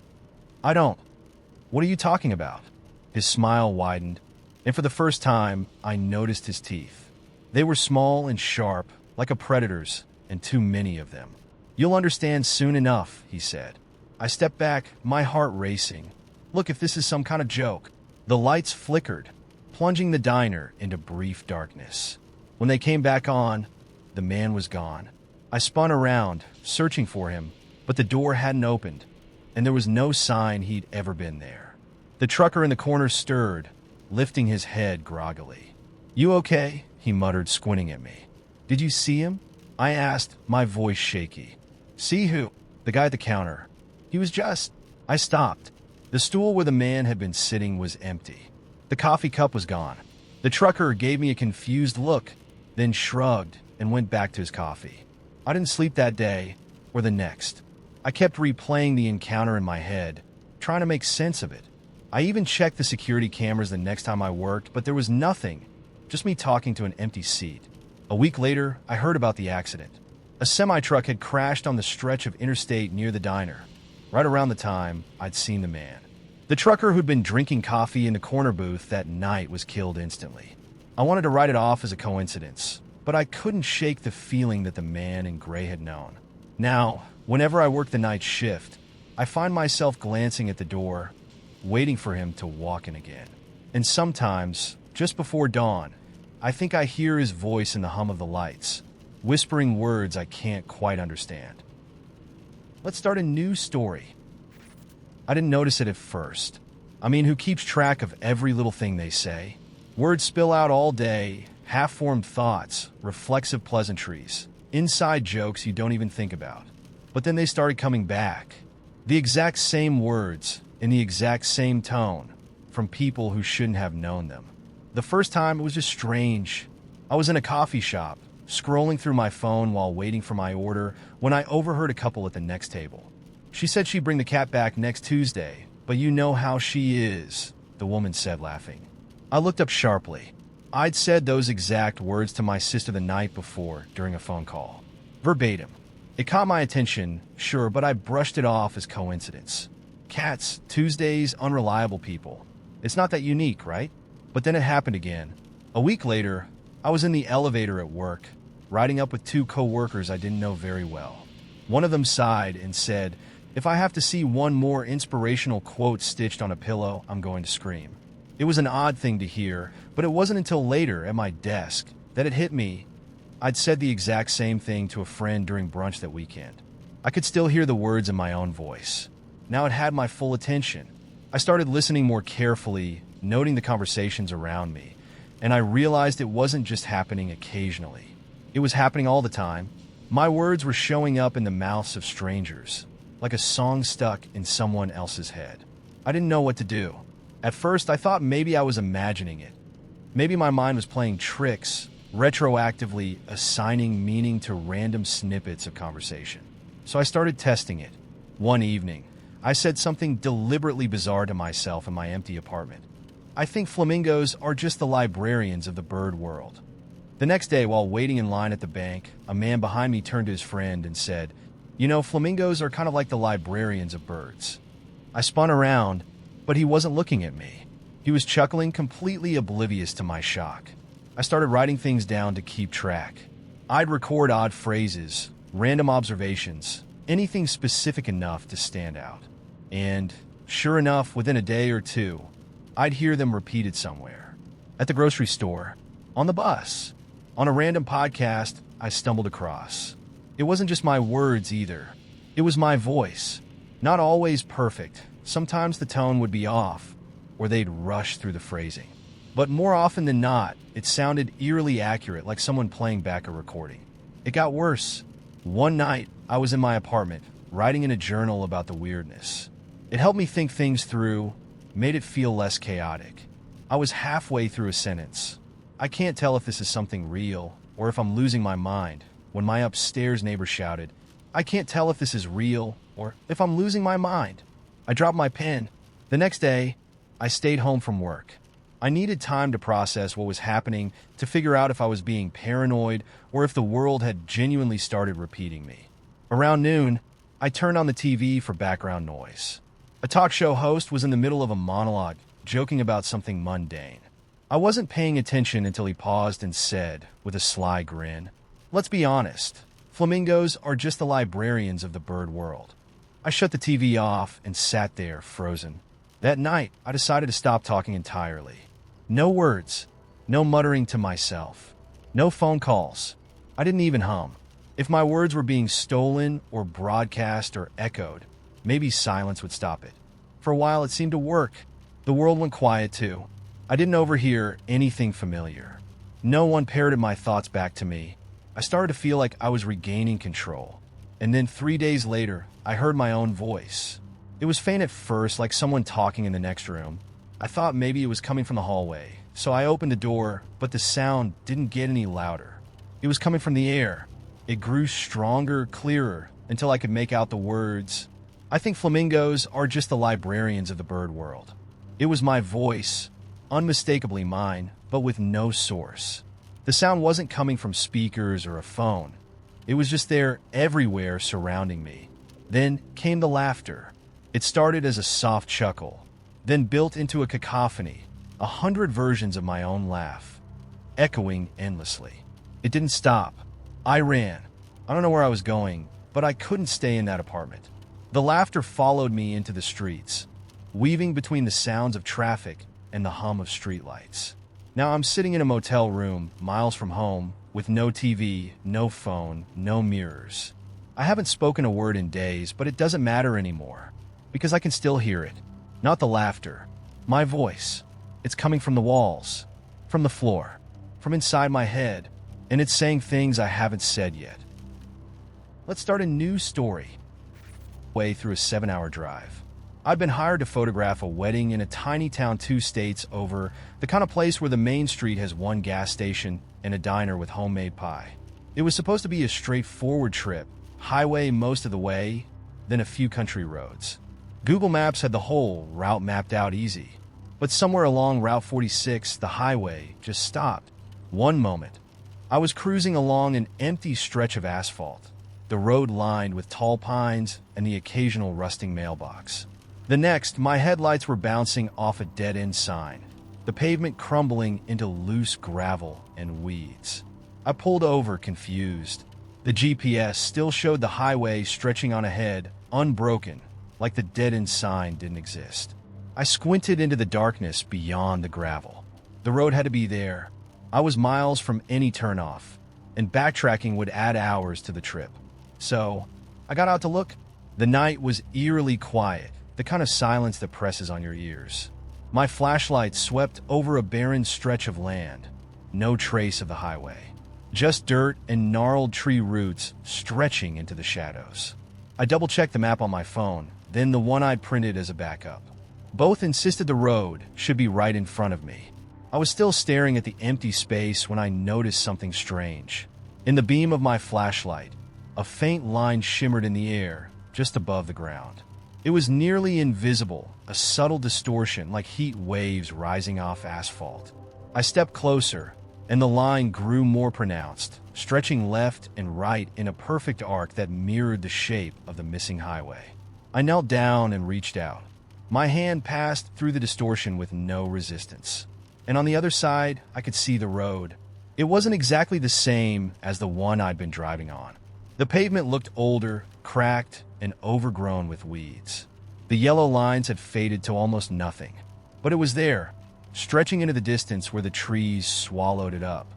I don't. What are you talking about? His smile widened, and for the first time, I noticed his teeth. They were small and sharp, like a predator's, and too many of them. You'll understand soon enough, he said. I stepped back, my heart racing. Look, if this is some kind of joke. The lights flickered, plunging the diner into brief darkness. When they came back on, the man was gone. I spun around, searching for him, but the door hadn't opened, and there was no sign he'd ever been there. The trucker in the corner stirred, lifting his head groggily. You okay? He muttered, squinting at me. Did you see him? I asked, my voice shaky. See who? The guy at the counter. He was just... I stopped. The stool where the man had been sitting was empty. The coffee cup was gone. The trucker gave me a confused look, then shrugged and went back to his coffee. I didn't sleep that day, or the next. I kept replaying the encounter in my head, trying to make sense of it. I even checked the security cameras the next time I worked, but there was nothing, just me talking to an empty seat. A week later, I heard about the accident. A semi-truck had crashed on the stretch of interstate near the diner, right around the time I'd seen the man. The trucker who'd been drinking coffee in the corner booth that night was killed instantly. I wanted to write it off as a coincidence, but I couldn't shake the feeling that the man in gray had known. Now, whenever I work the night shift, I find myself glancing at the door, waiting for him to walk in again. And sometimes, just before dawn, I think I hear his voice in the hum of the lights, whispering words I can't quite understand. Let's start a new story. I didn't notice it at first. I mean, who keeps track of every little thing they say? Words spill out all day, half-formed thoughts, reflexive pleasantries, inside jokes you don't even think about. But then they started coming back. The exact same words, in the exact same tone, from people who shouldn't have known them. The first time, it was just strange. I was in a coffee shop, scrolling through my phone while waiting for my order, when I overheard a couple at the next table. She said she'd bring the cat back next Tuesday, but you know how she is, the woman said, laughing. I looked up sharply. I'd said those exact words to my sister the night before during a phone call. Verbatim. It caught my attention, sure, but I brushed it off as coincidence. Cats, Tuesdays, unreliable people. It's not that unique, right? But then it happened again. A week later, I was in the elevator at work, riding up with two co-workers I didn't know very well. One of them sighed and said, if I have to see one more inspirational quote stitched on a pillow, I'm going to scream. It was an odd thing to hear, but it wasn't until later at my desk that it hit me. I'd said the exact same thing to a friend during brunch that weekend. I could still hear the words in my own voice. Now it had my full attention. I started listening more carefully, noting the conversations around me, and I realized it wasn't just happening occasionally. It was happening all the time. My words were showing up in the mouths of strangers, like a song stuck in someone else's head. I didn't know what to do. At first, I thought maybe I was imagining it. Maybe my mind was playing tricks, retroactively assigning meaning to random snippets of conversation. So I started testing it. One evening, I said something deliberately bizarre to myself in my empty apartment. I think flamingos are just the librarians of the bird world. The next day, while waiting in line at the bank, a man behind me turned to his friend and said, "You know, flamingos are kind of like the librarians of birds." I spun around, but he wasn't looking at me. He was chuckling, completely oblivious to my shock. I started writing things down to keep track. I'd record odd phrases, random observations, anything specific enough to stand out. And, sure enough, within a day or two, I'd hear them repeated somewhere. At the grocery store, on the bus, on a random podcast I stumbled across. It wasn't just my words either. It was my voice. Not always perfect. Sometimes the tone would be off, or they'd rush through the phrasing. But more often than not, it sounded eerily accurate, like someone playing back a recording. It got worse. One night, I was in my apartment, writing in a journal about the weirdness. It helped me think things through, made it feel less chaotic. I was halfway through a sentence. I can't tell if this is something real, or if I'm losing my mind, when my upstairs neighbor shouted, "I can't tell if this is real, or if I'm losing my mind." I dropped my pen. The next day, I stayed home from work. I needed time to process what was happening, to figure out if I was being paranoid or if the world had genuinely started repeating me. Around noon, I turned on the TV for background noise. A talk show host was in the middle of a monologue, joking about something mundane. I wasn't paying attention until he paused and said, with a sly grin, "Let's be honest, flamingos are just the librarians of the bird world." I shut the TV off and sat there, frozen. That night, I decided to stop talking entirely. No words, no muttering to myself, no phone calls. I didn't even hum. If my words were being stolen or broadcast or echoed, maybe silence would stop it. For a while, it seemed to work. The world went quiet too. I didn't overhear anything familiar. No one parroted my thoughts back to me. I started to feel like I was regaining control. And then 3 days later, I heard my own voice. It was faint at first, like someone talking in the next room. I thought maybe it was coming from the hallway, so I opened the door, but the sound didn't get any louder. It was coming from the air. It grew stronger, clearer, until I could make out the words, "I think flamingos are just the librarians of the bird world." It was my voice, unmistakably mine, but with no source. The sound wasn't coming from speakers or a phone. It was just there, everywhere, surrounding me. Then came the laughter. It started as a soft chuckle, then built into a cacophony, 100 versions of my own laugh, echoing endlessly. It didn't stop. I ran. I don't know where I was going, but I couldn't stay in that apartment. The laughter followed me into the streets, weaving between the sounds of traffic and the hum of streetlights. Now I'm sitting in a motel room, miles from home, with no TV, no phone, no mirrors. I haven't spoken a word in days, but it doesn't matter anymore, because I can still hear it. Not the laughter. My voice. It's coming from the walls, from the floor, from inside my head, and it's saying things I haven't said yet. Let's start a new story. Way through a 7-hour drive. I'd been hired to photograph a wedding in a tiny town 2 states over, the kind of place where the main street has one gas station and a diner with homemade pie. It was supposed to be a straightforward trip, highway most of the way, then a few country roads. Google Maps had the whole route mapped out easy, but somewhere along Route 46, the highway just stopped. One moment, I was cruising along an empty stretch of asphalt, the road lined with tall pines and the occasional rusting mailbox. The next, my headlights were bouncing off a dead-end sign, the pavement crumbling into loose gravel and weeds. I pulled over, confused. The GPS still showed the highway stretching on ahead, unbroken, like the dead-end sign didn't exist. I squinted into the darkness beyond the gravel. The road had to be there. I was miles from any turnoff, and backtracking would add hours to the trip. So, I got out to look. The night was eerily quiet, the kind of silence that presses on your ears. My flashlight swept over a barren stretch of land. No trace of the highway. Just dirt and gnarled tree roots stretching into the shadows. I double-checked the map on my phone, then the one I'd printed as a backup. Both insisted the road should be right in front of me. I was still staring at the empty space when I noticed something strange. In the beam of my flashlight, a faint line shimmered in the air, just above the ground. It was nearly invisible, a subtle distortion like heat waves rising off asphalt. I stepped closer, and the line grew more pronounced, stretching left and right in a perfect arc that mirrored the shape of the missing highway. I knelt down and reached out. My hand passed through the distortion with no resistance. And on the other side, I could see the road. It wasn't exactly the same as the one I'd been driving on. The pavement looked older, cracked, and overgrown with weeds. The yellow lines had faded to almost nothing. But it was there, stretching into the distance where the trees swallowed it up.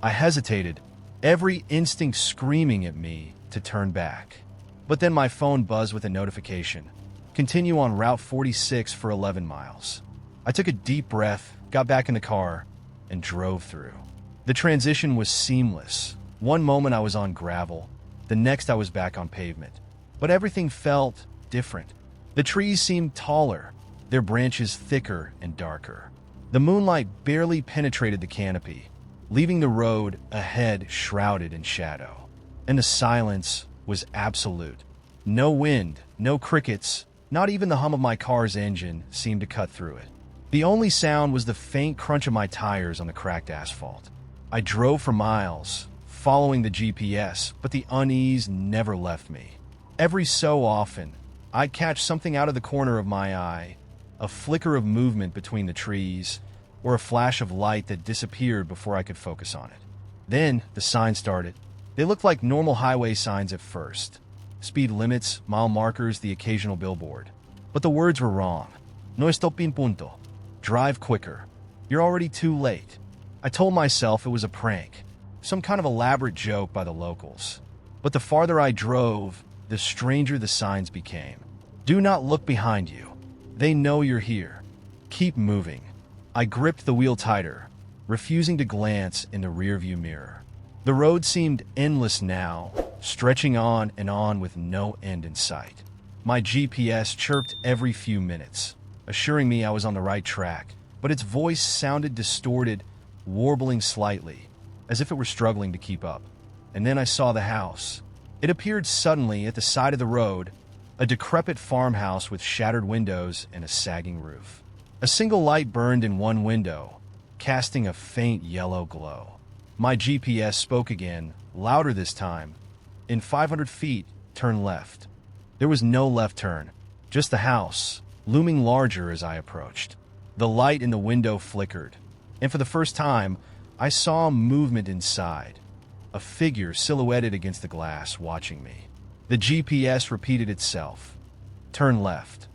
I hesitated, every instinct screaming at me to turn back. But then my phone buzzed with a notification. Continue on Route 46 for 11 miles. I took a deep breath, got back in the car, and drove through. The transition was seamless. One moment I was on gravel, the next I was back on pavement. But everything felt different. The trees seemed taller, their branches thicker and darker. The moonlight barely penetrated the canopy, leaving the road ahead shrouded in shadow. And the silence was absolute. No wind, no crickets, not even the hum of my car's engine seemed to cut through it. The only sound was the faint crunch of my tires on the cracked asphalt. I drove for miles, following the GPS, but the unease never left me. Every so often, I'd catch something out of the corner of my eye, a flicker of movement between the trees, or a flash of light that disappeared before I could focus on it. Then, the signs started. They looked like normal highway signs at first. Speed limits, mile markers, the occasional billboard. But the words were wrong. No stop en punto. Drive quicker. You're already too late. I told myself it was a prank, some kind of elaborate joke by the locals. But the farther I drove, the stranger the signs became. Do not look behind you. They know you're here. Keep moving. I gripped the wheel tighter, refusing to glance in the rearview mirror. The road seemed endless now, stretching on and on with no end in sight. My GPS chirped every few minutes, assuring me I was on the right track, but its voice sounded distorted, warbling slightly, as if it were struggling to keep up. And then I saw the house. It appeared suddenly at the side of the road, a decrepit farmhouse with shattered windows and a sagging roof. A single light burned in one window, casting a faint yellow glow. My GPS spoke again, louder this time. In 500 feet, turn left. There was no left turn, just the house, looming larger as I approached. The light in the window flickered, and for the first time, I saw movement inside. A figure silhouetted against the glass, watching me. The GPS repeated itself. Turn left.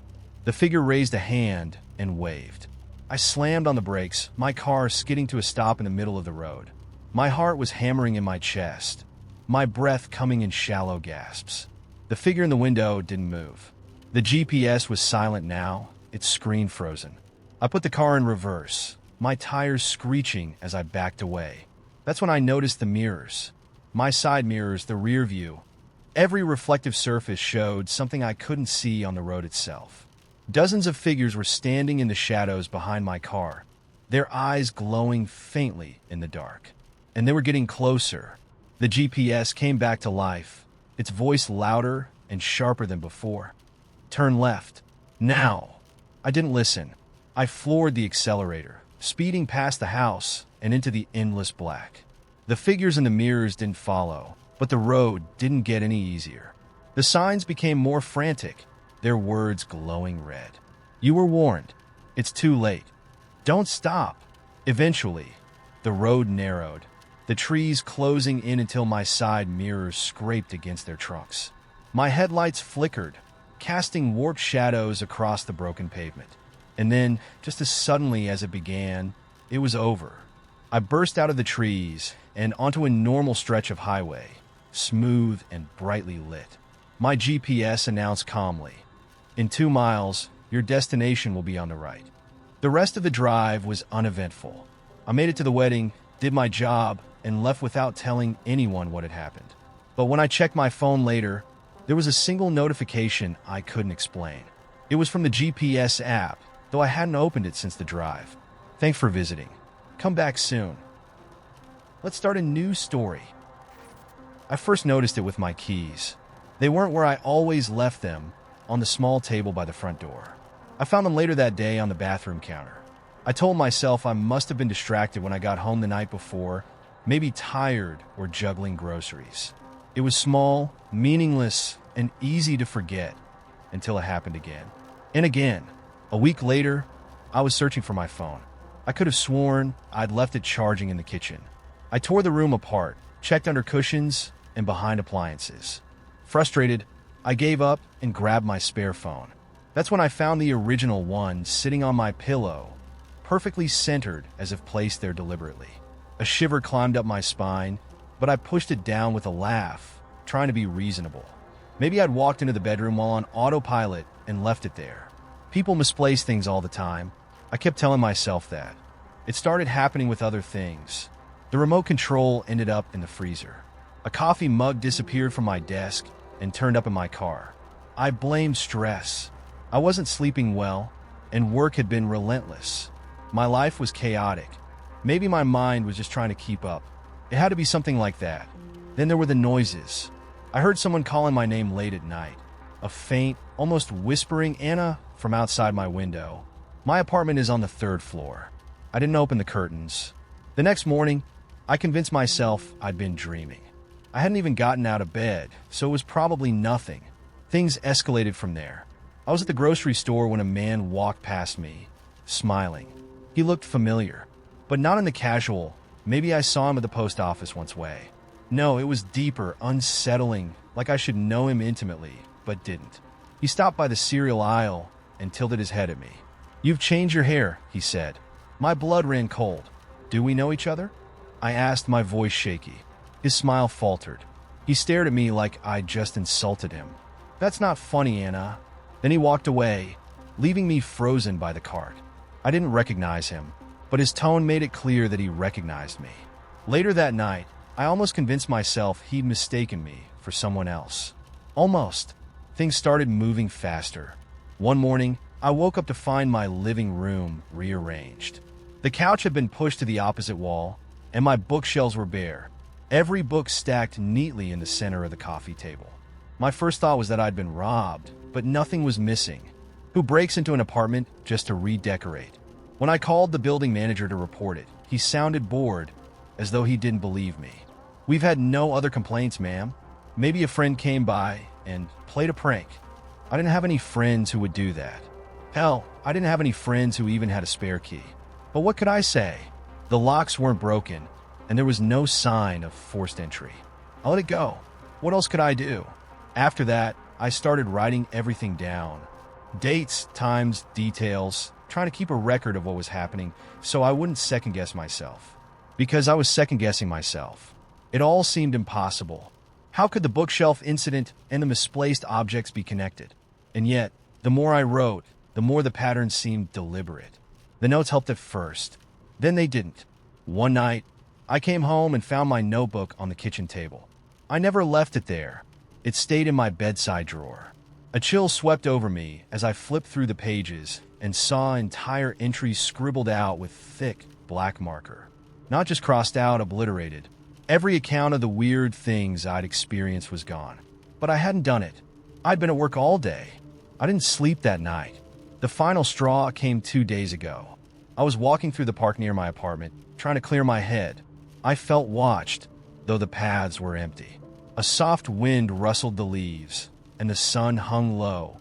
The figure raised a hand and waved. I slammed on the brakes, my car skidding to a stop in the middle of the road. My heart was hammering in my chest, my breath coming in shallow gasps. The figure in the window didn't move. The GPS was silent now, its screen frozen. I put the car in reverse, my tires screeching as I backed away. That's when I noticed the mirrors. My side mirrors, the rear view. Every reflective surface showed something I couldn't see on the road itself. Dozens of figures were standing in the shadows behind my car, their eyes glowing faintly in the dark. And they were getting closer. The GPS came back to life, its voice louder and sharper than before. Turn left. Now. I didn't listen. I floored the accelerator, speeding past the house and into the endless black. The figures in the mirrors didn't follow, but the road didn't get any easier. The signs became more frantic, their words glowing red. You were warned. It's too late. Don't stop. Eventually, the road narrowed, the trees closing in until my side mirrors scraped against their trunks. My headlights flickered, casting warped shadows across the broken pavement. And then, just as suddenly as it began, it was over. I burst out of the trees and onto a normal stretch of highway, smooth and brightly lit. My GPS announced calmly, "In 2 miles, your destination will be on the right." The rest of the drive was uneventful. I made it to the wedding, did my job, and left without telling anyone what had happened. But when I checked my phone later, there was a single notification I couldn't explain. It was from the GPS app, though I hadn't opened it since the drive. Thanks for visiting. Come back soon. Let's start a new story. I first noticed it with my keys. They weren't where I always left them, on the small table by the front door. I found them later that day on the bathroom counter. I told myself I must have been distracted when I got home the night before, maybe tired or juggling groceries. It was small, meaningless, and easy to forget until it happened again. And again. A week later, I was searching for my phone. I could have sworn I'd left it charging in the kitchen. I tore the room apart, checked under cushions and behind appliances. Frustrated, I gave up and grabbed my spare phone. That's when I found the original one sitting on my pillow, perfectly centered as if placed there deliberately. A shiver climbed up my spine, but I pushed it down with a laugh, trying to be reasonable. Maybe I'd walked into the bedroom while on autopilot and left it there. People misplace things all the time. I kept telling myself that. It started happening with other things. The remote control ended up in the freezer. A coffee mug disappeared from my desk and turned up in my car. I blamed stress. I wasn't sleeping well, and work had been relentless. My life was chaotic. Maybe my mind was just trying to keep up. It had to be something like that. Then there were the noises. I heard someone calling my name late at night. A faint, almost whispering "Anna" from outside my window. My apartment is on the 3rd floor. I didn't open the curtains. The next morning, I convinced myself I'd been dreaming. I hadn't even gotten out of bed, so it was probably nothing. Things escalated from there. I was at the grocery store when a man walked past me, smiling. He looked familiar, but not in the casual, maybe I saw him at the post office once way. No, it was deeper, unsettling, like I should know him intimately, but didn't. He stopped by the cereal aisle and tilted his head at me. "You've changed your hair," he said. My blood ran cold. "Do we know each other?" I asked, my voice shaky. His smile faltered. He stared at me like I'd just insulted him. "That's not funny, Anna." Then he walked away, leaving me frozen by the cart. I didn't recognize him, but his tone made it clear that he recognized me. Later that night, I almost convinced myself he'd mistaken me for someone else. Almost. Things started moving faster. One morning, I woke up to find my living room rearranged. The couch had been pushed to the opposite wall, and my bookshelves were bare, every book stacked neatly in the center of the coffee table. My first thought was that I'd been robbed, but nothing was missing. Who breaks into an apartment just to redecorate? When I called the building manager to report it, he sounded bored, as though he didn't believe me. "We've had no other complaints, ma'am. Maybe a friend came by and played a prank." I didn't have any friends who would do that. Hell, I didn't have any friends who even had a spare key. But what could I say? The locks weren't broken, and there was no sign of forced entry. I let it go. What else could I do? After that, I started writing everything down. Dates, times, details, trying to keep a record of what was happening so I wouldn't second-guess myself. Because I was second-guessing myself. It all seemed impossible. How could the bookshelf incident and the misplaced objects be connected? And yet, the more I wrote, the more the patterns seemed deliberate. The notes helped at first. Then they didn't. One night, I came home and found my notebook on the kitchen table. I never left it there. It stayed in my bedside drawer. A chill swept over me as I flipped through the pages and saw entire entries scribbled out with thick, black marker. Not just crossed out, obliterated. Every account of the weird things I'd experienced was gone. But I hadn't done it. I'd been at work all day. I didn't sleep that night. The final straw came 2 days ago. I was walking through the park near my apartment, trying to clear my head. I felt watched, though the paths were empty. A soft wind rustled the leaves, and the sun hung low,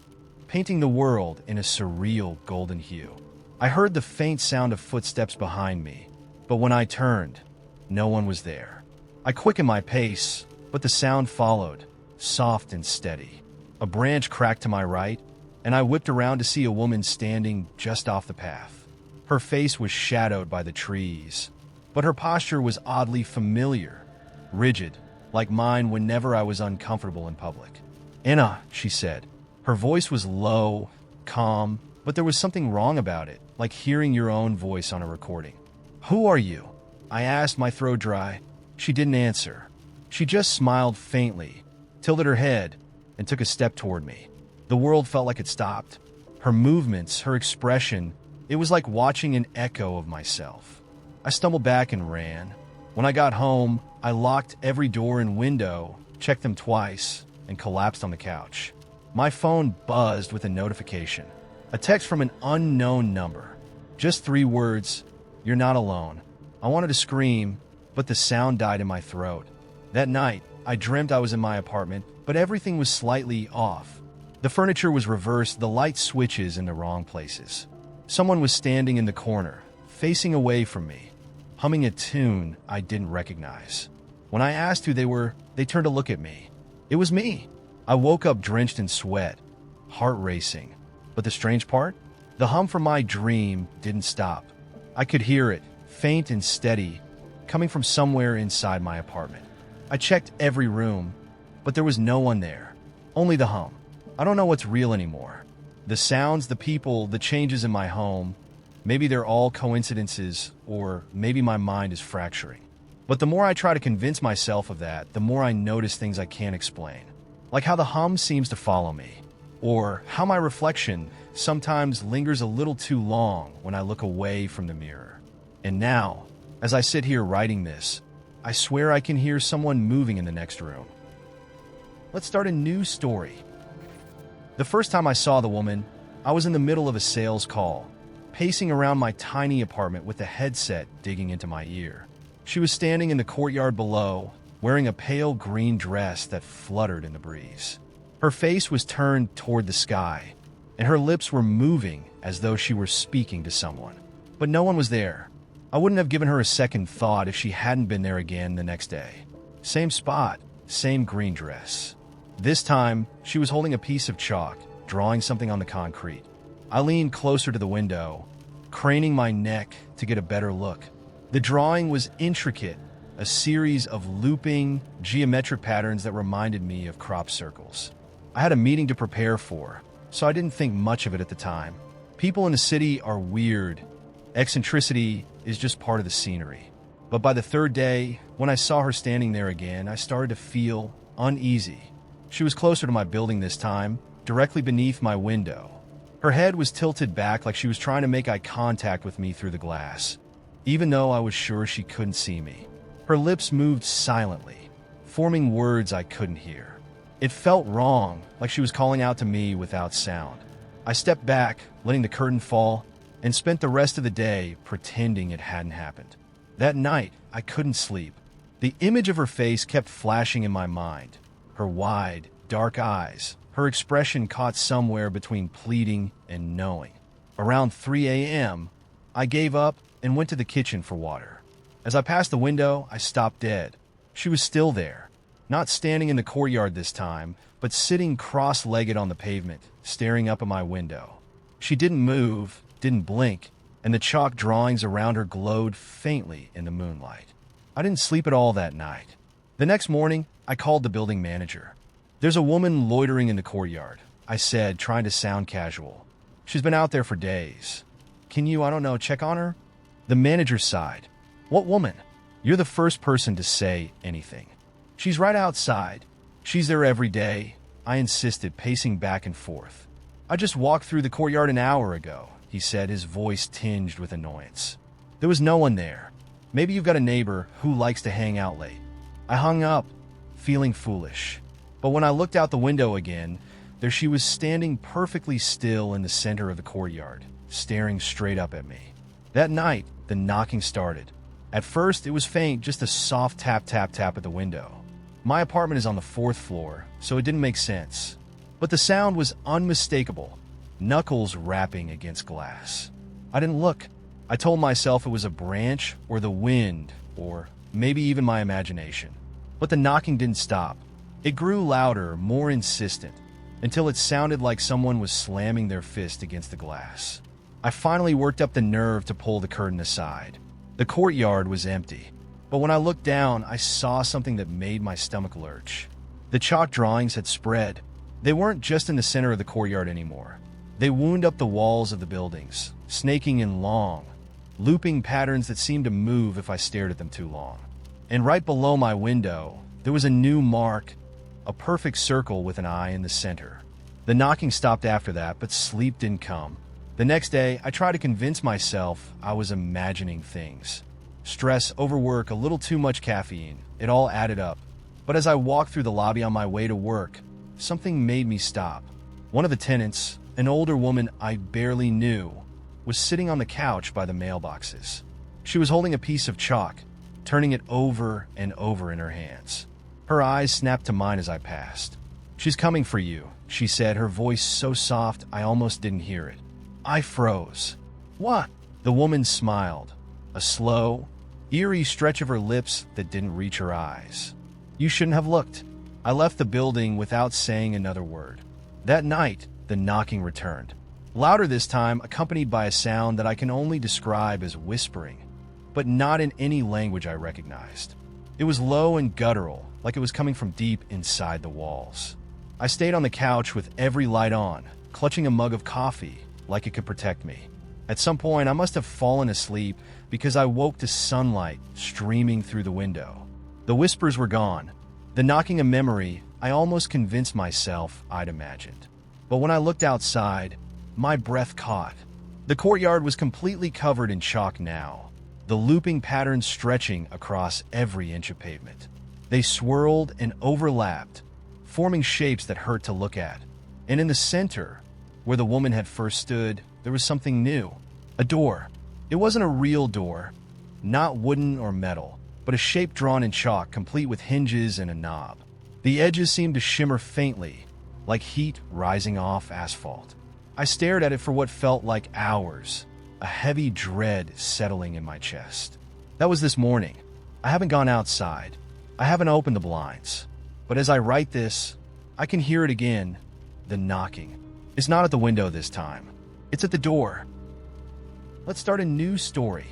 painting the world in a surreal golden hue. I heard the faint sound of footsteps behind me, but when I turned, no one was there. I quickened my pace, but the sound followed, soft and steady. A branch cracked to my right, and I whipped around to see a woman standing just off the path. Her face was shadowed by the trees, but her posture was oddly familiar, rigid, like mine whenever I was uncomfortable in public. "Anna," she said. Her voice was low, calm, but there was something wrong about it, like hearing your own voice on a recording. "Who are you?" I asked, my throat dry. She didn't answer. She just smiled faintly, tilted her head, and took a step toward me. The world felt like it stopped. Her movements, her expression, it was like watching an echo of myself. I stumbled back and ran. When I got home, I locked every door and window, checked them twice, and collapsed on the couch. My phone buzzed with a notification. A text from an unknown number. Just 3 words, "You're not alone." I wanted to scream, but the sound died in my throat. That night, I dreamt I was in my apartment, but everything was slightly off. The furniture was reversed, the light switches in the wrong places. Someone was standing in the corner, facing away from me, humming a tune I didn't recognize. When I asked who they were, they turned to look at me. It was me. I woke up drenched in sweat, heart racing. But the strange part? The hum from my dream didn't stop. I could hear it, faint and steady, coming from somewhere inside my apartment. I checked every room, but there was no one there. Only the hum. I don't know what's real anymore. The sounds, the people, the changes in my home, maybe they're all coincidences, or maybe my mind is fracturing. But the more I try to convince myself of that, the more I notice things I can't explain. Like how the hum seems to follow me, or how my reflection sometimes lingers a little too long when I look away from the mirror. And now, as I sit here writing this, I swear I can hear someone moving in the next room. Let's start a new story. The first time I saw the woman, I was in the middle of a sales call, pacing around my tiny apartment with the headset digging into my ear. She was standing in the courtyard below, wearing a pale green dress that fluttered in the breeze. Her face was turned toward the sky, and her lips were moving as though she were speaking to someone. But no one was there. I wouldn't have given her a second thought if she hadn't been there again the next day. Same spot, same green dress. This time, she was holding a piece of chalk, drawing something on the concrete. I leaned closer to the window, craning my neck to get a better look. The drawing was intricate, a series of looping, geometric patterns that reminded me of crop circles. I had a meeting to prepare for, so I didn't think much of it at the time. People in the city are weird. Eccentricity is just part of the scenery. But by the 3rd day, when I saw her standing there again, I started to feel uneasy. She was closer to my building this time, directly beneath my window. Her head was tilted back like she was trying to make eye contact with me through the glass, even though I was sure she couldn't see me. Her lips moved silently, forming words I couldn't hear. It felt wrong, like she was calling out to me without sound. I stepped back, letting the curtain fall, and spent the rest of the day pretending it hadn't happened. That night, I couldn't sleep. The image of her face kept flashing in my mind. Her wide, dark eyes, her expression caught somewhere between pleading and knowing. Around 3 a.m., I gave up and went to the kitchen for water. As I passed the window, I stopped dead. She was still there, not standing in the courtyard this time, but sitting cross-legged on the pavement, staring up at my window. She didn't move, didn't blink, and the chalk drawings around her glowed faintly in the moonlight. I didn't sleep at all that night. The next morning, I called the building manager. "There's a woman loitering in the courtyard," I said, trying to sound casual. "She's been out there for days. Can you, check on her?" The manager sighed. "What woman? You're the first person to say anything." "She's right outside. She's there every day," I insisted, pacing back and forth. "I just walked through the courtyard an hour ago," he said, his voice tinged with annoyance. "There was no one there. Maybe you've got a neighbor who likes to hang out late." I hung up, feeling foolish. But when I looked out the window again, there she was standing perfectly still in the center of the courtyard, staring straight up at me. That night, the knocking started. At first, it was faint, just a soft tap, tap, tap at the window. My apartment is on the 4th floor, so it didn't make sense. But the sound was unmistakable, knuckles rapping against glass. I didn't look. I told myself it was a branch or the wind or maybe even my imagination. But the knocking didn't stop. It grew louder, more insistent. until it sounded like someone was slamming their fist against the glass. I finally worked up the nerve to pull the curtain aside. The courtyard was empty, but when I looked down, I saw something that made my stomach lurch. The chalk drawings had spread. They weren't just in the center of the courtyard anymore. They wound up the walls of the buildings, snaking in long, looping patterns that seemed to move if I stared at them too long. And right below my window, there was a new mark, a perfect circle with an eye in the center. The knocking stopped after that, but sleep didn't come. The next day, I tried to convince myself I was imagining things. Stress, overwork, a little too much caffeine, it all added up. But as I walked through the lobby on my way to work, something made me stop. One of the tenants, an older woman I barely knew, was sitting on the couch by the mailboxes. She was holding a piece of chalk, turning it over and over in her hands. Her eyes snapped to mine as I passed. "She's coming for you," she said, her voice so soft I almost didn't hear it. I froze. "What?" The woman smiled, a slow, eerie stretch of her lips that didn't reach her eyes. "You shouldn't have looked." I left the building without saying another word. That night, the knocking returned. Louder this time, accompanied by a sound that I can only describe as whispering, but not in any language I recognized. It was low and guttural, like it was coming from deep inside the walls. I stayed on the couch with every light on, clutching a mug of coffee like it could protect me. At some point, I must have fallen asleep because I woke to sunlight streaming through the window. The whispers were gone. The knocking a memory I almost convinced myself I'd imagined. But when I looked outside, my breath caught. The courtyard was completely covered in chalk now, the looping patterns stretching across every inch of pavement. They swirled and overlapped, forming shapes that hurt to look at. And in the center, where the woman had first stood, there was something new. A door. It wasn't a real door, not wooden or metal, but a shape drawn in chalk, complete with hinges and a knob. The edges seemed to shimmer faintly, like heat rising off asphalt. I stared at it for what felt like hours, a heavy dread settling in my chest. That was this morning. I haven't gone outside. I haven't opened the blinds. But as I write this, I can hear it again, the knocking. It's not at the window this time. It's at the door. Let's start a new story.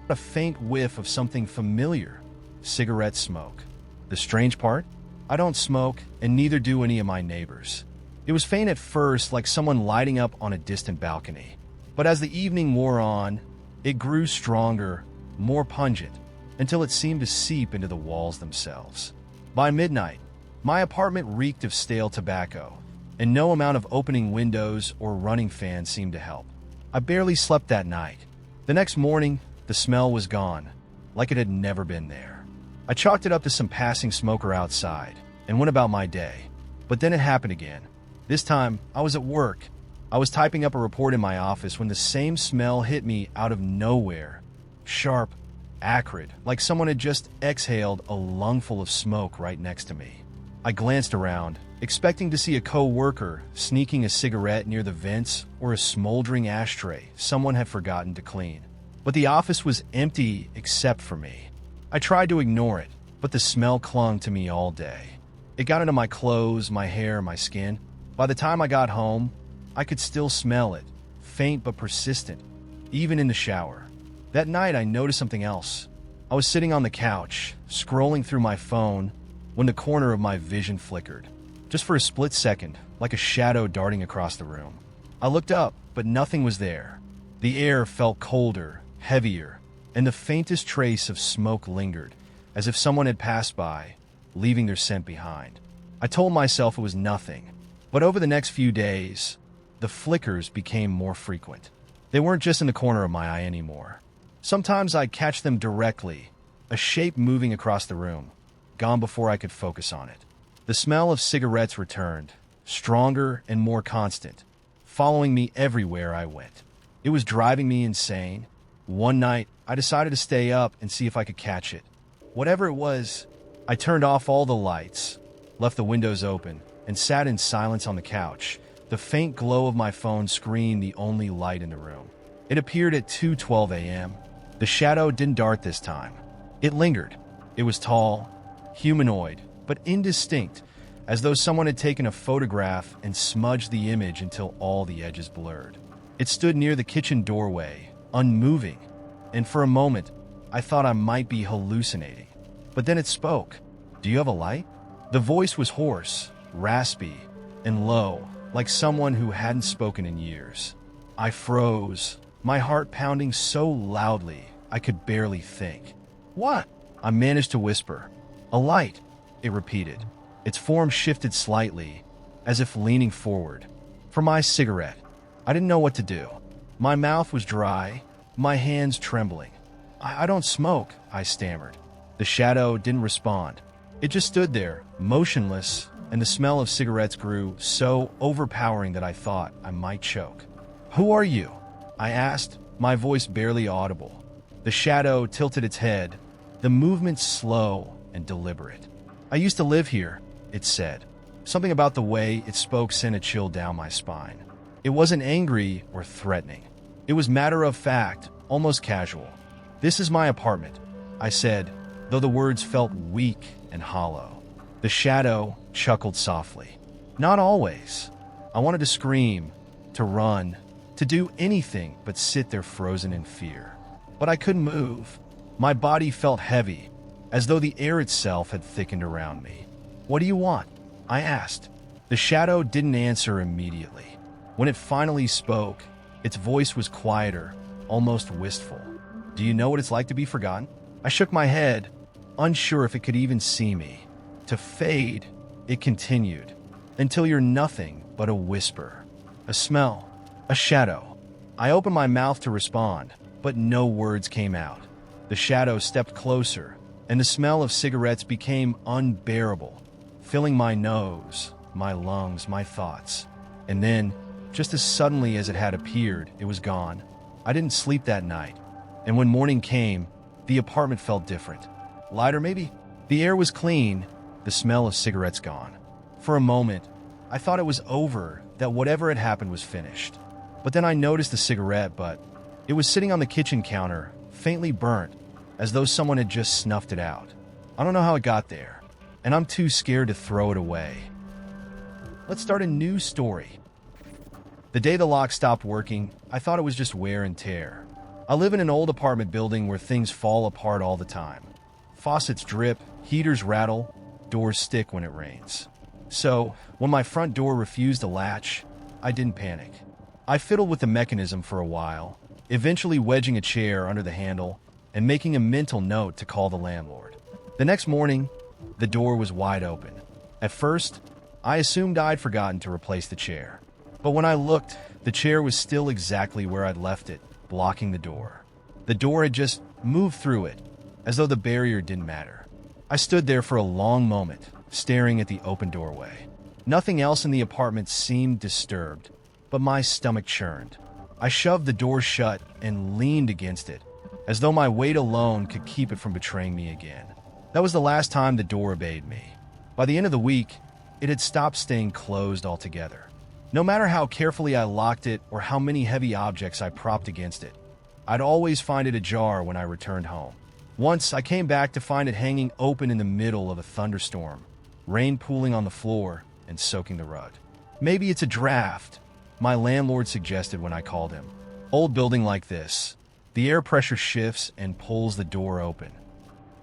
A faint whiff of something familiar. Cigarette smoke. The strange part? I don't smoke, and neither do any of my neighbors. It was faint at first, like someone lighting up on a distant balcony. But as the evening wore on, it grew stronger, more pungent, until it seemed to seep into the walls themselves. By midnight, my apartment reeked of stale tobacco, and no amount of opening windows or running fans seemed to help. I barely slept that night. The next morning, the smell was gone, like it had never been there. I chalked it up to some passing smoker outside and went about my day. But then it happened again. This time, I was at work. I was typing up a report in my office when the same smell hit me out of nowhere. Sharp, acrid, like someone had just exhaled a lungful of smoke right next to me. I glanced around, expecting to see a co-worker sneaking a cigarette near the vents or a smoldering ashtray someone had forgotten to clean. But the office was empty except for me. I tried to ignore it, but the smell clung to me all day. It got into my clothes, my hair, my skin. By the time I got home, I could still smell it, faint but persistent, even in the shower. That night, I noticed something else. I was sitting on the couch, scrolling through my phone, when the corner of my vision flickered. Just for a split second, like a shadow darting across the room. I looked up, but nothing was there. The air felt colder, heavier, and the faintest trace of smoke lingered, as if someone had passed by, leaving their scent behind. I told myself it was nothing, but over the next few days, the flickers became more frequent. They weren't just in the corner of my eye anymore. Sometimes I'd catch them directly, a shape moving across the room, gone before I could focus on it. The smell of cigarettes returned, stronger and more constant, following me everywhere I went. It was driving me insane. One night, I decided to stay up and see if I could catch it. Whatever it was, I turned off all the lights, left the windows open, and sat in silence on the couch, the faint glow of my phone screen the only light in the room. It appeared at 2:12 a.m. The shadow didn't dart this time. It lingered. It was tall, humanoid, but indistinct, as though someone had taken a photograph and smudged the image until all the edges blurred. It stood near the kitchen doorway, unmoving, and for a moment, I thought I might be hallucinating. But then it spoke. "Do you have a light?" The voice was hoarse, raspy, and low, like someone who hadn't spoken in years. I froze, my heart pounding so loudly I could barely think. "What?" I managed to whisper. "A light," it repeated. Its form shifted slightly, as if leaning forward. "For my cigarette." I didn't know what to do. My mouth was dry, my hands trembling. I don't smoke," I stammered. The shadow didn't respond. It just stood there, motionless, and the smell of cigarettes grew so overpowering that I thought I might choke. "Who are you?" I asked, my voice barely audible. The shadow tilted its head, the movement slow and deliberate. "I used to live here," it said. Something about the way it spoke sent a chill down my spine. It wasn't angry or threatening. It was matter of fact, almost casual. "This is my apartment," I said, though the words felt weak and hollow. The shadow chuckled softly. "Not always." I wanted to scream, to run, to do anything but sit there frozen in fear. But I couldn't move. My body felt heavy, as though the air itself had thickened around me. "What do you want?" I asked. The shadow didn't answer immediately. When it finally spoke, its voice was quieter, almost wistful. "Do you know what it's like to be forgotten?" I shook my head, unsure if it could even see me. "To fade," it continued, "until you're nothing but a whisper, a smell, a shadow." I opened my mouth to respond, but no words came out. The shadow stepped closer, and the smell of cigarettes became unbearable, filling my nose, my lungs, my thoughts. And then, just as suddenly as it had appeared, it was gone. I didn't sleep that night, and when morning came, the apartment felt different. Lighter, maybe? The air was clean, the smell of cigarettes gone. For a moment, I thought it was over, that whatever had happened was finished. But then I noticed the cigarette butt. It was sitting on the kitchen counter, faintly burnt, as though someone had just snuffed it out. I don't know how it got there, and I'm too scared to throw it away. Let's start a new story. The day the lock stopped working, I thought it was just wear and tear. I live in an old apartment building where things fall apart all the time. Faucets drip, heaters rattle, doors stick when it rains. So, when my front door refused to latch, I didn't panic. I fiddled with the mechanism for a while, eventually wedging a chair under the handle and making a mental note to call the landlord. The next morning, the door was wide open. At first, I assumed I'd forgotten to replace the chair. But when I looked, the chair was still exactly where I'd left it, blocking the door. The door had just moved through it, as though the barrier didn't matter. I stood there for a long moment, staring at the open doorway. Nothing else in the apartment seemed disturbed, but my stomach churned. I shoved the door shut and leaned against it, as though my weight alone could keep it from betraying me again. That was the last time the door obeyed me. By the end of the week, it had stopped staying closed altogether. No matter how carefully I locked it or how many heavy objects I propped against it, I'd always find it ajar when I returned home. Once, I came back to find it hanging open in the middle of a thunderstorm, rain pooling on the floor and soaking the rug. "Maybe it's a draft," my landlord suggested when I called him. "Old building like this, the air pressure shifts and pulls the door open."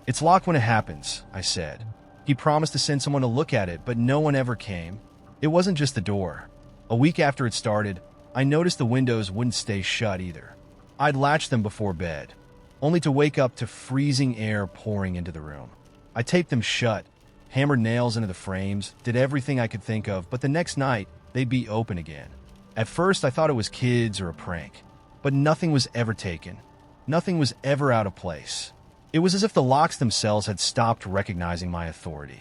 "It's locked when it happens," I said. He promised to send someone to look at it, but no one ever came. It wasn't just the door. A week after it started, I noticed the windows wouldn't stay shut either. I'd latch them before bed, only to wake up to freezing air pouring into the room. I taped them shut, hammered nails into the frames, did everything I could think of, but the next night, they'd be open again. At first, I thought it was kids or a prank, but nothing was ever taken. Nothing was ever out of place. It was as if the locks themselves had stopped recognizing my authority.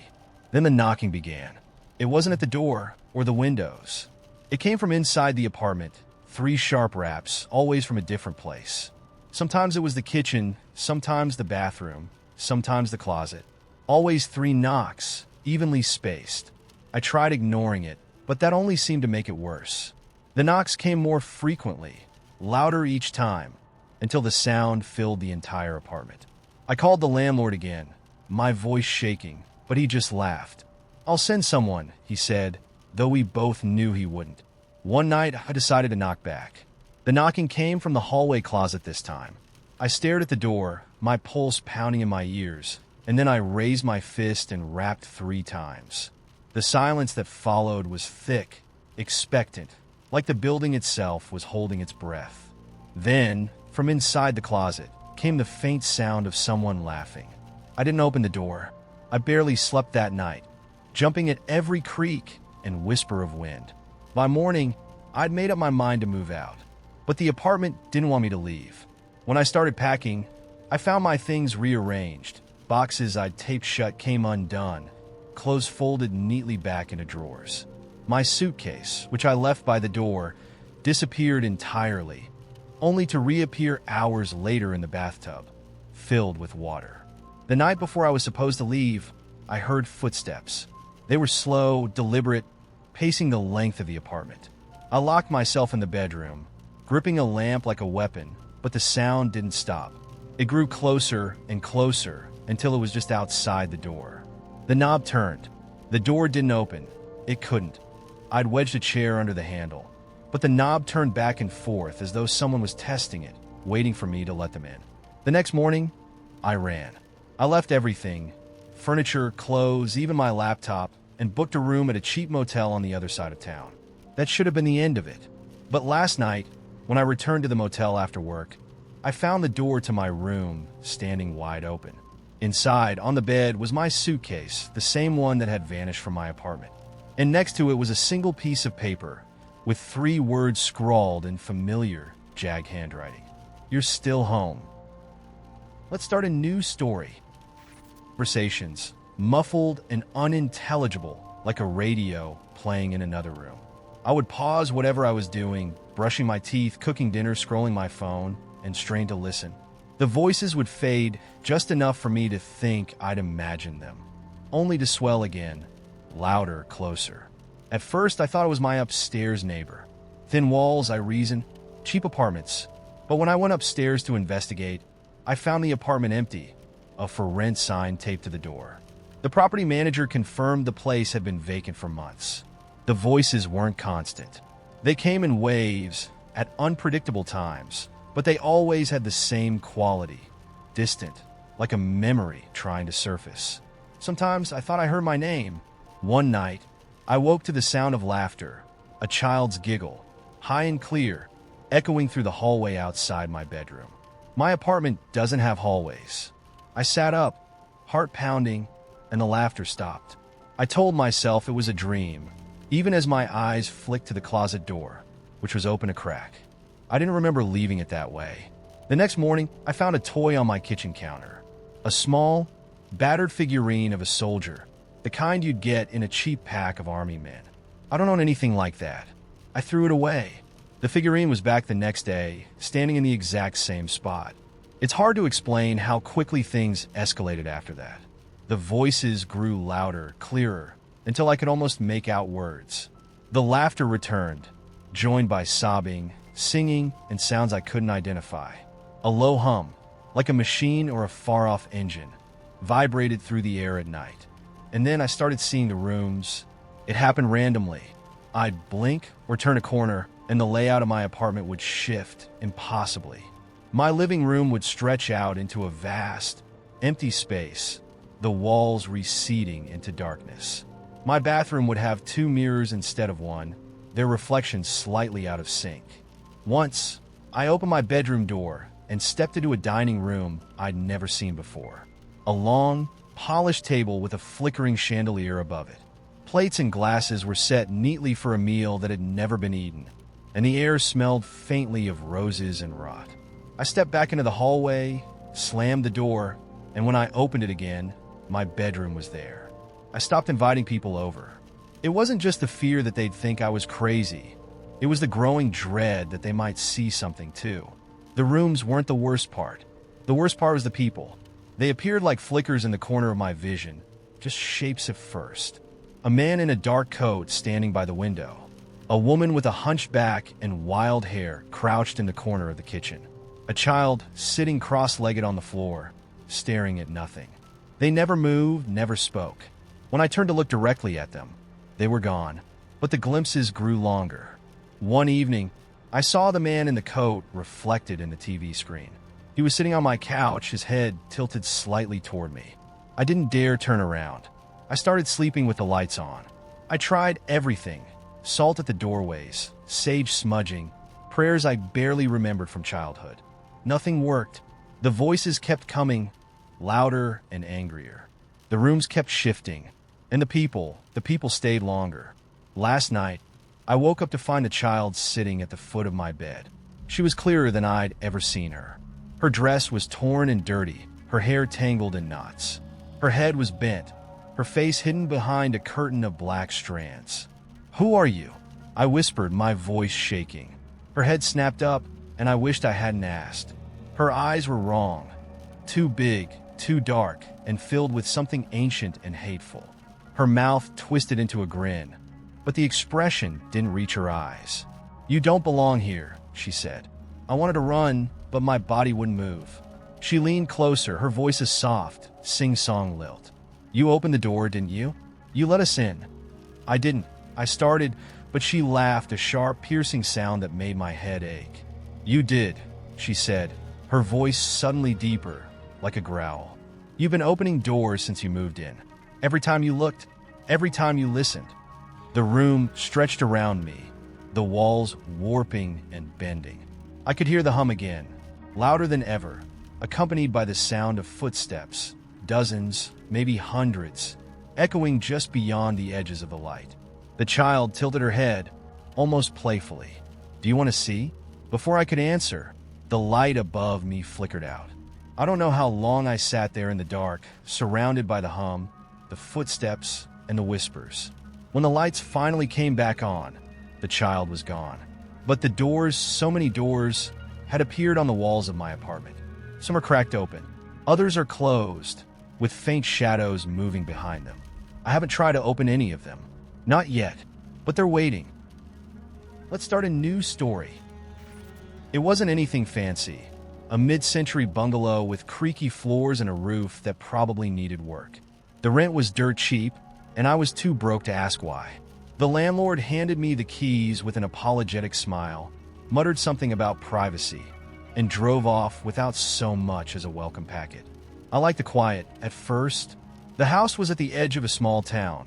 Then the knocking began. It wasn't at the door or the windows. It came from inside the apartment, 3 sharp raps, always from a different place. Sometimes it was the kitchen, sometimes the bathroom, sometimes the closet. Always 3 knocks, evenly spaced. I tried ignoring it, but that only seemed to make it worse. The knocks came more frequently, louder each time, until the sound filled the entire apartment. I called the landlord again, my voice shaking, but he just laughed. "I'll send someone," he said, though we both knew he wouldn't. One night, I decided to knock back. The knocking came from the hallway closet this time. I stared at the door, my pulse pounding in my ears, and then I raised my fist and rapped 3 times. The silence that followed was thick, expectant, like the building itself was holding its breath. Then, from inside the closet, came the faint sound of someone laughing. I didn't open the door. I barely slept that night, jumping at every creak and whisper of wind. By morning, I'd made up my mind to move out, but the apartment didn't want me to leave. When I started packing, I found my things rearranged. Boxes I'd taped shut came undone, clothes folded neatly back into drawers. My suitcase, which I left by the door, disappeared entirely, only to reappear hours later in the bathtub, filled with water. The night before I was supposed to leave, I heard footsteps. They were slow, deliberate, pacing the length of the apartment. I locked myself in the bedroom, gripping a lamp like a weapon, but the sound didn't stop. It grew closer and closer until it was just outside the door. The knob turned. The door didn't open. It couldn't. I'd wedged a chair under the handle, but the knob turned back and forth as though someone was testing it, waiting for me to let them in. The next morning, I ran. I left everything, furniture, clothes, even my laptop, and booked a room at a cheap motel on the other side of town. That should have been the end of it. But last night, when I returned to the motel after work, I found the door to my room standing wide open. Inside, on the bed, was my suitcase, the same one that had vanished from my apartment. And next to it was a single piece of paper with 3 words scrawled in familiar jag handwriting. "You're still home." Let's start a new story. Conversations, muffled and unintelligible, like a radio playing in another room. I would pause whatever I was doing, brushing my teeth, cooking dinner, scrolling my phone, and strain to listen. The voices would fade just enough for me to think I'd imagined them, only to swell again, louder, closer. At first, I thought it was my upstairs neighbor. Thin walls, I reasoned, cheap apartments. But when I went upstairs to investigate, I found the apartment empty, a "for rent" sign taped to the door. The property manager confirmed the place had been vacant for months. The voices weren't constant. They came in waves, at unpredictable times, but they always had the same quality, distant, like a memory trying to surface. Sometimes I thought I heard my name. One night, I woke to the sound of laughter, a child's giggle, high and clear, echoing through the hallway outside my bedroom. My apartment doesn't have hallways. I sat up, heart pounding, and the laughter stopped. I told myself it was a dream, even as my eyes flicked to the closet door, which was open a crack. I didn't remember leaving it that way. The next morning, I found a toy on my kitchen counter. A small, battered figurine of a soldier, the kind you'd get in a cheap pack of army men. I don't own anything like that. I threw it away. The figurine was back the next day, standing in the exact same spot. It's hard to explain how quickly things escalated after that. The voices grew louder, clearer, until I could almost make out words. The laughter returned, joined by sobbing, singing, and sounds I couldn't identify. A low hum, like a machine or a far-off engine, vibrated through the air at night. And then I started seeing the rooms. It happened randomly. I'd blink or turn a corner, and the layout of my apartment would shift impossibly. My living room would stretch out into a vast, empty space, the walls receding into darkness. My bathroom would have 2 mirrors instead of 1, their reflections slightly out of sync. Once, I opened my bedroom door and stepped into a dining room I'd never seen before. A long, polished table with a flickering chandelier above it. Plates and glasses were set neatly for a meal that had never been eaten, and the air smelled faintly of roses and rot. I stepped back into the hallway, slammed the door, and when I opened it again, my bedroom was there. I stopped inviting people over. It wasn't just the fear that they'd think I was crazy. It was the growing dread that they might see something too. The rooms weren't the worst part. The worst part was the people. They appeared like flickers in the corner of my vision, just shapes at first. A man in a dark coat standing by the window. A woman with a hunched back and wild hair crouched in the corner of the kitchen. A child sitting cross-legged on the floor, staring at nothing. They never moved, never spoke. When I turned to look directly at them, they were gone, but the glimpses grew longer. One evening, I saw the man in the coat reflected in the TV screen. He was sitting on my couch, his head tilted slightly toward me. I didn't dare turn around. I started sleeping with the lights on. I tried everything: salt at the doorways, sage smudging, prayers I barely remembered from childhood. Nothing worked. The voices kept coming, louder and angrier. The rooms kept shifting, and the people stayed longer. Last night, I woke up to find a child sitting at the foot of my bed. She was clearer than I'd ever seen her. Her dress was torn and dirty, her hair tangled in knots. Her head was bent, her face hidden behind a curtain of black strands. "Who are you?" I whispered, my voice shaking. Her head snapped up, and I wished I hadn't asked. Her eyes were wrong. Too big, too dark, and filled with something ancient and hateful. Her mouth twisted into a grin, but the expression didn't reach her eyes. "You don't belong here," she said. I wanted to run, but my body wouldn't move. She leaned closer, her voice a soft, sing-song lilt. "You opened the door, didn't you? You let us in." "I didn't." I started, but she laughed, a sharp, piercing sound that made my head ache. "You did," she said, her voice suddenly deeper, like a growl. "You've been opening doors since you moved in. Every time you looked, every time you listened." The room stretched around me, the walls warping and bending. I could hear the hum again, louder than ever, accompanied by the sound of footsteps, dozens, maybe hundreds, echoing just beyond the edges of the light. The child tilted her head, almost playfully. "Do you want to see?" Before I could answer, the light above me flickered out. I don't know how long I sat there in the dark, surrounded by the hum, the footsteps, and the whispers. When the lights finally came back on, the child was gone. But the doors, so many doors, had appeared on the walls of my apartment. Some are cracked open. Others are closed, with faint shadows moving behind them. I haven't tried to open any of them. Not yet, but they're waiting. Let's start a new story. It wasn't anything fancy. A mid-century bungalow with creaky floors and a roof that probably needed work. The rent was dirt cheap, and I was too broke to ask why. The landlord handed me the keys with an apologetic smile, muttered something about privacy, and drove off without so much as a welcome packet. I liked the quiet at first. The house was at the edge of a small town,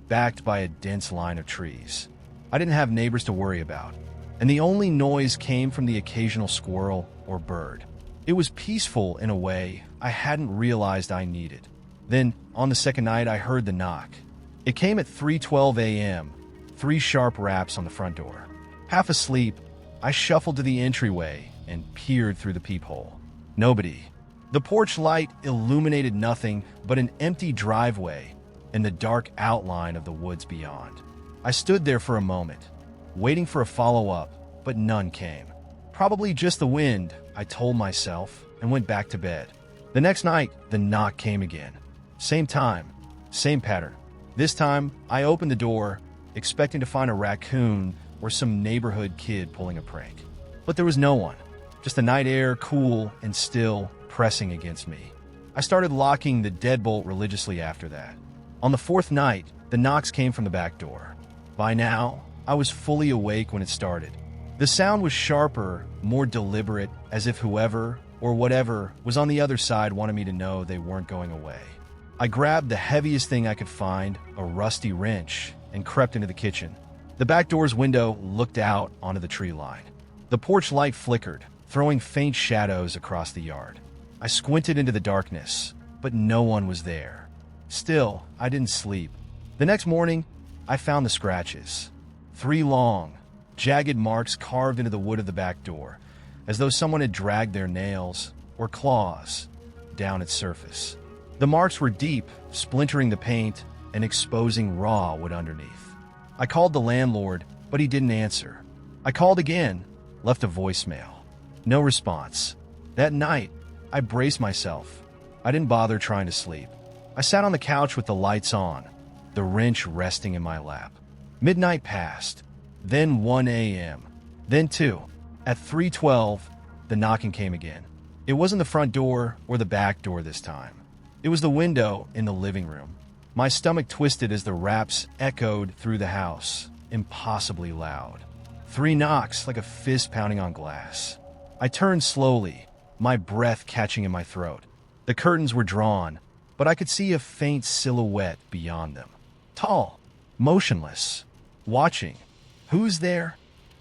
backed by a dense line of trees. I didn't have neighbors to worry about, and the only noise came from the occasional squirrel or bird. It was peaceful in a way I hadn't realized I needed. Then, on the second night, I heard the knock. It came at 3:12 a.m., 3 sharp raps on the front door. Half asleep, I shuffled to the entryway and peered through the peephole. Nobody. The porch light illuminated nothing but an empty driveway and the dark outline of the woods beyond. I stood there for a moment, waiting for a follow-up, but none came. Probably just the wind, I told myself, and went back to bed. The next night, the knock came again. Same time, same pattern. This time, I opened the door, expecting to find a raccoon or some neighborhood kid pulling a prank. But there was no one, just the night air, cool and still, pressing against me. I started locking the deadbolt religiously after that. On the 4th night, the knocks came from the back door. By now, I was fully awake when it started. The sound was sharper, more deliberate, as if whoever or whatever was on the other side wanted me to know they weren't going away. I grabbed the heaviest thing I could find, a rusty wrench, and crept into the kitchen. The back door's window looked out onto the tree line. The porch light flickered, throwing faint shadows across the yard. I squinted into the darkness, but no one was there. Still, I didn't sleep. The next morning, I found the scratches. 3 long, jagged marks carved into the wood of the back door, as though someone had dragged their nails, or claws, down its surface. The marks were deep, splintering the paint and exposing raw wood underneath. I called the landlord, but he didn't answer. I called again, left a voicemail. No response. That night, I braced myself. I didn't bother trying to sleep. I sat on the couch with the lights on, the wrench resting in my lap. Midnight passed, then 1 a.m., then 2. At 3:12, the knocking came again. It wasn't the front door or the back door this time. It was the window in the living room. My stomach twisted as the raps echoed through the house, impossibly loud. 3 knocks, like a fist pounding on glass. I turned slowly, my breath catching in my throat. The curtains were drawn, but I could see a faint silhouette beyond them. Tall, motionless, watching. "Who's there?"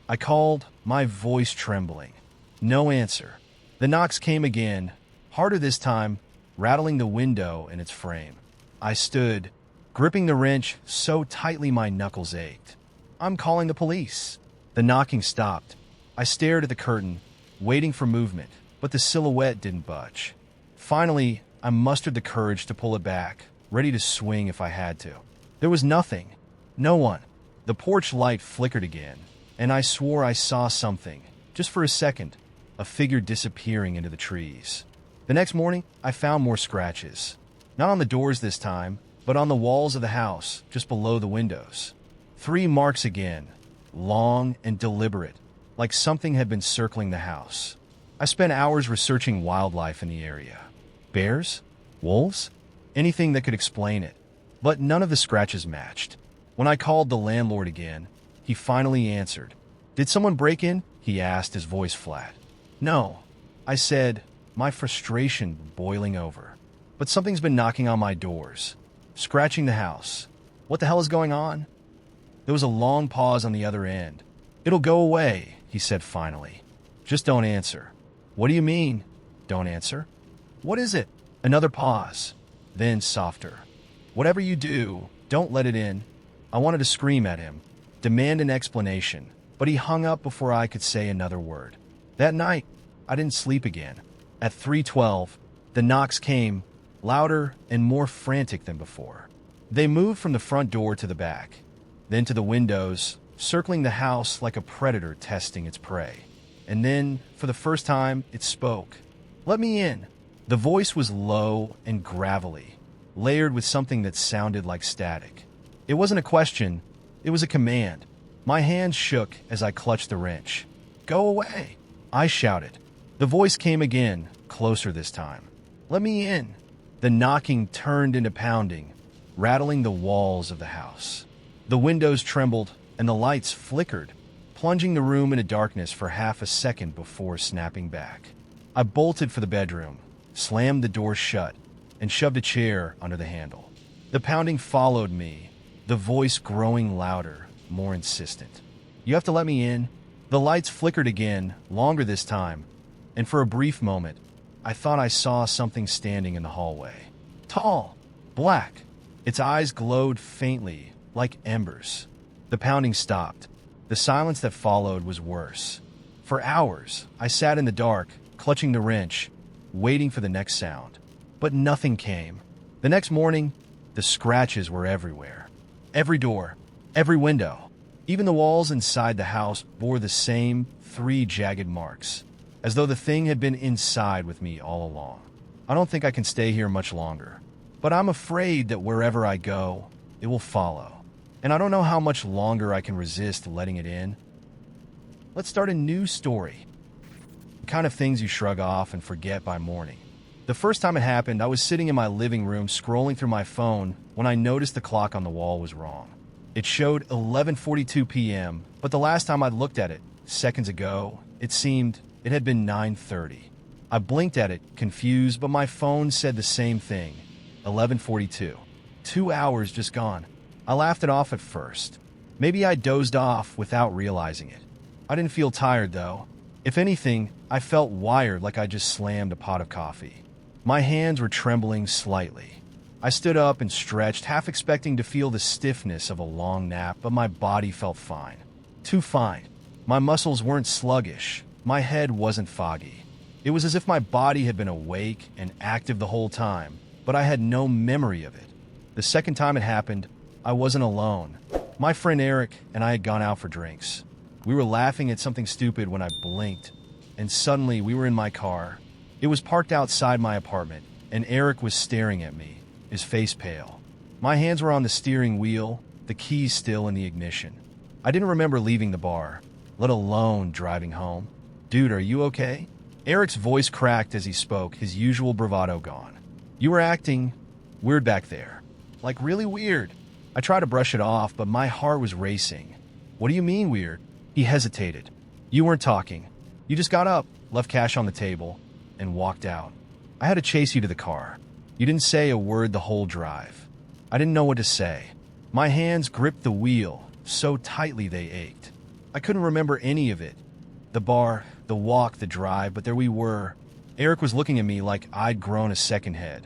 I called, my voice trembling. No answer. The knocks came again, harder this time, rattling the window in its frame. I stood, gripping the wrench so tightly my knuckles ached. "I'm calling the police." The knocking stopped. I stared at the curtain, waiting for movement, but the silhouette didn't budge. Finally, I mustered the courage to pull it back, ready to swing if I had to. There was nothing. No one. The porch light flickered again, and I swore I saw something, just for a second, a figure disappearing into the trees. The next morning, I found more scratches. Not on the doors this time, but on the walls of the house, just below the windows. 3 marks again, long and deliberate, like something had been circling the house. I spent hours researching wildlife in the area. Bears? Wolves? Anything that could explain it. But none of the scratches matched. When I called the landlord again, he finally answered. "Did someone break in?" he asked, his voice flat. "No," I said, my frustration boiling over. "But something's been knocking on my doors, scratching the house. What the hell is going on?" There was a long pause on the other end. "It'll go away," he said finally. "Just don't answer." "What do you mean, don't answer?" "What is it?" Another pause, then softer. "Whatever you do, don't let it in." I wanted to scream at him, demand an explanation, but he hung up before I could say another word. That night, I didn't sleep again. At 3:12, the knocks came, louder and more frantic than before. They moved from the front door to the back, then to the windows, circling the house like a predator testing its prey. And then, for the first time, it spoke. "Let me in." The voice was low and gravelly, layered with something that sounded like static. It wasn't a question, it was a command. My hands shook as I clutched the wrench. "Go away," I shouted. The voice came again, closer this time. "Let me in." The knocking turned into pounding, rattling the walls of the house. The windows trembled and the lights flickered, plunging the room into darkness for half a second before snapping back. I bolted for the bedroom, slammed the door shut, and shoved a chair under the handle. The pounding followed me, the voice growing louder, more insistent. "You have to let me in." The lights flickered again, longer this time, and for a brief moment, I thought I saw something standing in the hallway. Tall, black. Its eyes glowed faintly, like embers. The pounding stopped. The silence that followed was worse. For hours, I sat in the dark, clutching the wrench, waiting for the next sound. But nothing came. The next morning, the scratches were everywhere. Every door, every window. Even the walls inside the house bore the same 3 jagged marks, as though the thing had been inside with me all along. I don't think I can stay here much longer, but I'm afraid that wherever I go, it will follow. And I don't know how much longer I can resist letting it in. Let's start a new story. The kind of things you shrug off and forget by morning. The first time it happened, I was sitting in my living room scrolling through my phone when I noticed the clock on the wall was wrong. It showed 11:42 p.m., but the last time I looked at it, seconds ago, it seemed it had been 9:30. I blinked at it, confused, but my phone said the same thing, 11:42. 2 hours just gone. I laughed it off at first. Maybe I dozed off without realizing it. I didn't feel tired, though. If anything, I felt wired, like I just slammed a pot of coffee. My hands were trembling slightly. I stood up and stretched, half expecting to feel the stiffness of a long nap, but my body felt fine. Too fine. My muscles weren't sluggish. My head wasn't foggy. It was as if my body had been awake and active the whole time, but I had no memory of it. The second time it happened, I wasn't alone. My friend Eric and I had gone out for drinks. We were laughing at something stupid when I blinked, and suddenly we were in my car. It was parked outside my apartment, and Eric was staring at me, his face pale. My hands were on the steering wheel, the keys still in the ignition. I didn't remember leaving the bar, let alone driving home. "Dude, are you okay?" Eric's voice cracked as he spoke, his usual bravado gone. "You were acting weird back there." Like really weird. I tried to brush it off, but my heart was racing. What do you mean weird? He hesitated. You weren't talking. You just got up, left cash on the table, and walked out. I had to chase you to the car. You didn't say a word the whole drive. I didn't know what to say. My hands gripped the wheel so tightly they ached. I couldn't remember any of it. The bar, the walk, the drive, but there we were. Eric was looking at me like I'd grown a second head.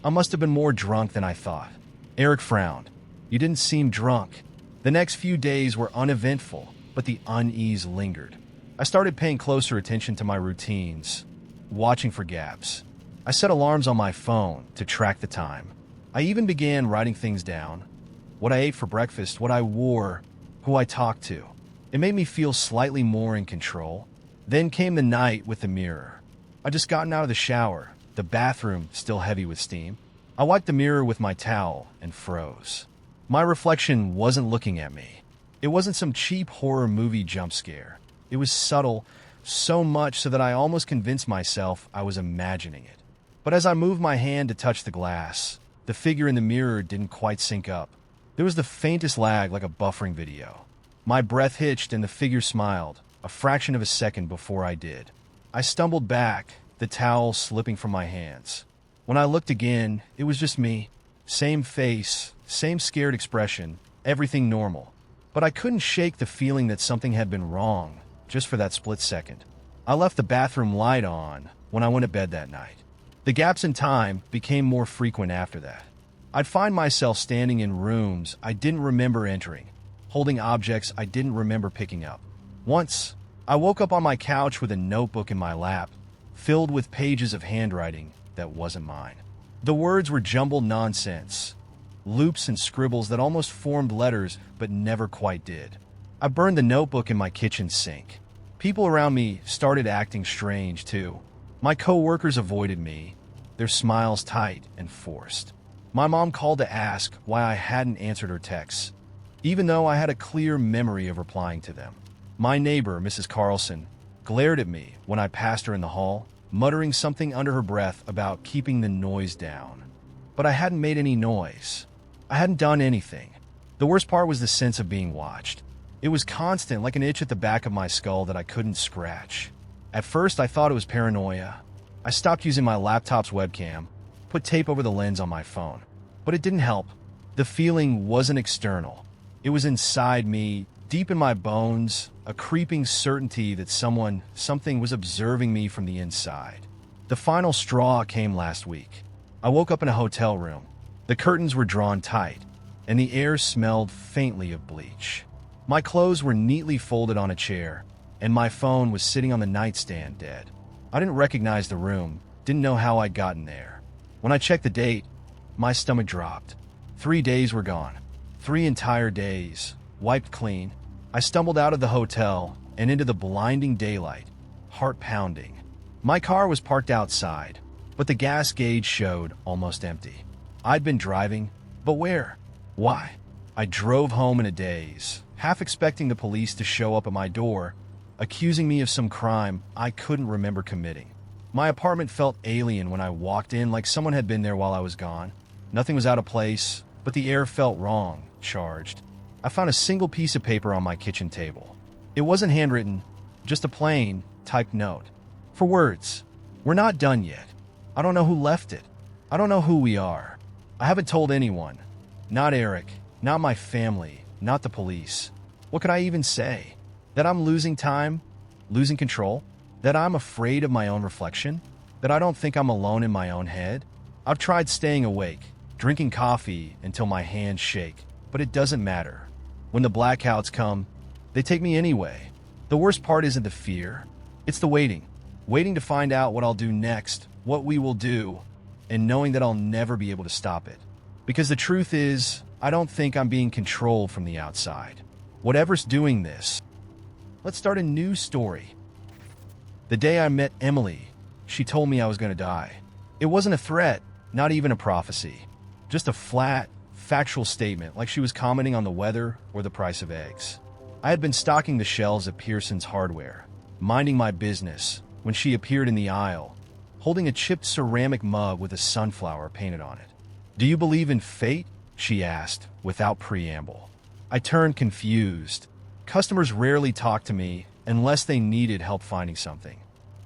I must have been more drunk than I thought. Eric frowned. You didn't seem drunk. The next few days were uneventful, but the unease lingered. I started paying closer attention to my routines, watching for gaps. I set alarms on my phone to track the time. I even began writing things down. What I ate for breakfast, what I wore, who I talked to. It made me feel slightly more in control. Then came the night with the mirror. I'd just gotten out of the shower, the bathroom still heavy with steam. I wiped the mirror with my towel and froze. My reflection wasn't looking at me. It wasn't some cheap horror movie jump scare. It was subtle, so much so that I almost convinced myself I was imagining it. But as I moved my hand to touch the glass, the figure in the mirror didn't quite sync up. There was the faintest lag, like a buffering video. My breath hitched and the figure smiled, a fraction of a second before I did. I stumbled back, the towel slipping from my hands. When I looked again, it was just me. Same face, same scared expression, everything normal. But I couldn't shake the feeling that something had been wrong, just for that split second. I left the bathroom light on when I went to bed that night. The gaps in time became more frequent after that. I'd find myself standing in rooms I didn't remember entering, holding objects I didn't remember picking up. Once, I woke up on my couch with a notebook in my lap, filled with pages of handwriting that wasn't mine. The words were jumbled nonsense, loops and scribbles that almost formed letters but never quite did. I burned the notebook in my kitchen sink. People around me started acting strange too. My co-workers avoided me, their smiles tight and forced. My mom called to ask why I hadn't answered her texts, even though I had a clear memory of replying to them. My neighbor, Mrs. Carlson, glared at me when I passed her in the hall, muttering something under her breath about keeping the noise down. But I hadn't made any noise. I hadn't done anything. The worst part was the sense of being watched. It was constant, like an itch at the back of my skull that I couldn't scratch. At first, I thought it was paranoia. I stopped using my laptop's webcam, put tape over the lens on my phone. But it didn't help. The feeling wasn't external. It was inside me, deep in my bones, a creeping certainty that something was observing me from the inside. The final straw came last week. I woke up in a hotel room. The curtains were drawn tight, and the air smelled faintly of bleach. My clothes were neatly folded on a chair, and my phone was sitting on the nightstand dead. I didn't recognize the room, didn't know how I'd gotten there. When I checked the date, my stomach dropped. 3 days were gone. 3 entire days, wiped clean. I stumbled out of the hotel and into the blinding daylight, heart pounding. My car was parked outside, but the gas gauge showed almost empty. I'd been driving, but where? Why? I drove home in a daze, half expecting the police to show up at my door, accusing me of some crime I couldn't remember committing. My apartment felt alien when I walked in, like someone had been there while I was gone. Nothing was out of place, but the air felt wrong, charged. I found a single piece of paper on my kitchen table. It wasn't handwritten, just a plain, typed note. For words, we're not done yet. I don't know who left it. I don't know who we are. I haven't told anyone. Not Eric, not my family, not the police. What could I even say? That I'm losing time, losing control? That I'm afraid of my own reflection? That I don't think I'm alone in my own head? I've tried staying awake, drinking coffee until my hands shake, but it doesn't matter. When the blackouts come, they take me anyway. The worst part isn't the fear, it's the waiting. Waiting to find out what I'll do next, what we will do, and knowing that I'll never be able to stop it. Because the truth is, I don't think I'm being controlled from the outside. Whatever's doing this. Let's start a new story. The day I met Emily, she told me I was going to die. It wasn't a threat, not even a prophecy. Just a flat, factual statement, like she was commenting on the weather or the price of eggs. I had been stocking the shelves at Pearson's Hardware, minding my business, when she appeared in the aisle, holding a chipped ceramic mug with a sunflower painted on it. "Do you believe in fate?" she asked, without preamble. I turned confused. Customers rarely talked to me unless they needed help finding something.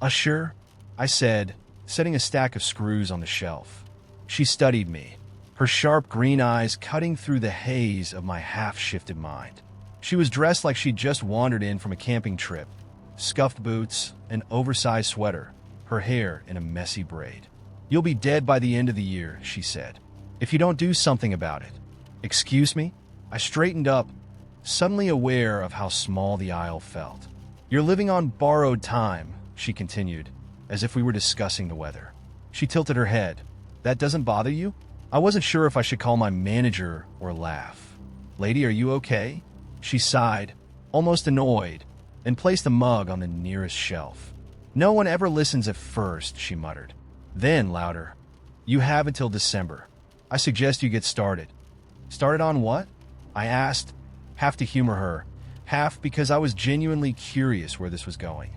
"Sure," I said, setting a stack of screws on the shelf. She studied me, her sharp green eyes cutting through the haze of my half-shifted mind. She was dressed like she'd just wandered in from a camping trip, scuffed boots, an oversized sweater, her hair in a messy braid. "You'll be dead by the end of the year," she said, "if you don't do something about it." "Excuse me?" I straightened up, suddenly aware of how small the aisle felt. "You're living on borrowed time," she continued, as if we were discussing the weather. She tilted her head. "That doesn't bother you?" I wasn't sure if I should call my manager or laugh. "Lady, are you okay?" She sighed, almost annoyed, and placed the mug on the nearest shelf. "No one ever listens at first," she muttered. Then, louder, "You have until December. I suggest you get started." "Started on what?" I asked, half to humor her, half because I was genuinely curious where this was going.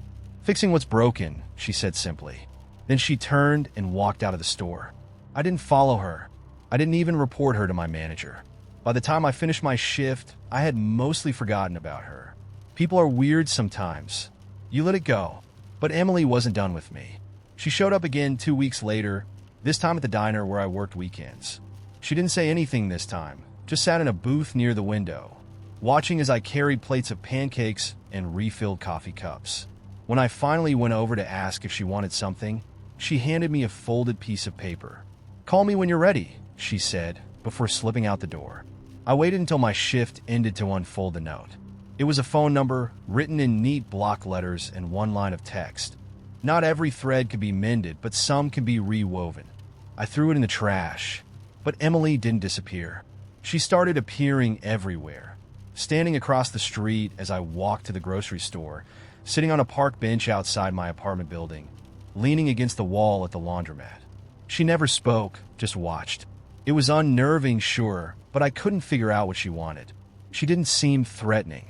"Fixing what's broken," she said simply. Then she turned and walked out of the store. I didn't follow her. I didn't even report her to my manager. By the time I finished my shift, I had mostly forgotten about her. People are weird sometimes. You let it go. But Emily wasn't done with me. She showed up again 2 weeks later, this time at the diner where I worked weekends. She didn't say anything this time, just sat in a booth near the window, watching as I carried plates of pancakes and refilled coffee cups. When I finally went over to ask if she wanted something, she handed me a folded piece of paper. "Call me when you're ready," she said, before slipping out the door. I waited until my shift ended to unfold the note. It was a phone number, written in neat block letters and one line of text. Not every thread could be mended, but some can be rewoven. I threw it in the trash, but Emily didn't disappear. She started appearing everywhere, standing across the street as I walked to the grocery store, sitting on a park bench outside my apartment building, leaning against the wall at the laundromat. She never spoke, just watched. It was unnerving, sure, but I couldn't figure out what she wanted. She didn't seem threatening.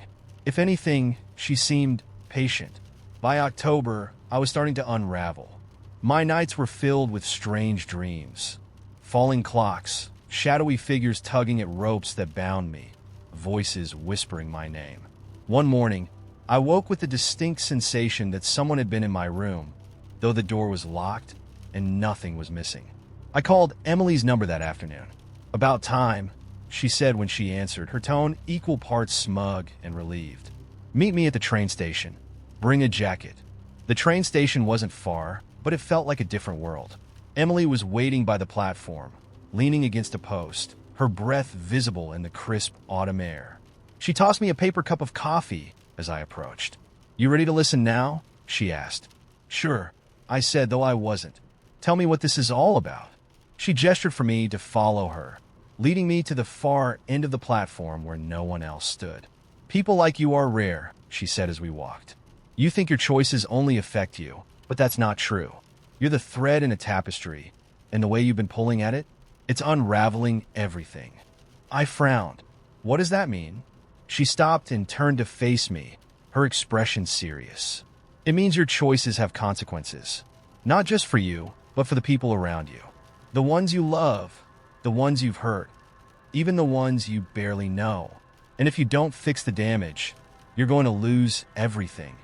If anything, she seemed patient. By October, I was starting to unravel. My nights were filled with strange dreams. Falling clocks, shadowy figures tugging at ropes that bound me, voices whispering my name. One morning, I woke with the distinct sensation that someone had been in my room, though the door was locked and nothing was missing. I called Emily's number that afternoon. "About time," she said when she answered, her tone equal parts smug and relieved. "Meet me at the train station. Bring a jacket." The train station wasn't far, but it felt like a different world. Emily was waiting by the platform, leaning against a post, her breath visible in the crisp autumn air. She tossed me a paper cup of coffee as I approached. "You ready to listen now?" she asked. "Sure," I said, though I wasn't. "Tell me what this is all about." She gestured for me to follow her, leading me to the far end of the platform where no one else stood. "People like you are rare," she said as we walked. "You think your choices only affect you, but that's not true. You're the thread in a tapestry, and the way you've been pulling at it, it's unraveling everything." I frowned. "What does that mean?" She stopped and turned to face me, her expression serious. "It means your choices have consequences. Not just for you, but for the people around you. The ones you love, the ones you've hurt, even the ones you barely know. And if you don't fix the damage, you're going to lose everything,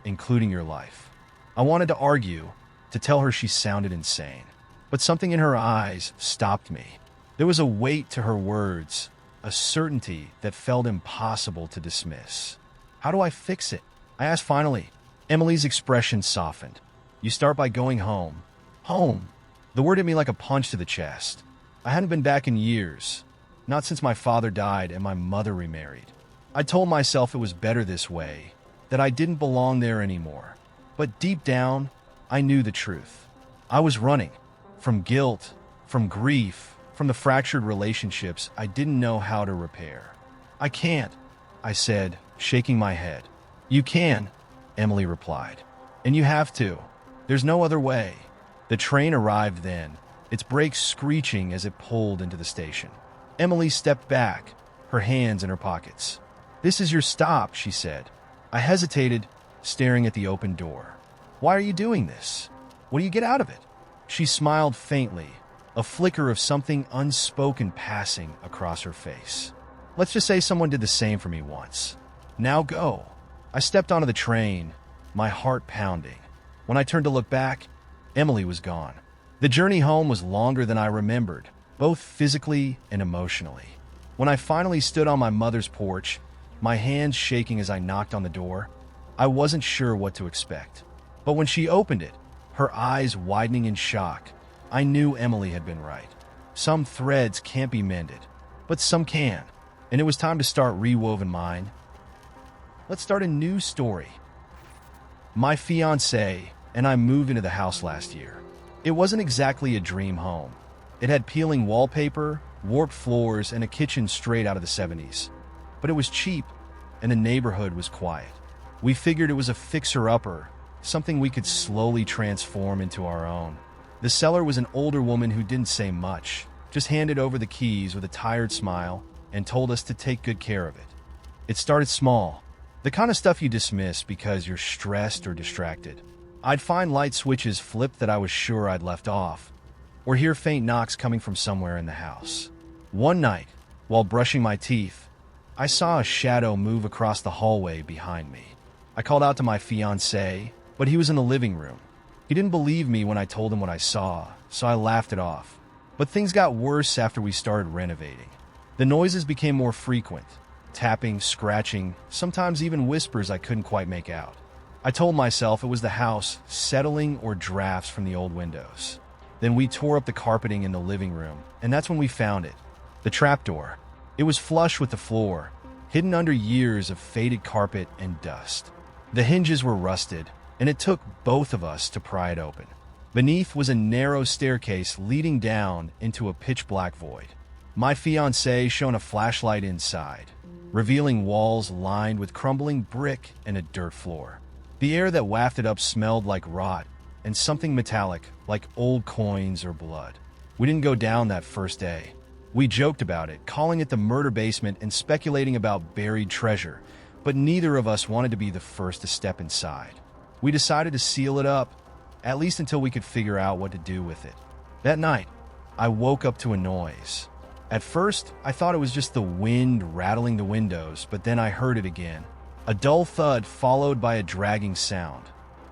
including your life." I wanted to argue, to tell her she sounded insane, but something in her eyes stopped me. There was a weight to her words, a certainty that felt impossible to dismiss. "How do I fix it?" I asked finally. Emily's expression softened. "You start by going home." Home. The word hit me like a punch to the chest. I hadn't been back in years, not since my father died and my mother remarried. I told myself it was better this way, that I didn't belong there anymore. But deep down, I knew the truth. I was running. From guilt, from grief, from the fractured relationships I didn't know how to repair. "I can't," I said, shaking my head. "You can," Emily replied. "And you have to. There's no other way." The train arrived then, its brakes screeching as it pulled into the station. Emily stepped back, her hands in her pockets. "This is your stop," she said. I hesitated, staring at the open door. "Why are you doing this? What do you get out of it?" She smiled faintly, a flicker of something unspoken passing across her face. Let's just say someone did the same for me once. Now go. I stepped onto the train, my heart pounding. When I turned to look back, Emily was gone. The journey home was longer than I remembered, both physically and emotionally. When I finally stood on my mother's porch, my hands shaking as I knocked on the door, I wasn't sure what to expect. But when she opened it, her eyes widening in shock, I knew Emily had been right. Some threads can't be mended, but some can, and it was time to start rewoven mine. Let's start a new story. My fiancé and I moved into the house last year. It wasn't exactly a dream home. It had peeling wallpaper, warped floors, and a kitchen straight out of the 70s. But it was cheap, and the neighborhood was quiet. We figured it was a fixer-upper, something we could slowly transform into our own. The seller was an older woman who didn't say much, just handed over the keys with a tired smile and told us to take good care of it. It started small, the kind of stuff you dismiss because you're stressed or distracted. I'd find light switches flipped that I was sure I'd left off, or hear faint knocks coming from somewhere in the house. One night, while brushing my teeth, I saw a shadow move across the hallway behind me. I called out to my fiancé, but he was in the living room. He didn't believe me when I told him what I saw, so I laughed it off. But things got worse after we started renovating. The noises became more frequent. Tapping, scratching, sometimes even whispers I couldn't quite make out. I told myself it was the house settling or drafts from the old windows. Then we tore up the carpeting in the living room, and that's when we found it. The trapdoor. It was flush with the floor, hidden under years of faded carpet and dust. The hinges were rusted, and it took both of us to pry it open. Beneath was a narrow staircase leading down into a pitch-black void. My fiancé shone a flashlight inside, revealing walls lined with crumbling brick and a dirt floor. The air that wafted up smelled like rot and something metallic, like old coins or blood. We didn't go down that first day. We joked about it, calling it the murder basement and speculating about buried treasure, but neither of us wanted to be the first to step inside. We decided to seal it up, at least until we could figure out what to do with it. That night, I woke up to a noise. At first, I thought it was just the wind rattling the windows, but then I heard it again. A dull thud followed by a dragging sound,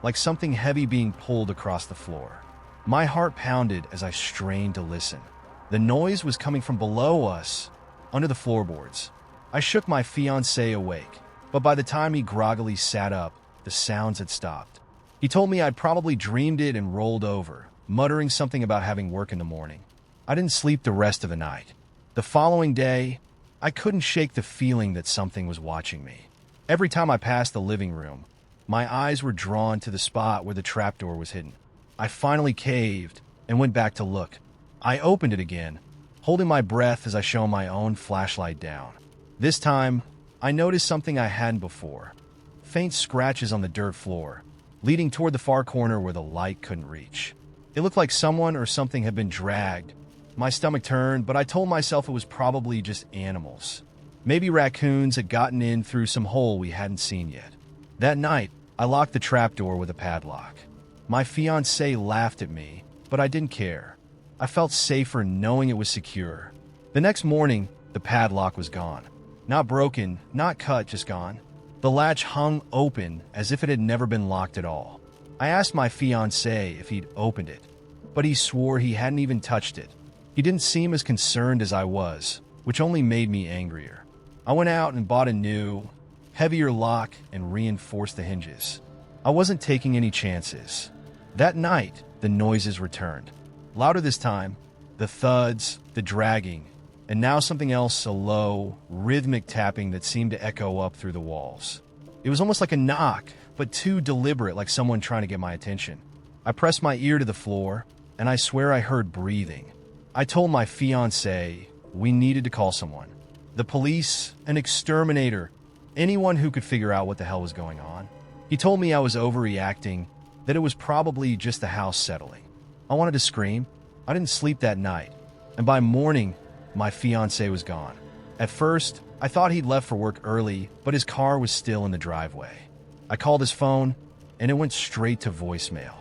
like something heavy being pulled across the floor. My heart pounded as I strained to listen. The noise was coming from below us, under the floorboards. I shook my fiancé awake, but by the time he groggily sat up, the sounds had stopped. He told me I'd probably dreamed it and rolled over, muttering something about having work in the morning. I didn't sleep the rest of the night. The following day, I couldn't shake the feeling that something was watching me. Every time I passed the living room, my eyes were drawn to the spot where the trapdoor was hidden. I finally caved and went back to look. I opened it again, holding my breath as I shone my own flashlight down. This time, I noticed something I hadn't before. Faint scratches on the dirt floor, leading toward the far corner where the light couldn't reach. It looked like someone or something had been dragged. My stomach turned, but I told myself it was probably just animals. Maybe raccoons had gotten in through some hole we hadn't seen yet. That night, I locked the trapdoor with a padlock. My fiancé laughed at me, but I didn't care. I felt safer knowing it was secure. The next morning, the padlock was gone. Not broken, not cut, just gone. The latch hung open as if it had never been locked at all. I asked my fiancé if he'd opened it, but he swore he hadn't even touched it. He didn't seem as concerned as I was, which only made me angrier. I went out and bought a new, heavier lock and reinforced the hinges. I wasn't taking any chances. That night, the noises returned. Louder this time, the thuds, the dragging, and now something else, a low, rhythmic tapping that seemed to echo up through the walls. It was almost like a knock, but too deliberate, like someone trying to get my attention. I pressed my ear to the floor, and I swear I heard breathing. I told my fiancé we needed to call someone. The police, an exterminator, anyone who could figure out what the hell was going on. He told me I was overreacting, that it was probably just the house settling. I wanted to scream. I didn't sleep that night, and by morning, my fiancé was gone. At first, I thought he'd left for work early, but his car was still in the driveway. I called his phone, and it went straight to voicemail.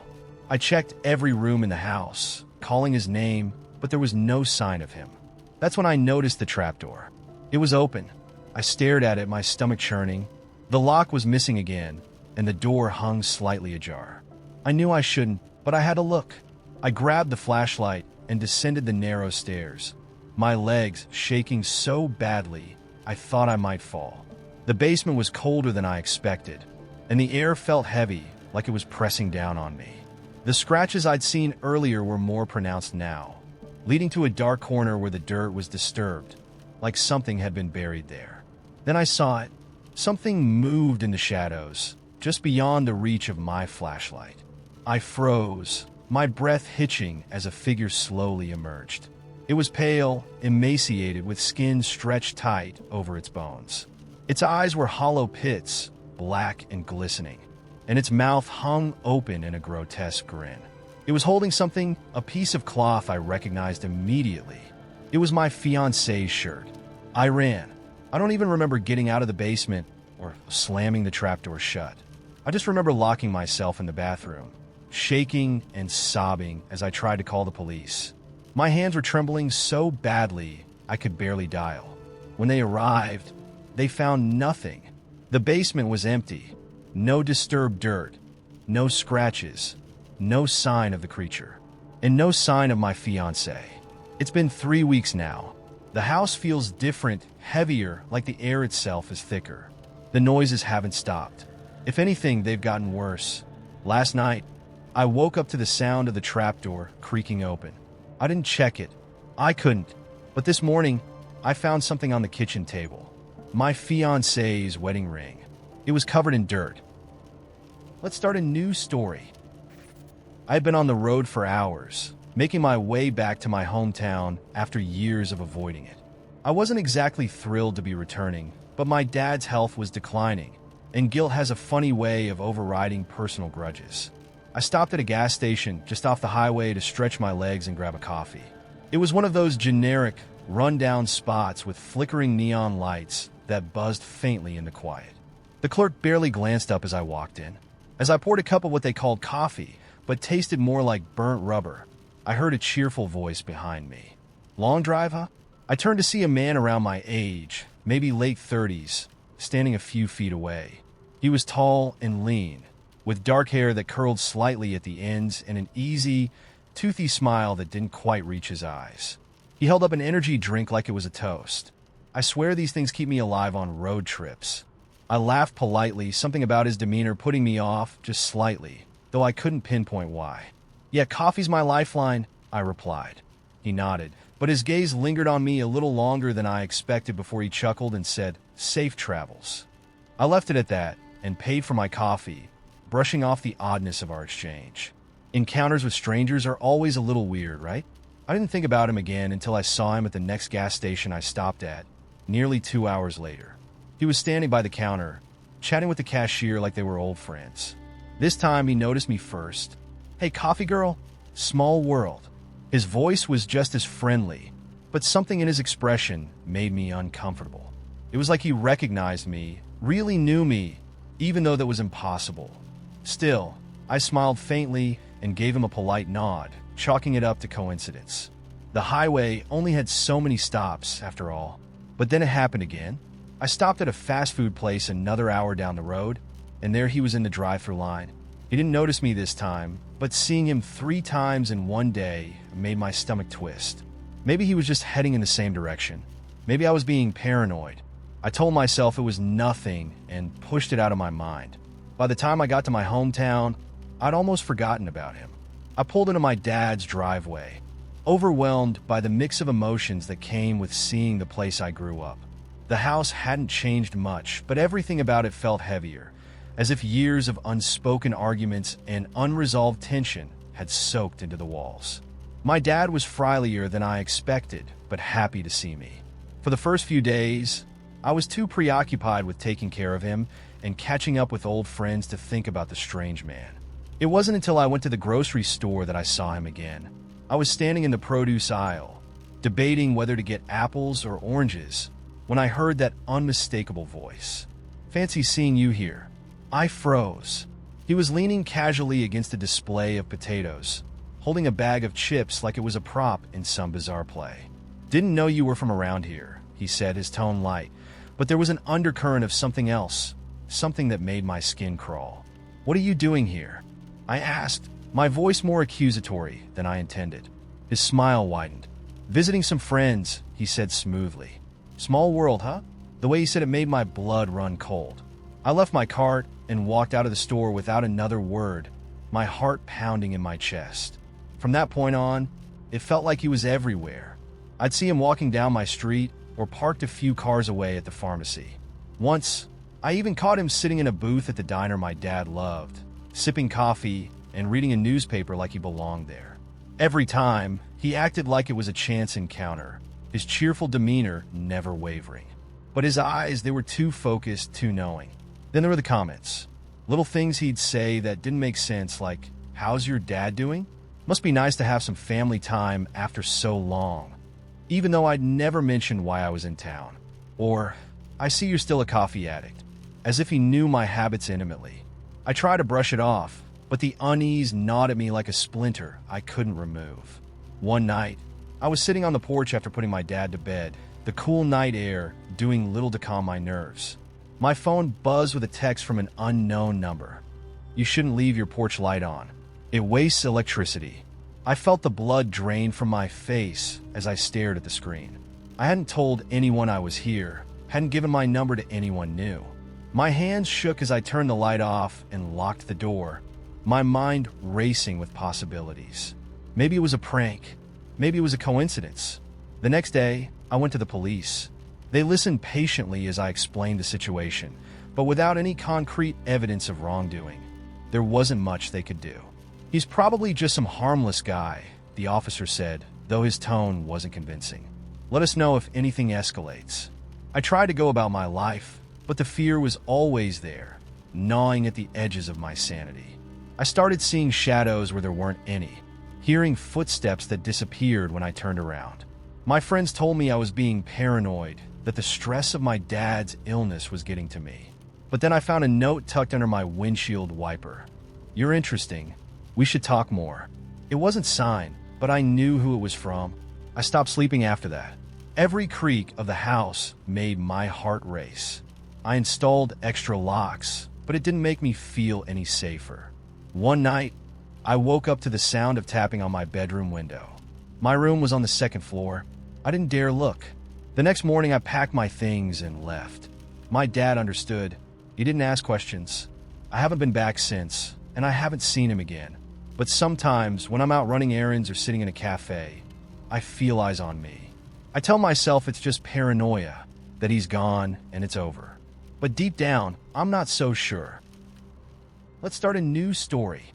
I checked every room in the house, calling his name, but there was no sign of him. That's when I noticed the trapdoor. It was open. I stared at it, my stomach churning. The lock was missing again, and the door hung slightly ajar. I knew I shouldn't, but I had to look. I grabbed the flashlight and descended the narrow stairs, my legs shaking so badly I thought I might fall. The basement was colder than I expected, and the air felt heavy, like it was pressing down on me. The scratches I'd seen earlier were more pronounced now, leading to a dark corner where the dirt was disturbed, like something had been buried there. Then I saw it. Something moved in the shadows, just beyond the reach of my flashlight. I froze, my breath hitching as a figure slowly emerged. It was pale, emaciated, with skin stretched tight over its bones. Its eyes were hollow pits, black and glistening, and its mouth hung open in a grotesque grin. It was holding something, a piece of cloth I recognized immediately. It was my fiancée's shirt. I ran. I don't even remember getting out of the basement or slamming the trapdoor shut. I just remember locking myself in the bathroom, shaking and sobbing as I tried to call the police. My hands were trembling so badly I could barely dial. When they arrived, they found nothing. The basement was empty. No disturbed dirt, no scratches, no sign of the creature, and no sign of my fiancé. It's been 3 weeks now. The house feels different, heavier, like the air itself is thicker. The noises haven't stopped. If anything, they've gotten worse. Last night, I woke up to the sound of the trapdoor creaking open. I didn't check it. I couldn't. But this morning, I found something on the kitchen table. My fiancé's wedding ring. It was covered in dirt. Let's start a new story. I had been on the road for hours, making my way back to my hometown after years of avoiding it. I wasn't exactly thrilled to be returning, but my dad's health was declining, and guilt has a funny way of overriding personal grudges. I stopped at a gas station just off the highway to stretch my legs and grab a coffee. It was one of those generic, run-down spots with flickering neon lights that buzzed faintly in the quiet. The clerk barely glanced up as I walked in. As I poured a cup of what they called coffee, but tasted more like burnt rubber, I heard a cheerful voice behind me. "Long drive, huh?" I turned to see a man around my age, maybe late 30s, standing a few feet away. He was tall and lean, with dark hair that curled slightly at the ends and an easy, toothy smile that didn't quite reach his eyes. He held up an energy drink like it was a toast. I swear these things keep me alive on road trips. I laughed politely, something about his demeanor putting me off just slightly, though I couldn't pinpoint why. "Yeah, coffee's my lifeline," I replied. He nodded, but his gaze lingered on me a little longer than I expected before he chuckled and said, "Safe travels." I left it at that and paid for my coffee, brushing off the oddness of our exchange. Encounters with strangers are always a little weird, right? I didn't think about him again until I saw him at the next gas station I stopped at, nearly 2 hours later. He was standing by the counter, chatting with the cashier like they were old friends. This time he noticed me first. "Hey, coffee girl?" Small world. His voice was just as friendly, but something in his expression made me uncomfortable. It was like he recognized me, really knew me, even though that was impossible. Still, I smiled faintly and gave him a polite nod, chalking it up to coincidence. The highway only had so many stops, after all. But then it happened again. I stopped at a fast food place another hour down the road, and there he was in the drive-thru line. He didn't notice me this time, but seeing him 3 times in one day made my stomach twist. Maybe he was just heading in the same direction. Maybe I was being paranoid. I told myself it was nothing and pushed it out of my mind. By the time I got to my hometown, I'd almost forgotten about him. I pulled into my dad's driveway, overwhelmed by the mix of emotions that came with seeing the place I grew up. The house hadn't changed much, but everything about it felt heavier, as if years of unspoken arguments and unresolved tension had soaked into the walls. My dad was frilier than I expected, but happy to see me. For the first few days, I was too preoccupied with taking care of him and catching up with old friends to think about the strange man. It wasn't until I went to the grocery store that I saw him again. I was standing in the produce aisle, debating whether to get apples or oranges, when I heard that unmistakable voice. "Fancy seeing you here." I froze. He was leaning casually against a display of potatoes, holding a bag of chips like it was a prop in some bizarre play. "Didn't know you were from around here," he said, his tone light, but there was an undercurrent of something else, something that made my skin crawl. "What are you doing here?" I asked, my voice more accusatory than I intended. His smile widened. "Visiting some friends," he said smoothly. "Small world, huh?" The way he said it made my blood run cold. I left my cart and walked out of the store without another word, my heart pounding in my chest. From that point on, it felt like he was everywhere. I'd see him walking down my street or parked a few cars away at the pharmacy. Once, I even caught him sitting in a booth at the diner my dad loved, sipping coffee and reading a newspaper like he belonged there. Every time, he acted like it was a chance encounter, his cheerful demeanor never wavering. But his eyes, they were too focused, too knowing. Then there were the comments. Little things he'd say that didn't make sense, like, "How's your dad doing? Must be nice to have some family time after so long." Even though I'd never mentioned why I was in town. Or, "I see you're still a coffee addict." As if he knew my habits intimately. I tried to brush it off, but the unease gnawed at me like a splinter I couldn't remove. One night, I was sitting on the porch after putting my dad to bed, the cool night air doing little to calm my nerves. My phone buzzed with a text from an unknown number. "You shouldn't leave your porch light on. It wastes electricity." I felt the blood drain from my face as I stared at the screen. I hadn't told anyone I was here, hadn't given my number to anyone new. My hands shook as I turned the light off and locked the door, my mind racing with possibilities. Maybe it was a prank. Maybe it was a coincidence. The next day, I went to the police. They listened patiently as I explained the situation, but without any concrete evidence of wrongdoing. There wasn't much they could do. "He's probably just some harmless guy," the officer said, though his tone wasn't convincing. "Let us know if anything escalates." I tried to go about my life, but the fear was always there, gnawing at the edges of my sanity. I started seeing shadows where there weren't any, hearing footsteps that disappeared when I turned around. My friends told me I was being paranoid, that the stress of my dad's illness was getting to me. But then I found a note tucked under my windshield wiper. "You're interesting. We should talk more." It wasn't signed, but I knew who it was from. I stopped sleeping after that. Every creak of the house made my heart race. I installed extra locks, but it didn't make me feel any safer. One night, I woke up to the sound of tapping on my bedroom window. My room was on the second floor. I didn't dare look. The next morning, I packed my things and left. My dad understood. He didn't ask questions. I haven't been back since, and I haven't seen him again. But sometimes, when I'm out running errands or sitting in a cafe, I feel eyes on me. I tell myself it's just paranoia, that he's gone and it's over. But deep down, I'm not so sure. Let's start a new story.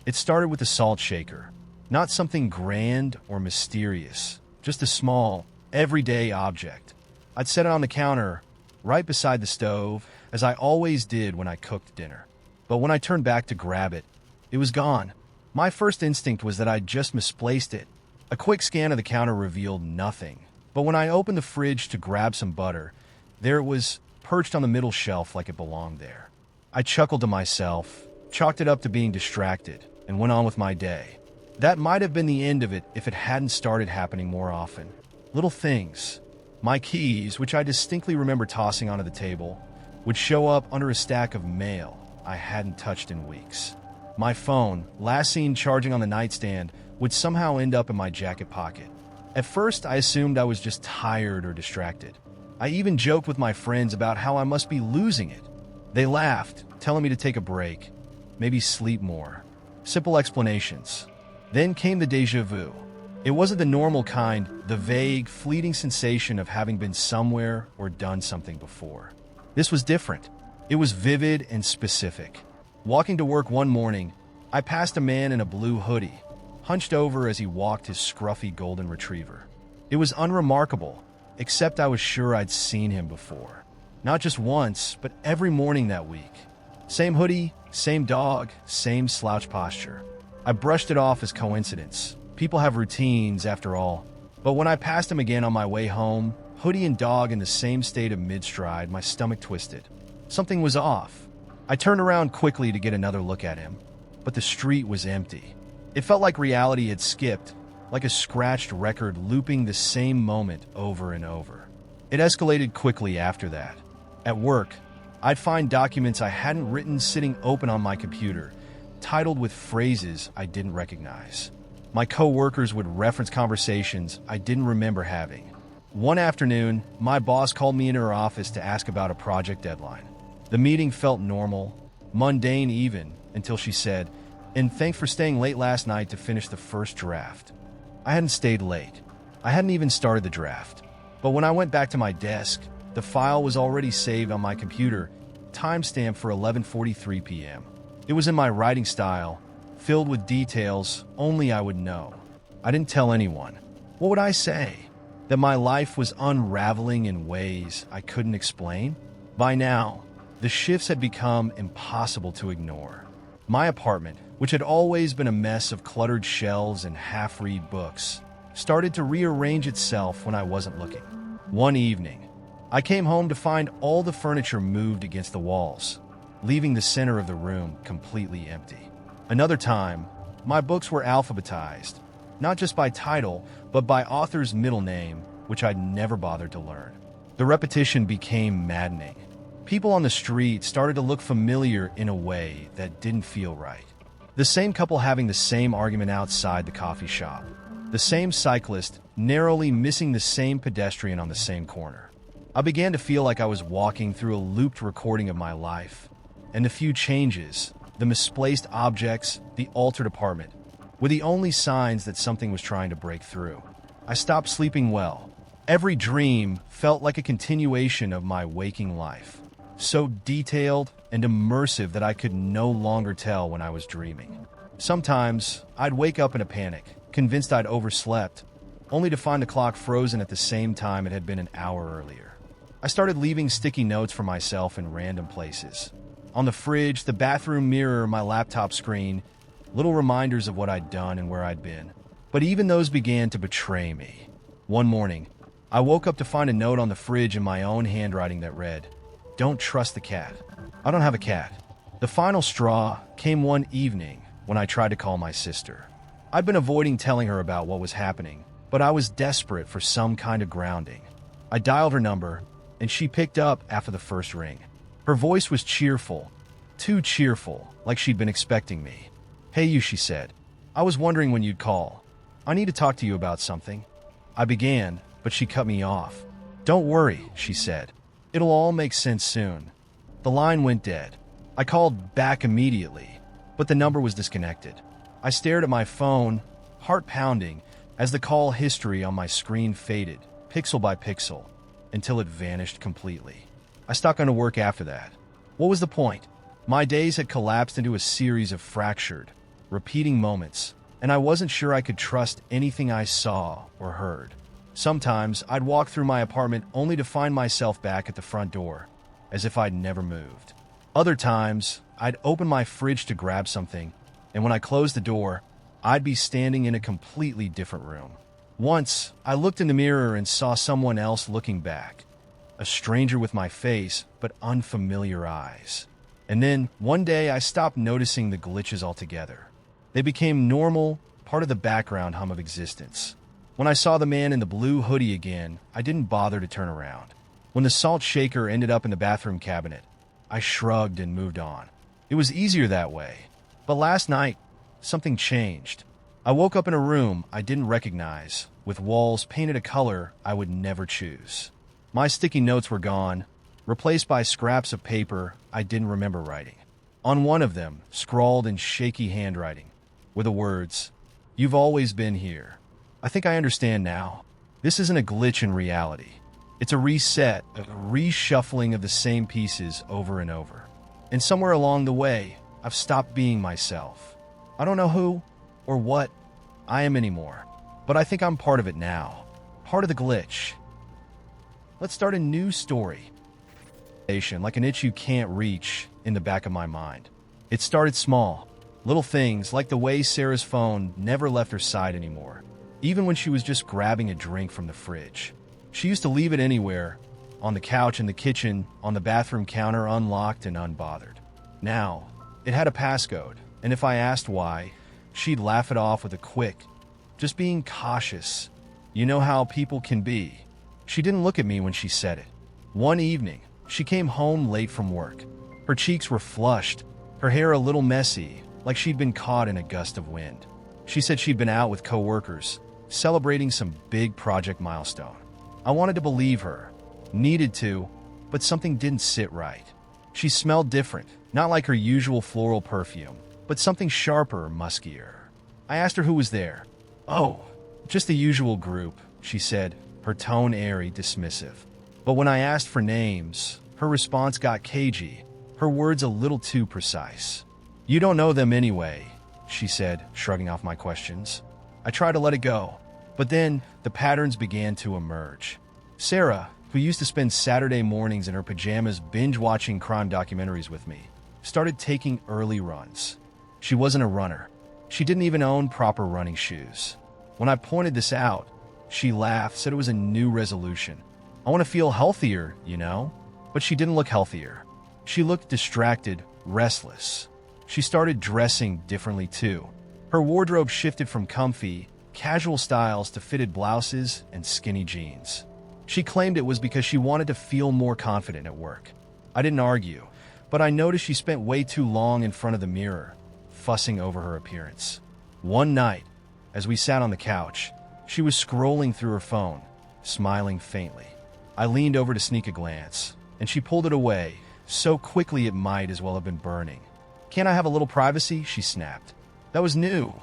It started with a salt shaker. Not something grand or mysterious, just a small, everyday object. I'd set it on the counter, right beside the stove, as I always did when I cooked dinner. But when I turned back to grab it, it was gone. My first instinct was that I'd just misplaced it. A quick scan of the counter revealed nothing. But when I opened the fridge to grab some butter, there it was, perched on the middle shelf like it belonged there. I chuckled to myself, chalked it up to being distracted, and went on with my day. That might have been the end of it if it hadn't started happening more often. Little things. My keys, which I distinctly remember tossing onto the table, would show up under a stack of mail I hadn't touched in weeks. My phone, last seen charging on the nightstand, would somehow end up in my jacket pocket. At first, I assumed I was just tired or distracted. I even joked with my friends about how I must be losing it. They laughed, telling me to take a break, maybe sleep more. Simple explanations. Then came the déjà vu. It wasn't the normal kind, the vague, fleeting sensation of having been somewhere or done something before. This was different. It was vivid and specific. Walking to work one morning, I passed a man in a blue hoodie, hunched over as he walked his scruffy golden retriever. It was unremarkable, except I was sure I'd seen him before. Not just once, but every morning that week. Same hoodie, same dog, same slouch posture. I brushed it off as coincidence. People have routines, after all. But when I passed him again on my way home, hoodie and dog in the same state of mid-stride, my stomach twisted. Something was off. I turned around quickly to get another look at him, but the street was empty. It felt like reality had skipped, like a scratched record looping the same moment over and over. It escalated quickly after that. At work, I'd find documents I hadn't written sitting open on my computer, titled with phrases I didn't recognize. My coworkers would reference conversations I didn't remember having. One afternoon, my boss called me into her office to ask about a project deadline. The meeting felt normal, mundane even, until she said, "And thanks for staying late last night to finish the first draft." I hadn't stayed late. I hadn't even started the draft. But when I went back to my desk, the file was already saved on my computer, timestamped for 11:43 p.m. It was in my writing style, filled with details only I would know. I didn't tell anyone. What would I say? That my life was unraveling in ways I couldn't explain? By now, the shifts had become impossible to ignore. My apartment, which had always been a mess of cluttered shelves and half-read books, started to rearrange itself when I wasn't looking. One evening, I came home to find all the furniture moved against the walls, leaving the center of the room completely empty. Another time, my books were alphabetized, not just by title, but by author's middle name, which I'd never bothered to learn. The repetition became maddening. People on the street started to look familiar in a way that didn't feel right. The same couple having the same argument outside the coffee shop. The same cyclist narrowly missing the same pedestrian on the same corner. I began to feel like I was walking through a looped recording of my life. And the few changes, the misplaced objects, the altered apartment, were the only signs that something was trying to break through. I stopped sleeping well. Every dream felt like a continuation of my waking life, so detailed and immersive that I could no longer tell when I was dreaming. Sometimes, I'd wake up in a panic, convinced I'd overslept, only to find the clock frozen at the same time it had been an hour earlier. I started leaving sticky notes for myself in random places. On the fridge, the bathroom mirror, my laptop screen, little reminders of what I'd done and where I'd been. But even those began to betray me. One morning, I woke up to find a note on the fridge in my own handwriting that read, "Don't trust the cat." I don't have a cat. The final straw came one evening when I tried to call my sister. I'd been avoiding telling her about what was happening, but I was desperate for some kind of grounding. I dialed her number, and she picked up after the first ring. Her voice was cheerful, too cheerful, like she'd been expecting me. "Hey you," she said. "I was wondering when you'd call. I need to talk to you about something." I began, but she cut me off. "Don't worry," she said. "It'll all make sense soon." The line went dead. I called back immediately, but the number was disconnected. I stared at my phone, heart pounding, as the call history on my screen faded, pixel by pixel, until it vanished completely. I stopped going to work after that. What was the point? My days had collapsed into a series of fractured, repeating moments, and I wasn't sure I could trust anything I saw or heard. Sometimes I'd walk through my apartment only to find myself back at the front door, as if I'd never moved. Other times, I'd open my fridge to grab something, and when I closed the door, I'd be standing in a completely different room. Once, I looked in the mirror and saw someone else looking back, a stranger with my face, but unfamiliar eyes. And then, one day, I stopped noticing the glitches altogether. They became normal, part of the background hum of existence. When I saw the man in the blue hoodie again, I didn't bother to turn around. When the salt shaker ended up in the bathroom cabinet, I shrugged and moved on. It was easier that way. But last night, something changed. I woke up in a room I didn't recognize, with walls painted a color I would never choose. My sticky notes were gone, replaced by scraps of paper I didn't remember writing. On one of them, scrawled in shaky handwriting, were the words, "You've always been here." I think I understand now. This isn't a glitch in reality. It's a reset, a reshuffling of the same pieces over and over. And somewhere along the way, I've stopped being myself. I don't know who or what I am anymore, but I think I'm part of it now. Part of the glitch. Let's start a new story. Like an itch you can't reach in the back of my mind. It started small. Little things like the way Sarah's phone never left her side anymore, even when she was just grabbing a drink from the fridge. She used to leave it anywhere, on the couch, in the kitchen, on the bathroom counter, unlocked and unbothered. Now, it had a passcode, and if I asked why, she'd laugh it off with a quick, "Just being cautious. You know how people can be." She didn't look at me when she said it. One evening, she came home late from work. Her cheeks were flushed, her hair a little messy, like she'd been caught in a gust of wind. She said she'd been out with coworkers, celebrating some big project milestone. I wanted to believe her, needed to, but something didn't sit right. She smelled different, not like her usual floral perfume, but something sharper, muskier. I asked her who was there. "Oh, just the usual group," she said, her tone airy, dismissive. But when I asked for names, her response got cagey, her words a little too precise. "You don't know them anyway," she said, shrugging off my questions. I tried to let it go, but then the patterns began to emerge. Sarah, who used to spend Saturday mornings in her pajamas binge-watching crime documentaries with me, started taking early runs. She wasn't a runner. She didn't even own proper running shoes. When I pointed this out, she laughed, said it was a new resolution. "I want to feel healthier, you know?" But she didn't look healthier. She looked distracted, restless. She started dressing differently too. Her wardrobe shifted from comfy, casual styles to fitted blouses and skinny jeans. She claimed it was because she wanted to feel more confident at work. I didn't argue, but I noticed she spent way too long in front of the mirror, fussing over her appearance. One night, as we sat on the couch, she was scrolling through her phone, smiling faintly. I leaned over to sneak a glance, and she pulled it away, so quickly it might as well have been burning. "Can't I have a little privacy?" she snapped. That was new.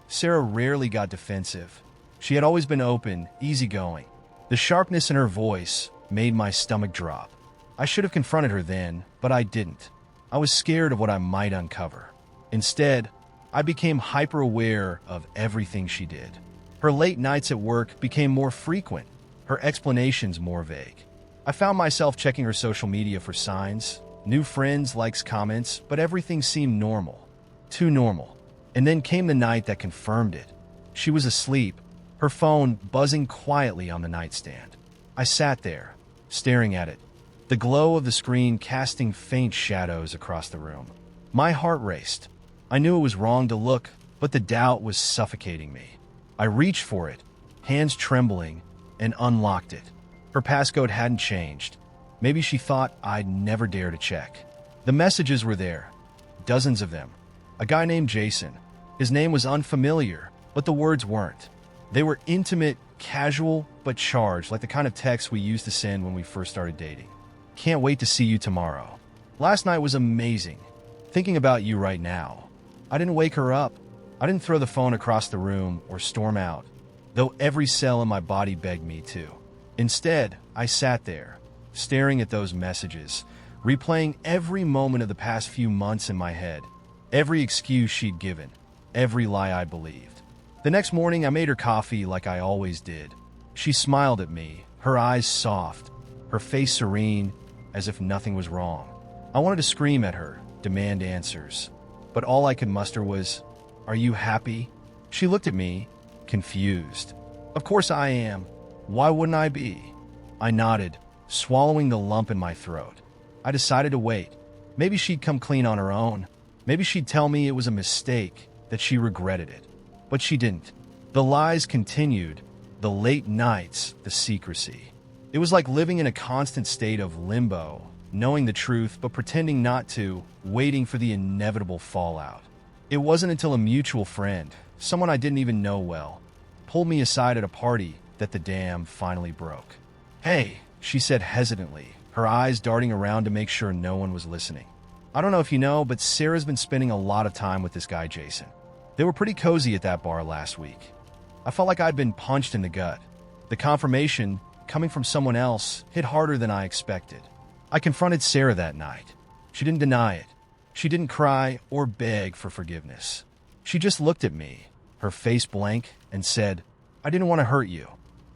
Sarah rarely got defensive. She had always been open, easygoing. The sharpness in her voice made my stomach drop. I should have confronted her then, but I didn't. I was scared of what I might uncover. Instead, I became hyper-aware of everything she did. Her late nights at work became more frequent, her explanations more vague. I found myself checking her social media for signs, new friends, likes, comments, but everything seemed normal. Too normal. And then came the night that confirmed it. She was asleep, her phone buzzing quietly on the nightstand. I sat there, staring at it, the glow of the screen casting faint shadows across the room. My heart raced. I knew it was wrong to look, but the doubt was suffocating me. I reached for it, hands trembling, and unlocked it. Her passcode hadn't changed. Maybe she thought I'd never dare to check. The messages were there, dozens of them. A guy named Jason. His name was unfamiliar, but the words weren't. They were intimate, casual, but charged, like the kind of texts we used to send when we first started dating. "Can't wait to see you tomorrow. Last night was amazing. Thinking about you right now." I didn't wake her up. I didn't throw the phone across the room or storm out, though every cell in my body begged me to. Instead, I sat there, staring at those messages, replaying every moment of the past few months in my head, every excuse she'd given, every lie I believed. The next morning, I made her coffee like I always did. She smiled at me, her eyes soft, her face serene, as if nothing was wrong. I wanted to scream at her, demand answers, but all I could muster was, "Are you happy?" She looked at me, confused. "Of course I am. Why wouldn't I be?" I nodded, swallowing the lump in my throat. I decided to wait. Maybe she'd come clean on her own. Maybe she'd tell me it was a mistake, that she regretted it. But she didn't. The lies continued, the late nights, the secrecy. It was like living in a constant state of limbo, knowing the truth but pretending not to, waiting for the inevitable fallout. It wasn't until a mutual friend, someone I didn't even know well, pulled me aside at a party that the dam finally broke. "Hey," she said hesitantly, her eyes darting around to make sure no one was listening. "I don't know if you know, but Sarah's been spending a lot of time with this guy, Jason. They were pretty cozy at that bar last week." I felt like I'd been punched in the gut. The confirmation, coming from someone else, hit harder than I expected. I confronted Sarah that night. She didn't deny it. She didn't cry or beg for forgiveness. She just looked at me, her face blank, and said, "I didn't want to hurt you."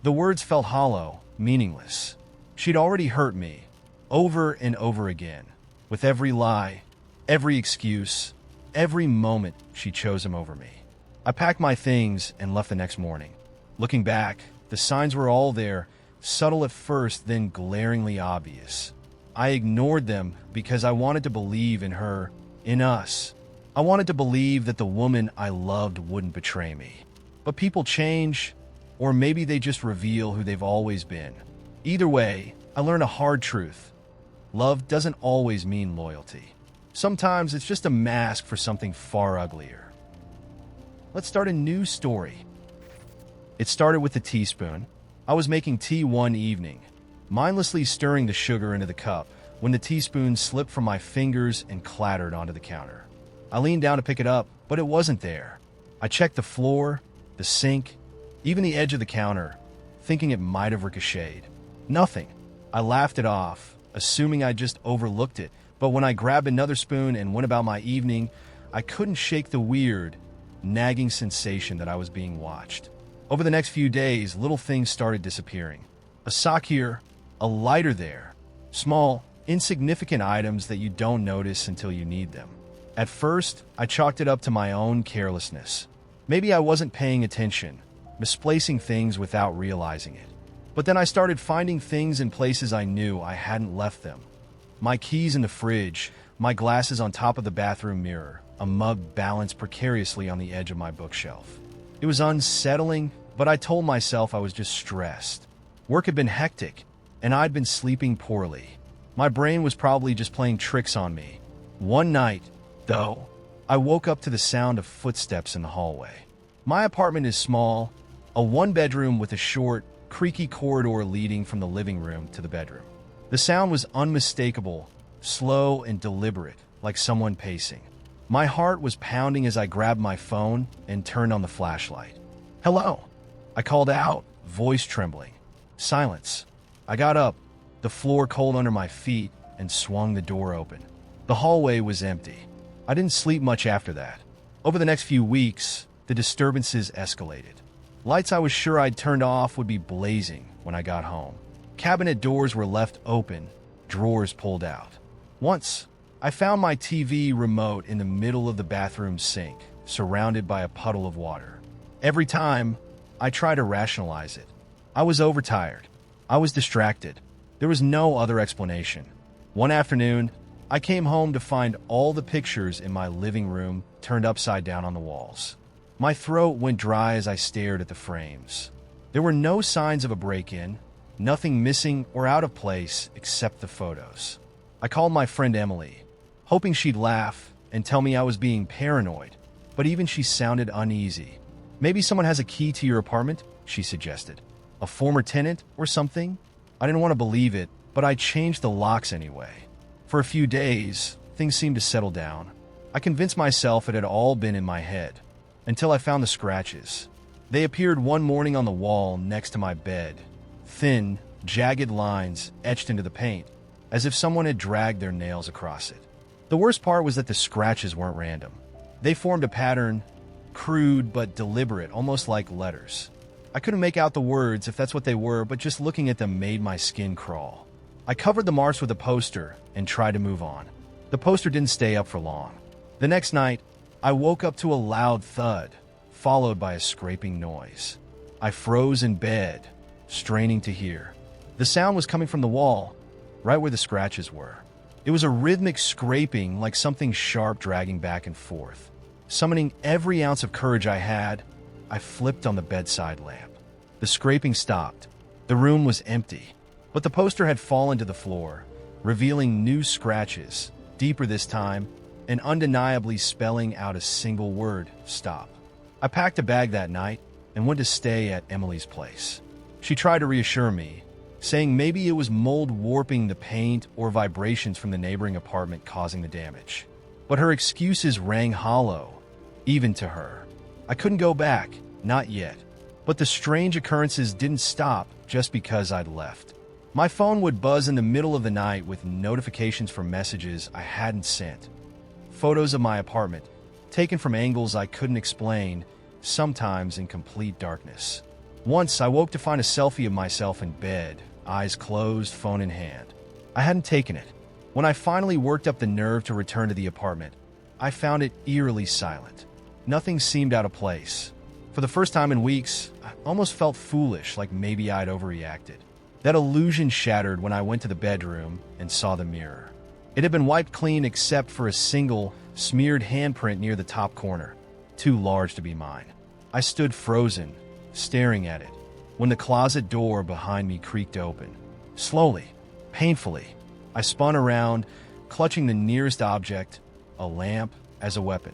The words felt hollow, meaningless. She'd already hurt me, over and over again, with every lie, every excuse, every moment she chose him over me. I packed my things and left the next morning. Looking back, the signs were all there, subtle at first, then glaringly obvious. I ignored them because I wanted to believe in her, in us. I wanted to believe that the woman I loved wouldn't betray me. But people change, or maybe they just reveal who they've always been. Either way, I learned a hard truth. Love doesn't always mean loyalty. Sometimes it's just a mask for something far uglier. Let's start a new story. It started with a teaspoon. I was making tea one evening, mindlessly stirring the sugar into the cup, when the teaspoon slipped from my fingers and clattered onto the counter. I leaned down to pick it up, but it wasn't there. I checked the floor, the sink, even the edge of the counter, thinking it might have ricocheted. Nothing. I laughed it off, assuming I just overlooked it, but when I grabbed another spoon and went about my evening, I couldn't shake the weird, nagging sensation that I was being watched. Over the next few days, little things started disappearing. A sock here, a lighter there. Small, insignificant items that you don't notice until you need them. At first, I chalked it up to my own carelessness. Maybe I wasn't paying attention, misplacing things without realizing it. But then I started finding things in places I knew I hadn't left them. My keys in the fridge, my glasses on top of the bathroom mirror, a mug balanced precariously on the edge of my bookshelf. It was unsettling, but I told myself I was just stressed. Work had been hectic, and I'd been sleeping poorly. My brain was probably just playing tricks on me. One night, though, I woke up to the sound of footsteps in the hallway. My apartment is small, a one-bedroom with a short, creaky corridor leading from the living room to the bedroom. The sound was unmistakable, slow and deliberate, like someone pacing. My heart was pounding as I grabbed my phone and turned on the flashlight. "Hello," I called out, voice trembling. Silence. I got up, the floor cold under my feet, and swung the door open. The hallway was empty. I didn't sleep much after that. Over the next few weeks, the disturbances escalated. Lights I was sure I'd turned off would be blazing when I got home. Cabinet doors were left open, drawers pulled out. Once, I found my TV remote in the middle of the bathroom sink, surrounded by a puddle of water. Every time, I tried to rationalize it. I was overtired. I was distracted. There was no other explanation. One afternoon, I came home to find all the pictures in my living room turned upside down on the walls. My throat went dry as I stared at the frames. There were no signs of a break-in, nothing missing or out of place except the photos. I called my friend Emily, hoping she'd laugh and tell me I was being paranoid, but even she sounded uneasy. "Maybe someone has a key to your apartment," she suggested. "A former tenant or something?" I didn't want to believe it, but I changed the locks anyway. For a few days, things seemed to settle down. I convinced myself it had all been in my head, until I found the scratches. They appeared one morning on the wall next to my bed, thin, jagged lines etched into the paint, as if someone had dragged their nails across it. The worst part was that the scratches weren't random. They formed a pattern, crude but deliberate, almost like letters. I couldn't make out the words if that's what they were, but just looking at them made my skin crawl. I covered the marks with a poster and tried to move on. The poster didn't stay up for long. The next night, I woke up to a loud thud, followed by a scraping noise. I froze in bed, straining to hear. The sound was coming from the wall, right where the scratches were. It was a rhythmic scraping, like something sharp dragging back and forth. Summoning every ounce of courage I had, I flipped on the bedside lamp. The scraping stopped. The room was empty, but the poster had fallen to the floor, revealing new scratches, deeper this time, and undeniably spelling out a single word: stop. I packed a bag that night and went to stay at Emily's place. She tried to reassure me, saying maybe it was mold warping the paint or vibrations from the neighboring apartment causing the damage. But her excuses rang hollow, even to her. I couldn't go back, not yet. But the strange occurrences didn't stop just because I'd left. My phone would buzz in the middle of the night with notifications for messages I hadn't sent. Photos of my apartment, taken from angles I couldn't explain, sometimes in complete darkness. Once I woke to find a selfie of myself in bed, eyes closed, phone in hand. I hadn't taken it. When I finally worked up the nerve to return to the apartment, I found it eerily silent. Nothing seemed out of place. For the first time in weeks, I almost felt foolish, like maybe I'd overreacted. That illusion shattered when I went to the bedroom and saw the mirror. It had been wiped clean except for a single, smeared handprint near the top corner, too large to be mine. I stood frozen, staring at it, when the closet door behind me creaked open. Slowly, painfully, I spun around, clutching the nearest object, a lamp, as a weapon.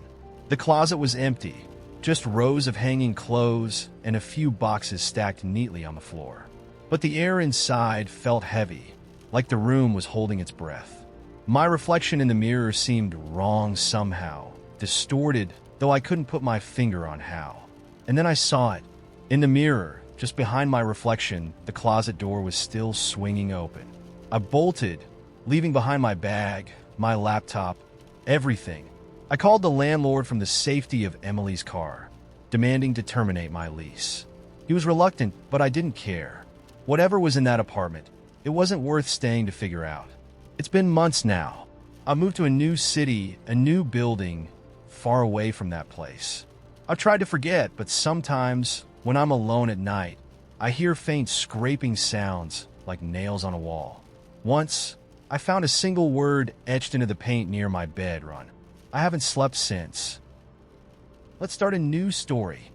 The closet was empty, just rows of hanging clothes and a few boxes stacked neatly on the floor. But the air inside felt heavy, like the room was holding its breath. My reflection in the mirror seemed wrong somehow, distorted, though I couldn't put my finger on how. And then I saw it. In the mirror, just behind my reflection, the closet door was still swinging open. I bolted, leaving behind my bag, my laptop, everything. I called the landlord from the safety of Emily's car, demanding to terminate my lease. He was reluctant, but I didn't care. Whatever was in that apartment, it wasn't worth staying to figure out. It's been months now. I moved to a new city, a new building, far away from that place. I've tried to forget, but sometimes, when I'm alone at night, I hear faint scraping sounds like nails on a wall. Once, I found a single word etched into the paint near my bed. Run. I haven't slept since. Let's start a new story.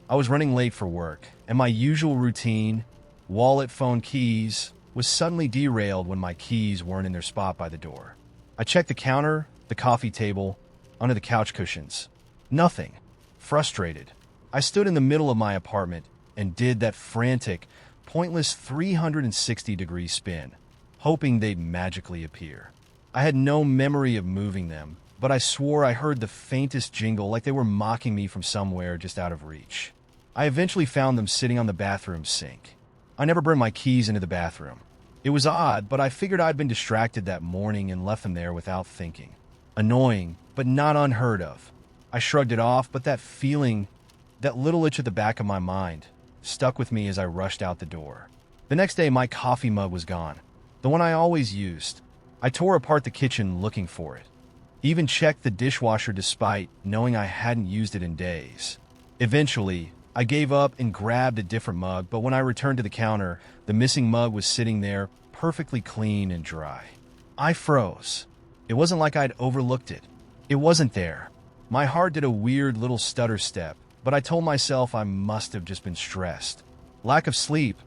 I was running late for work, and my usual routine, wallet, phone, keys, was suddenly derailed when my keys weren't in their spot by the door. I checked the counter, the coffee table, under the couch cushions. Nothing. Frustrated, I stood in the middle of my apartment and did that frantic, pointless 360-degree spin, hoping they'd magically appear. I had no memory of moving them, but I swore I heard the faintest jingle like they were mocking me from somewhere just out of reach. I eventually found them sitting on the bathroom sink. I never burned my keys into the bathroom. It was odd, but I figured I'd been distracted that morning and left them there without thinking. Annoying, but not unheard of. I shrugged it off, but that feeling, that little itch at the back of my mind, stuck with me as I rushed out the door. The next day, my coffee mug was gone, the one I always used. I tore apart the kitchen looking for it. Even checked the dishwasher despite knowing I hadn't used it in days. Eventually, I gave up and grabbed a different mug, but when I returned to the counter, the missing mug was sitting there, perfectly clean and dry. I froze. It wasn't like I'd overlooked it. It wasn't there. My heart did a weird little stutter step, but I told myself I must have just been stressed. Lack of sleep,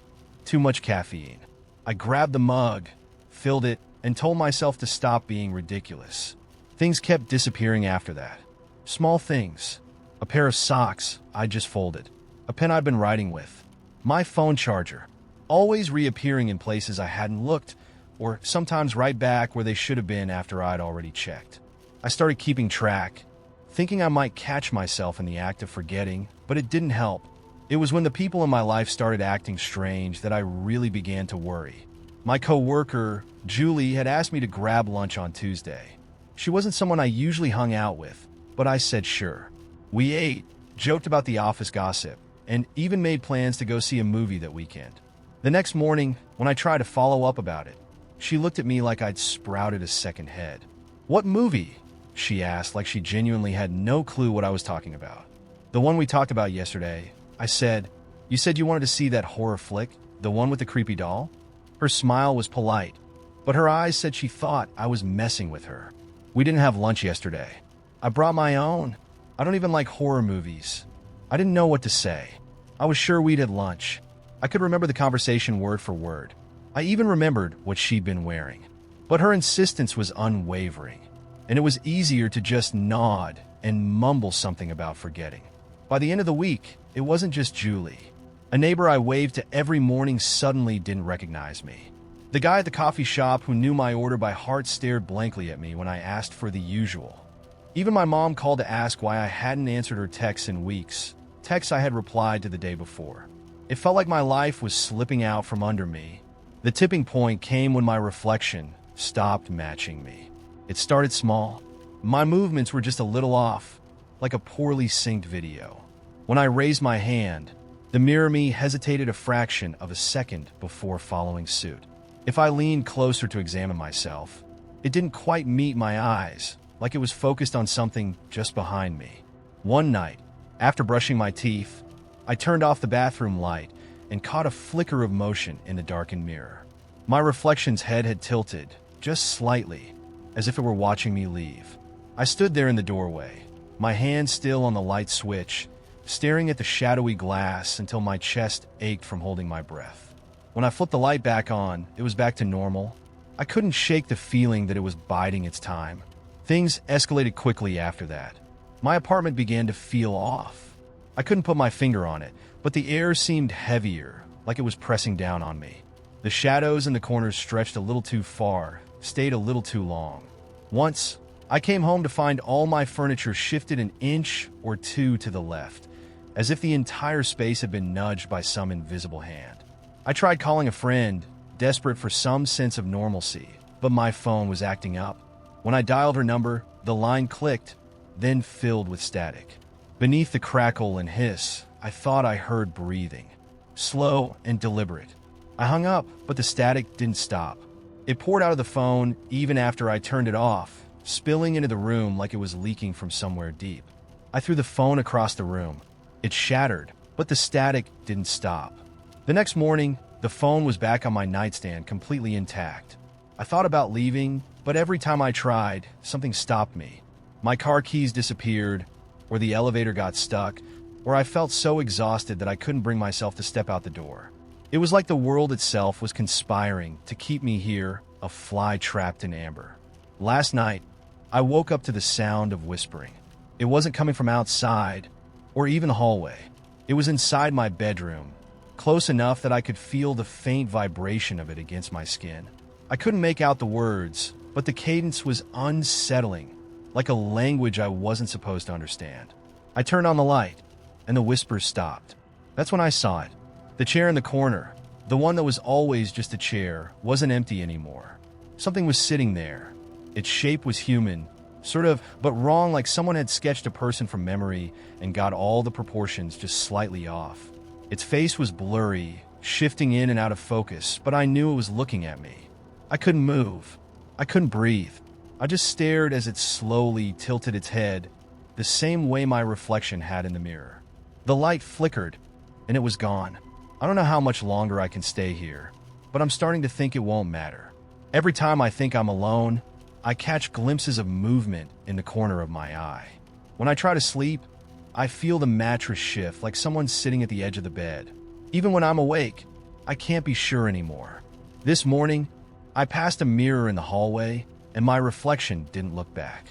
too much caffeine. I grabbed the mug, filled it, and told myself to stop being ridiculous. Things kept disappearing after that. Small things. A pair of socks I just folded. A pen I'd been writing with. My phone charger. Always reappearing in places I hadn't looked, or sometimes right back where they should have been after I'd already checked. I started keeping track, thinking I might catch myself in the act of forgetting, but it didn't help. It was when the people in my life started acting strange that I really began to worry. My coworker, Julie, had asked me to grab lunch on Tuesday. She wasn't someone I usually hung out with, but I said sure. We ate, joked about the office gossip, and even made plans to go see a movie that weekend. The next morning, when I tried to follow up about it, she looked at me like I'd sprouted a second head. "What movie?" she asked, like she genuinely had no clue what I was talking about. "The one we talked about yesterday," I said. "You said you wanted to see that horror flick, the one with the creepy doll?" Her smile was polite, but her eyes said she thought I was messing with her. "We didn't have lunch yesterday. I brought my own. I don't even like horror movies." I didn't know what to say. I was sure we'd had lunch. I could remember the conversation word for word. I even remembered what she'd been wearing. But her insistence was unwavering, and it was easier to just nod and mumble something about forgetting. By the end of the week, it wasn't just Julie. A neighbor I waved to every morning suddenly didn't recognize me. The guy at the coffee shop who knew my order by heart stared blankly at me when I asked for the usual. Even my mom called to ask why I hadn't answered her texts in weeks, texts I had replied to the day before. It felt like my life was slipping out from under me. The tipping point came when my reflection stopped matching me. It started small. My movements were just a little off, like a poorly synced video. When I raised my hand, the mirror me hesitated a fraction of a second before following suit. If I leaned closer to examine myself, it didn't quite meet my eyes, like it was focused on something just behind me. One night, after brushing my teeth, I turned off the bathroom light and caught a flicker of motion in the darkened mirror. My reflection's head had tilted, just slightly, as if it were watching me leave. I stood there in the doorway, my hand still on the light switch, staring at the shadowy glass until my chest ached from holding my breath. When I flipped the light back on, it was back to normal. I couldn't shake the feeling that it was biding its time. Things escalated quickly after that. My apartment began to feel off. I couldn't put my finger on it, but the air seemed heavier, like it was pressing down on me. The shadows in the corners stretched a little too far, stayed a little too long. Once, I came home to find all my furniture shifted an inch or two to the left, as if the entire space had been nudged by some invisible hand. I tried calling a friend, desperate for some sense of normalcy, but my phone was acting up. When I dialed her number, the line clicked, then filled with static. Beneath the crackle and hiss, I thought I heard breathing, slow and deliberate. I hung up, but the static didn't stop. It poured out of the phone even after I turned it off, spilling into the room like it was leaking from somewhere deep. I threw the phone across the room. It shattered, but the static didn't stop. The next morning, the phone was back on my nightstand, completely intact. I thought about leaving, but every time I tried, something stopped me. My car keys disappeared, or the elevator got stuck, or I felt so exhausted that I couldn't bring myself to step out the door. It was like the world itself was conspiring to keep me here, a fly trapped in amber. Last night, I woke up to the sound of whispering. It wasn't coming from outside, or even the hallway. It was inside my bedroom, close enough that I could feel the faint vibration of it against my skin. I couldn't make out the words, but the cadence was unsettling, like a language I wasn't supposed to understand. I turned on the light, and the whispers stopped. That's when I saw it. The chair in the corner, the one that was always just a chair, wasn't empty anymore. Something was sitting there. Its shape was human, sort of, but wrong, like someone had sketched a person from memory and got all the proportions just slightly off. Its face was blurry, shifting in and out of focus, but I knew it was looking at me. I couldn't move. I couldn't breathe. I just stared as it slowly tilted its head, the same way my reflection had in the mirror. The light flickered, and it was gone. I don't know how much longer I can stay here, but I'm starting to think it won't matter. Every time I think I'm alone, I catch glimpses of movement in the corner of my eye. When I try to sleep, I feel the mattress shift like someone's sitting at the edge of the bed. Even when I'm awake, I can't be sure anymore. This morning, I passed a mirror in the hallway, and my reflection didn't look back.